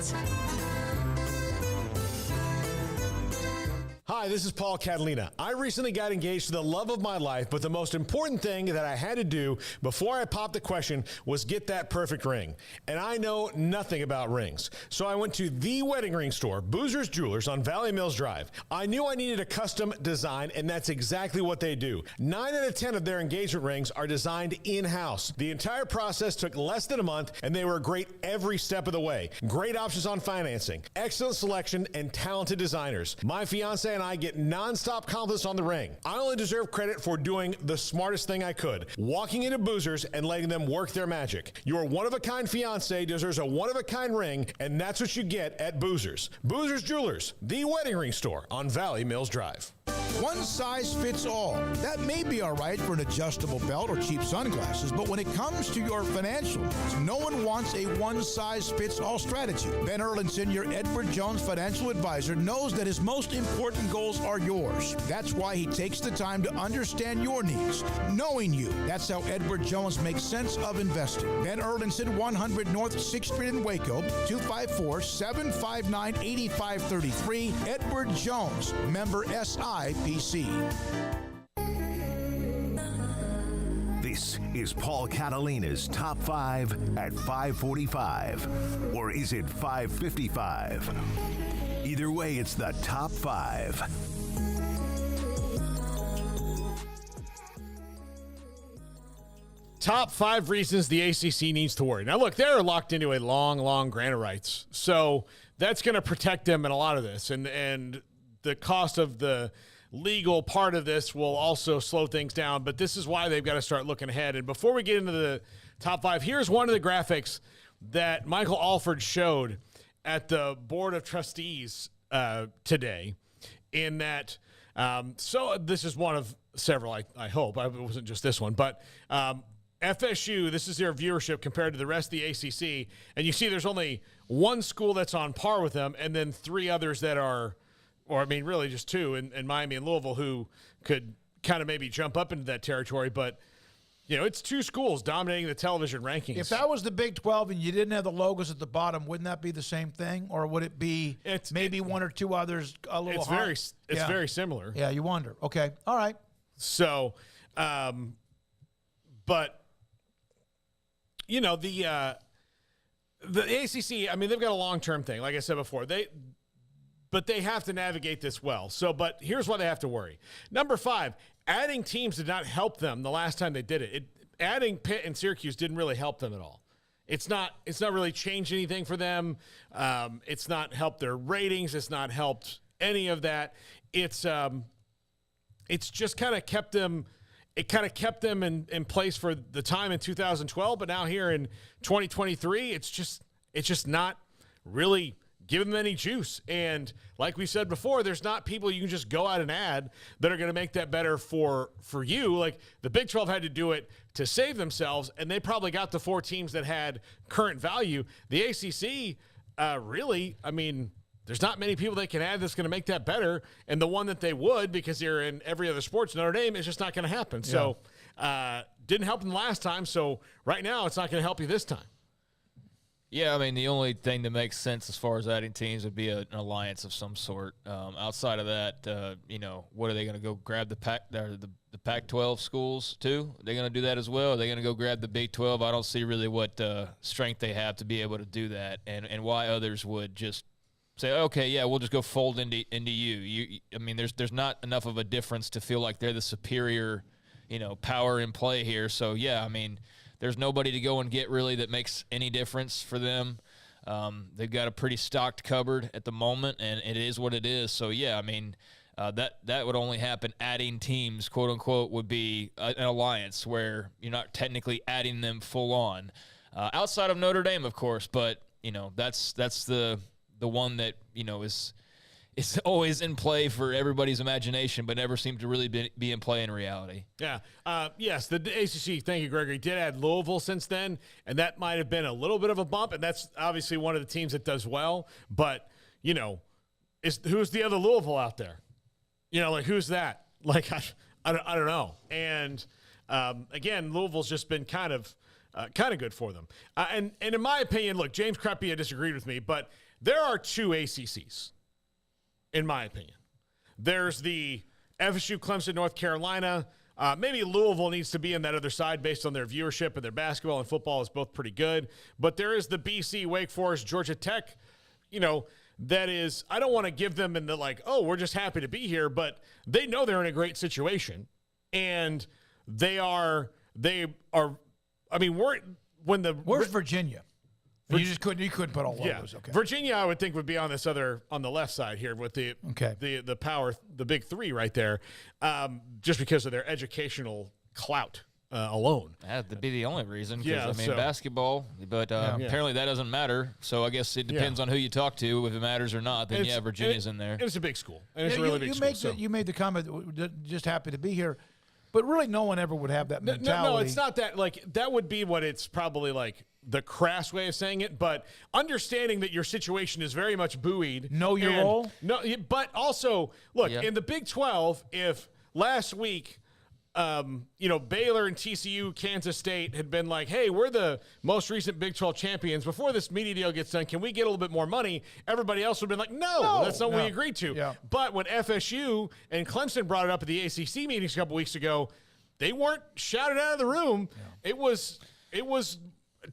Speaker 7: Hi, this is Paul Catalina. I recently got engaged to the love of my life, but the most important thing that I had to do before I popped the question was get that perfect ring. And I know nothing about rings. So I went to the wedding ring store, Boozer's Jewelers on Valley Mills Drive. I knew I needed a custom design, and that's exactly what they do. 9 out of 10 of their engagement rings are designed in-house. The entire process took less than a month, and they were great every step of the way. Great options on financing, excellent selection, and talented designers. My fiance and I get nonstop compliments on the ring. I only deserve credit for doing the smartest thing I could, walking into Boozer's and letting them work their magic. Your one-of-a-kind fiance deserves a one-of-a-kind ring, and that's what you get at Boozer's. Boozer's Jewelers, the wedding ring store on Valley Mills Drive.
Speaker 10: One size fits all. That may be all right for an adjustable belt or cheap sunglasses, but when it comes to your financials, no one wants a one-size-fits-all strategy. Ben Erlinson, your Edward Jones financial advisor, knows that his most important goals are yours. That's why he takes the time to understand your needs, knowing you. That's how Edward Jones makes sense of investing. Ben Erlinson, 100 North 6th Street in Waco, 254-759-8533. Edward Jones, member SIPC.
Speaker 2: This is Paul Catalina's Top 5 at 5:45. Or is it 5:55? Either way, it's the Top 5.
Speaker 6: Top 5 reasons the ACC needs to worry. Now, look, they're locked into a long grant of rights. So that's going to protect them in a lot of this. And the cost of the legal part of this will also slow things down. But this is why they've got to start looking ahead. And before we get into the top 5, here's one of the graphics that Michael Alford showed at the Board of Trustees today, in that so this is one of several, I hope. It wasn't just this one. But FSU, this is their viewership compared to the rest of the ACC. And you see there's only one school that's on par with them, and then 3 others that are, or I mean really just 2 in Miami and Louisville, who could kind of maybe jump up into that territory. But it's two schools dominating the television rankings.
Speaker 5: If that was the Big 12 and you didn't have the logos at the bottom, wouldn't that be the same thing? Or would it be maybe one or two others a little higher?
Speaker 6: It's very similar.
Speaker 5: Yeah, you wonder. Okay. All right.
Speaker 6: So, but, the ACC, I mean, they've got a long-term thing, like I said before. But they have to navigate this well. So, but here's why they have to worry. Number 5, adding teams did not help them the last time they did it. Adding Pitt and Syracuse didn't really help them at all. It's not really changed anything for them. It's not helped their ratings. It's not helped any of that. It's just kind of kept them. It kind of kept them in place for the time in 2012, but now here in 2023, it's just not really giving them any juice. And like we said before, there's not people you can just go out and add that are going to make that better for you. Like the Big 12 had to do it to save themselves, and they probably got the 4 teams that had current value. The ACC, really, I mean, there's not many people they can add that's going to make that better. And the one that they would, because they're in every other sports, Notre Dame, is just not going to happen. Yeah. So didn't help them last time. So right now it's not going to help you this time.
Speaker 23: Yeah, I mean, the only thing that makes sense as far as adding teams would be an alliance of some sort. Outside of that, what are they going to go grab the Pac-12 schools too? Are they going to do that as well? Are they going to go grab the Big 12? I don't see really what strength they have to be able to do that, and why others would just say, okay, yeah, we'll just go fold into you. I mean, there's not enough of a difference to feel like they're the superior, power in play here. So yeah, I mean, there's nobody to go and get really that makes any difference for them. They've got a pretty stocked cupboard at the moment, and it is what it is. So yeah, I mean, that would only happen. Adding teams, quote unquote, would be an alliance where you're not technically adding them full on, outside of Notre Dame, of course. But that's the one that is always in play for everybody's imagination, but never seemed to really be in play in reality.
Speaker 6: Yeah. Yes, the ACC, thank you, Gregory, did add Louisville since then, and that might have been a little bit of a bump, and that's obviously one of the teams that does well. But, who's the other Louisville out there? Who's that? I don't know. And, again, Louisville's just been kind of good for them. And in my opinion, look, James Crepea disagreed with me, but there are 2 ACCs, in my opinion. There's the FSU, Clemson, North Carolina. Maybe Louisville needs to be in that other side based on their viewership, and their basketball and football is both pretty good. But there is the BC, Wake Forest, Georgia Tech, that is, I don't want to give them in the we're just happy to be here, but they know they're in a great situation. And where's
Speaker 5: Virginia? You couldn't put all logos. Okay.
Speaker 6: Virginia, I would think, would be on the left side here with the power, the big 3 right there, just because of their educational clout alone.
Speaker 23: That'd be the only reason. Basketball, but apparently that doesn't matter. So I guess it depends on who you talk to. If it matters or not, then Virginia's in there.
Speaker 6: It's a big school. And it's a really big school.
Speaker 5: You made the comment, just happy to be here. But really, no one ever would have that mentality.
Speaker 6: No, it's not that. That would be what it's probably the crass way of saying it. But understanding that your situation is very much buoyed.
Speaker 5: Know your role.
Speaker 6: No, but also look in the Big 12. If last week, Baylor and TCU, Kansas State had been like, hey, we're the most recent Big 12 champions. Before this media deal gets done, can we get a little bit more money? Everybody else would have been like, no, that's not what we agreed to.
Speaker 5: Yeah.
Speaker 6: But when FSU and Clemson brought it up at the ACC meetings a couple weeks ago, they weren't shouted out of the room. Yeah. It was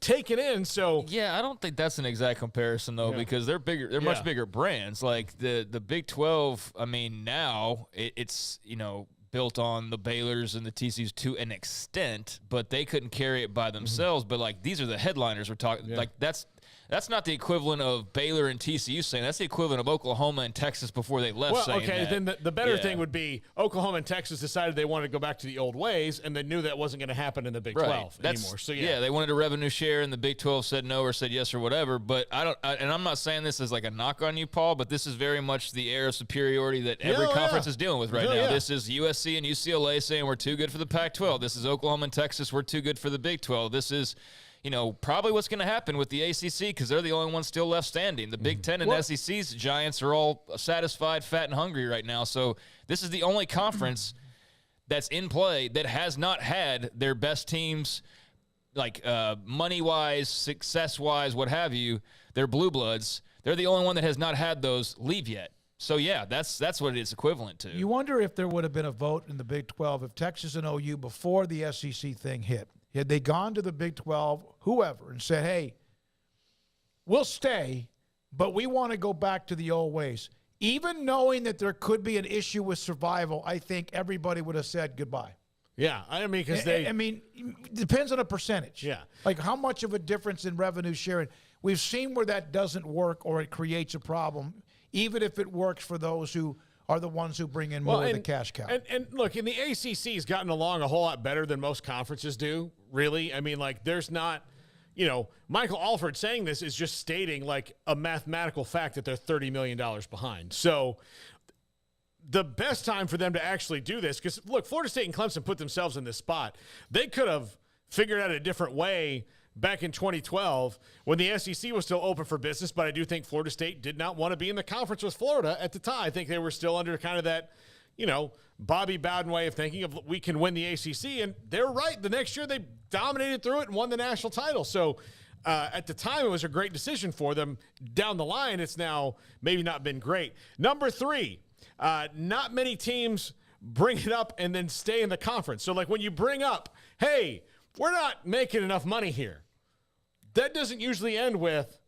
Speaker 6: taken in. So
Speaker 23: yeah, I don't think that's an exact comparison though, because they're bigger. They're much bigger brands. Like the Big 12. I mean, now it's built on the Baylors and the TCUs to an extent, but they couldn't carry it by themselves. Mm-hmm. But these are the headliners we're talking. Yeah. That's not the equivalent of Baylor and TCU saying. That's the equivalent of Oklahoma and Texas before they left.
Speaker 6: Well, okay, then the better thing would be Oklahoma and Texas decided they wanted to go back to the old ways, and they knew that wasn't going to happen in the Big 12 anymore. So they wanted a revenue share, and the Big 12 said no or said yes or whatever. But and I'm not saying this as a knock on you, Paul, but this is very much the air of superiority that every conference is dealing with right now. Yeah. This is USC and UCLA saying we're too good for the Pac-12. This is Oklahoma and Texas, we're too good for the Big 12. This is probably what's going to happen with the ACC because they're the only ones still left standing. The Big Ten and SEC's giants are all satisfied, fat, and hungry right now. So this is the only conference
Speaker 8: that's in play that has not had their best teams, like money-wise, success-wise, what have you, their blue bloods. They're the only one that has not had those leave yet. So, yeah, that's what it is equivalent to.
Speaker 5: You wonder if there would have been a vote in the Big 12 if Texas and OU, before the SEC thing hit, had they gone to the Big 12, whoever, and said, hey, we'll stay, but we want to go back to the old ways. Even knowing that there could be an issue with survival, I think everybody would have said goodbye.
Speaker 6: Yeah, I mean, because
Speaker 5: it depends on a percentage.
Speaker 6: Yeah.
Speaker 5: Like how much of a difference in revenue sharing. We've seen where that doesn't work or it creates a problem, even if it works for those who are the ones who bring in more of the cash cow.
Speaker 6: And look, and the ACC has gotten along a whole lot better than most conferences do, really. I mean, like, there's not, Michael Alford saying this is just stating, like, a mathematical fact that they're $30 million behind. So the best time for them to actually do this, because, look, Florida State and Clemson put themselves in this spot. They could have figured out a different way back in 2012 when the SEC was still open for business, but I do think Florida State did not want to be in the conference with Florida at the time. I think they were still under kind of that, Bobby Bowden way of thinking of we can win the ACC, and they're right. The next year they dominated through it and won the national title. So at the time it was a great decision for them. Down the line, it's now maybe not been great. Number 3, not many teams bring it up and then stay in the conference. So like when you bring up, hey, we're not making enough money here, that doesn't usually end with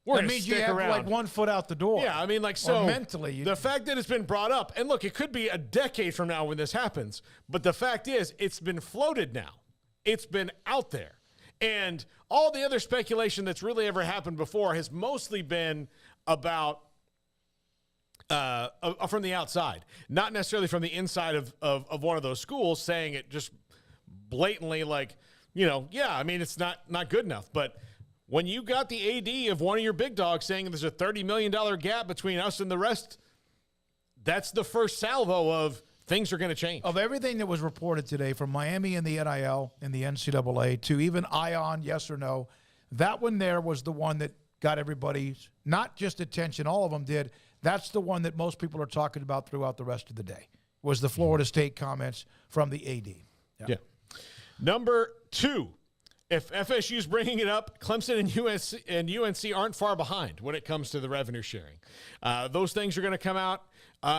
Speaker 5: that means you have like 1 foot out the door.
Speaker 6: Yeah, I mean, like, so
Speaker 5: or mentally.
Speaker 6: The fact that it's been brought up, and look, it could be a decade from now when this happens, but the fact is it's been floated now. It's been out there. And all the other speculation that's really ever happened before has mostly been about from the outside, not necessarily from the inside of one of those schools saying it just blatantly like, I mean, it's not good enough. But when you got the AD of one of your big dogs saying there's a $30 million gap between us and the rest, that's the first salvo of things are going to change.
Speaker 5: Of everything that was reported today, from Miami and the NIL and the NCAA to even Ion, yes or no, that one there was the one that got everybody's, not just attention, all of them did. That's the one that most people are talking about throughout the rest of the day, was the Florida State comments from the AD.
Speaker 6: Yeah. Number 2, if FSU's bringing it up, Clemson and UNC aren't far behind when it comes to the revenue sharing. Those things are going to come out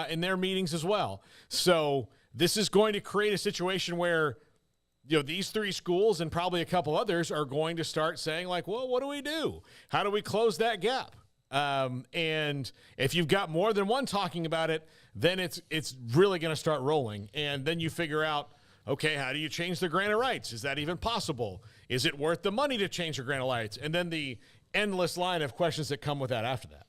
Speaker 6: in their meetings as well. So this is going to create a situation where, these 3 schools and probably a couple others are going to start saying like, well, what do we do? How do we close that gap? And if you've got more than one talking about it, then it's really going to start rolling. And then you figure out, okay, how do you change the grant of rights? Is that even possible? Is it worth the money to change the grant of rights? And then the endless line of questions that come with that after that.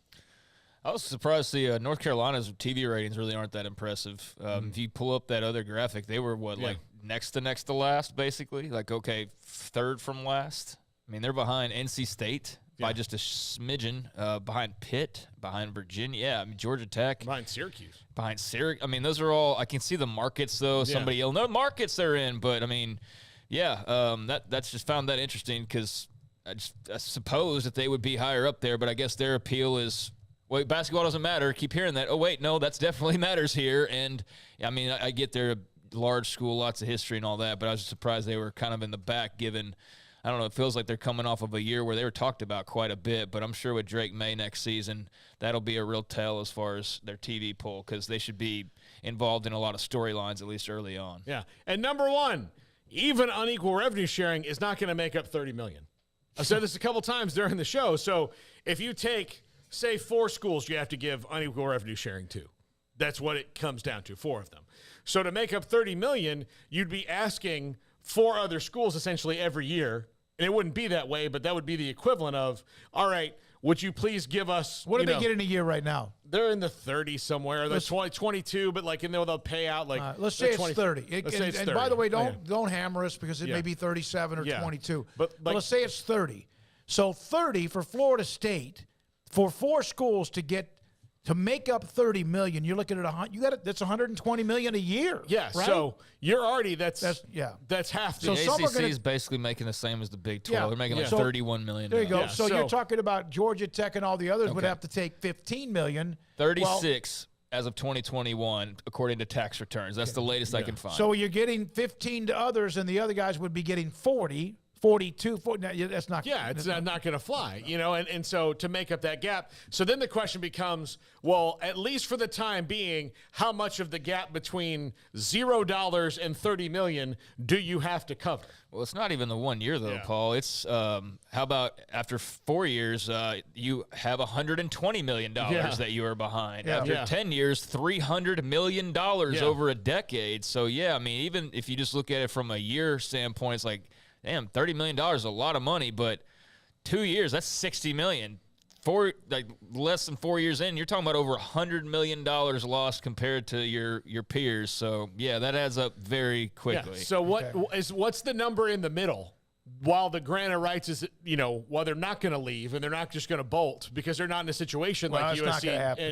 Speaker 8: I was surprised the North Carolina's TV ratings really aren't that impressive. If you pull up that other graphic, they were like next to last, basically. Like, okay, 3rd from last. I mean, they're behind NC State by just a smidgen, behind Pitt, behind Virginia. Yeah, I mean, Georgia Tech.
Speaker 6: Behind Syracuse.
Speaker 8: I mean, those are all – I can see the markets, though. Somebody will know markets they're in. But, I mean, that's just found that interesting because I suppose that they would be higher up there. But I guess their appeal is, wait, basketball doesn't matter. Keep hearing that. Oh, wait, no, that's definitely matters here. And, I mean, I get they're a large school, lots of history and all that. But I was surprised they were kind of in the back given – I don't know, it feels like they're coming off of a year where they were talked about quite a bit, but I'm sure with Drake May next season, that'll be a real tell as far as their TV pull because they should be involved in a lot of storylines, at least early on.
Speaker 6: Yeah. And number 1, even unequal revenue sharing is not going to make up $30 million. I've said this a couple times during the show. So if you take, say, 4 schools you have to give unequal revenue sharing to, that's what it comes down to, 4 of them. So to make up $30 million, you'd be asking 4 other schools essentially every year, and it wouldn't be that way, but that would be the equivalent of, all right, would you please give us,
Speaker 5: what do they get in a year right now?
Speaker 6: They're in the 30s somewhere. They're 22, but like, and they'll pay out like,
Speaker 5: let's say it's 30.
Speaker 6: Let's say it's 30.
Speaker 5: And by the way, don't hammer us because it may be 37 or 22. But let's say it's 30. So 30 for Florida State, for 4 schools to make up $30 million, you're looking at that's $120 million a year.
Speaker 6: Yeah,
Speaker 5: right?
Speaker 6: So you're already that's half.
Speaker 8: The ACC is basically making the same as the Big 12. They're making like $31 million.
Speaker 5: There you go. So you're talking about Georgia Tech and all the others would have to take $15 million.
Speaker 8: 36
Speaker 23: as of 2021, according to tax returns. That's the latest I can find.
Speaker 5: So you're getting 15 to others, and the other guys would be getting 40. 42, 40, no, that's not.
Speaker 6: Yeah, it's not going to fly, and so to make up that gap. So then the question becomes, well, at least for the time being, how much of the gap between $0 and $30 million do you have to cover?
Speaker 23: Well, it's not even the 1 year, though, Paul. It's how about after 4 years, you have $120 million that you are behind.
Speaker 5: Yeah.
Speaker 23: After 10 years, $300 million over a decade. So, yeah, I mean, even if you just look at it from a year standpoint, it's like, damn, $30 million is a lot of money, but 2 years, that's $60 million. Less than 4 years in, you're talking about over $100 million lost compared to your peers. So, yeah, that adds up very quickly.
Speaker 6: Yeah. So what's the number in the middle? While the grant of rights is, while they're not going to leave and they're not just going to bolt because they're not in a situation like USC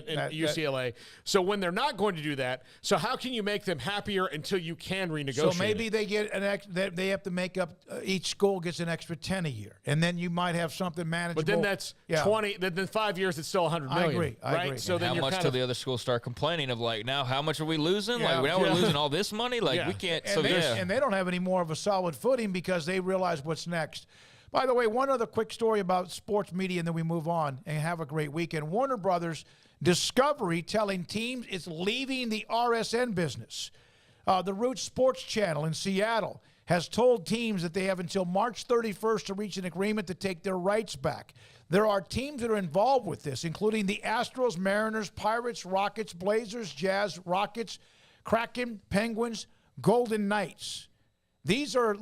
Speaker 6: and UCLA. So when they're not going to do that, so how can you make them happier until you can renegotiate? So
Speaker 5: maybe they get they have to make up, each school gets an extra 10 a year, and then you might have something manageable.
Speaker 6: But then that's 20. Then 5 years, it's still $100 million.
Speaker 5: I agree.
Speaker 6: So
Speaker 23: and
Speaker 6: then
Speaker 23: how much till the other schools start complaining of now how much are we losing? Now we're losing all this money. We can't.
Speaker 5: And they don't have any more of a solid footing because they realize what's next. By the way, one other quick story about sports media, and then we move on and have a great weekend. Warner Brothers Discovery telling teams it's leaving the RSN business. The Roots Sports Channel in Seattle has told teams that they have until March 31st to reach an agreement to take their rights back. There are teams that are involved with this, including the Astros, Mariners, Pirates, Rockets, Blazers, Jazz, Rockets, Kraken, Penguins, Golden Knights. These are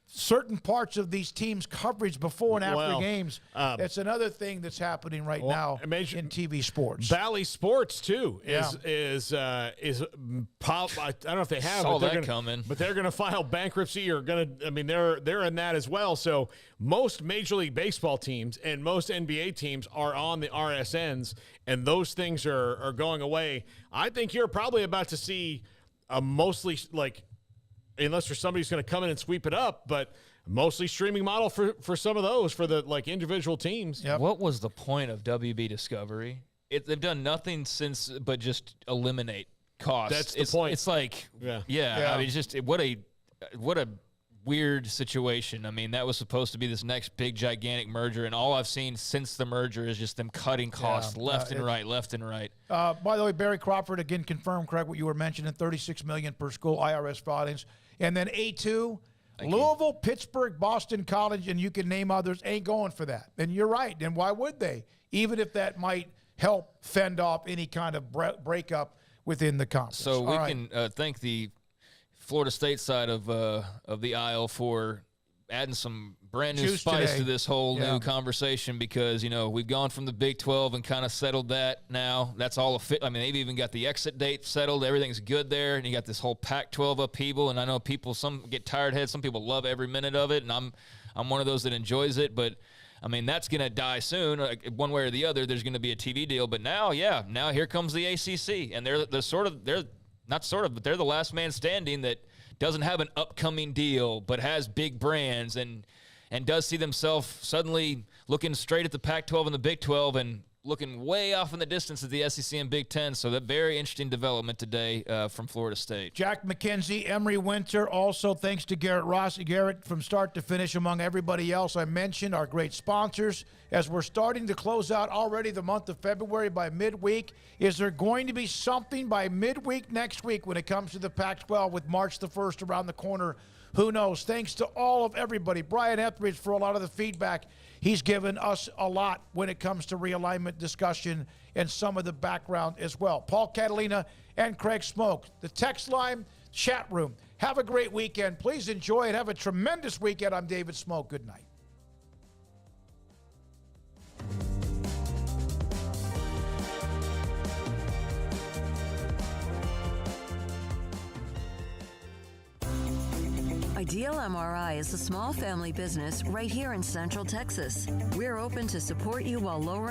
Speaker 5: certain parts of these teams' coverage before and after games. That's another thing that's happening right now in TV sports.
Speaker 6: Bally Sports too is I don't know if they have
Speaker 23: saw that coming,
Speaker 6: but they're going to file bankruptcy or going to. I mean, they're in that as well. So most Major League Baseball teams and most NBA teams are on the RSNs, and those things are going away. I think you're probably about to see a mostly unless there's somebody who's going to come in and sweep it up, but mostly streaming model for some of those, for the individual teams.
Speaker 23: Yep. What was the point of WB Discovery? They've done nothing since but just eliminate costs.
Speaker 6: That's the point.
Speaker 23: It's I mean, it's just what a weird situation. I mean, that was supposed to be this next big gigantic merger, and all I've seen since the merger is just them cutting costs left and right.
Speaker 5: By the way, Barry Crawford again confirmed, Craig, what you were mentioning, $36 million per school IRS filings. And then A2, Louisville, Pittsburgh, Boston College, and you can name others, ain't going for that. And you're right. And why would they? Even if that might help fend off any kind of breakup within the conference.
Speaker 23: So we can thank the Florida State side of the aisle for adding some brand new spice to this whole new conversation, because we've gone from the Big 12 and kind of settled that. Now that's all I mean, they've even got the exit date settled. Everything's good there, and you got this whole Pac-12 upheaval. And I know some get tired heads, some people love every minute of it, and I'm one of those that enjoys it. But I mean, that's going to die soon. One way or the other, there's going to be a TV deal. But now here comes the ACC, and they're the last man standing that doesn't have an upcoming deal but has big brands and does see themselves suddenly looking straight at the Pac-12 and the Big 12 and looking way off in the distance at the SEC and Big 10. So that very interesting development today from Florida State.
Speaker 5: Jack McKenzie, Emery Winter, also thanks to Garrett Ross. Garrett, from start to finish, among everybody else I mentioned, our great sponsors. As we're starting to close out already the month of February by midweek, is there going to be something by midweek next week when it comes to the Pac-12 with March the 1st around the corner? Who knows? Thanks to all of everybody. Brian Etheridge for a lot of the feedback. He's given us a lot when it comes to realignment discussion and some of the background as well. Paul Catalina and Craig Smoak. The text line, chat room. Have a great weekend. Please enjoy it. Have a tremendous weekend. I'm David Smoak. Good night.
Speaker 3: Ideal MRI is a small family business right here in Central Texas. We're open to support you while lowering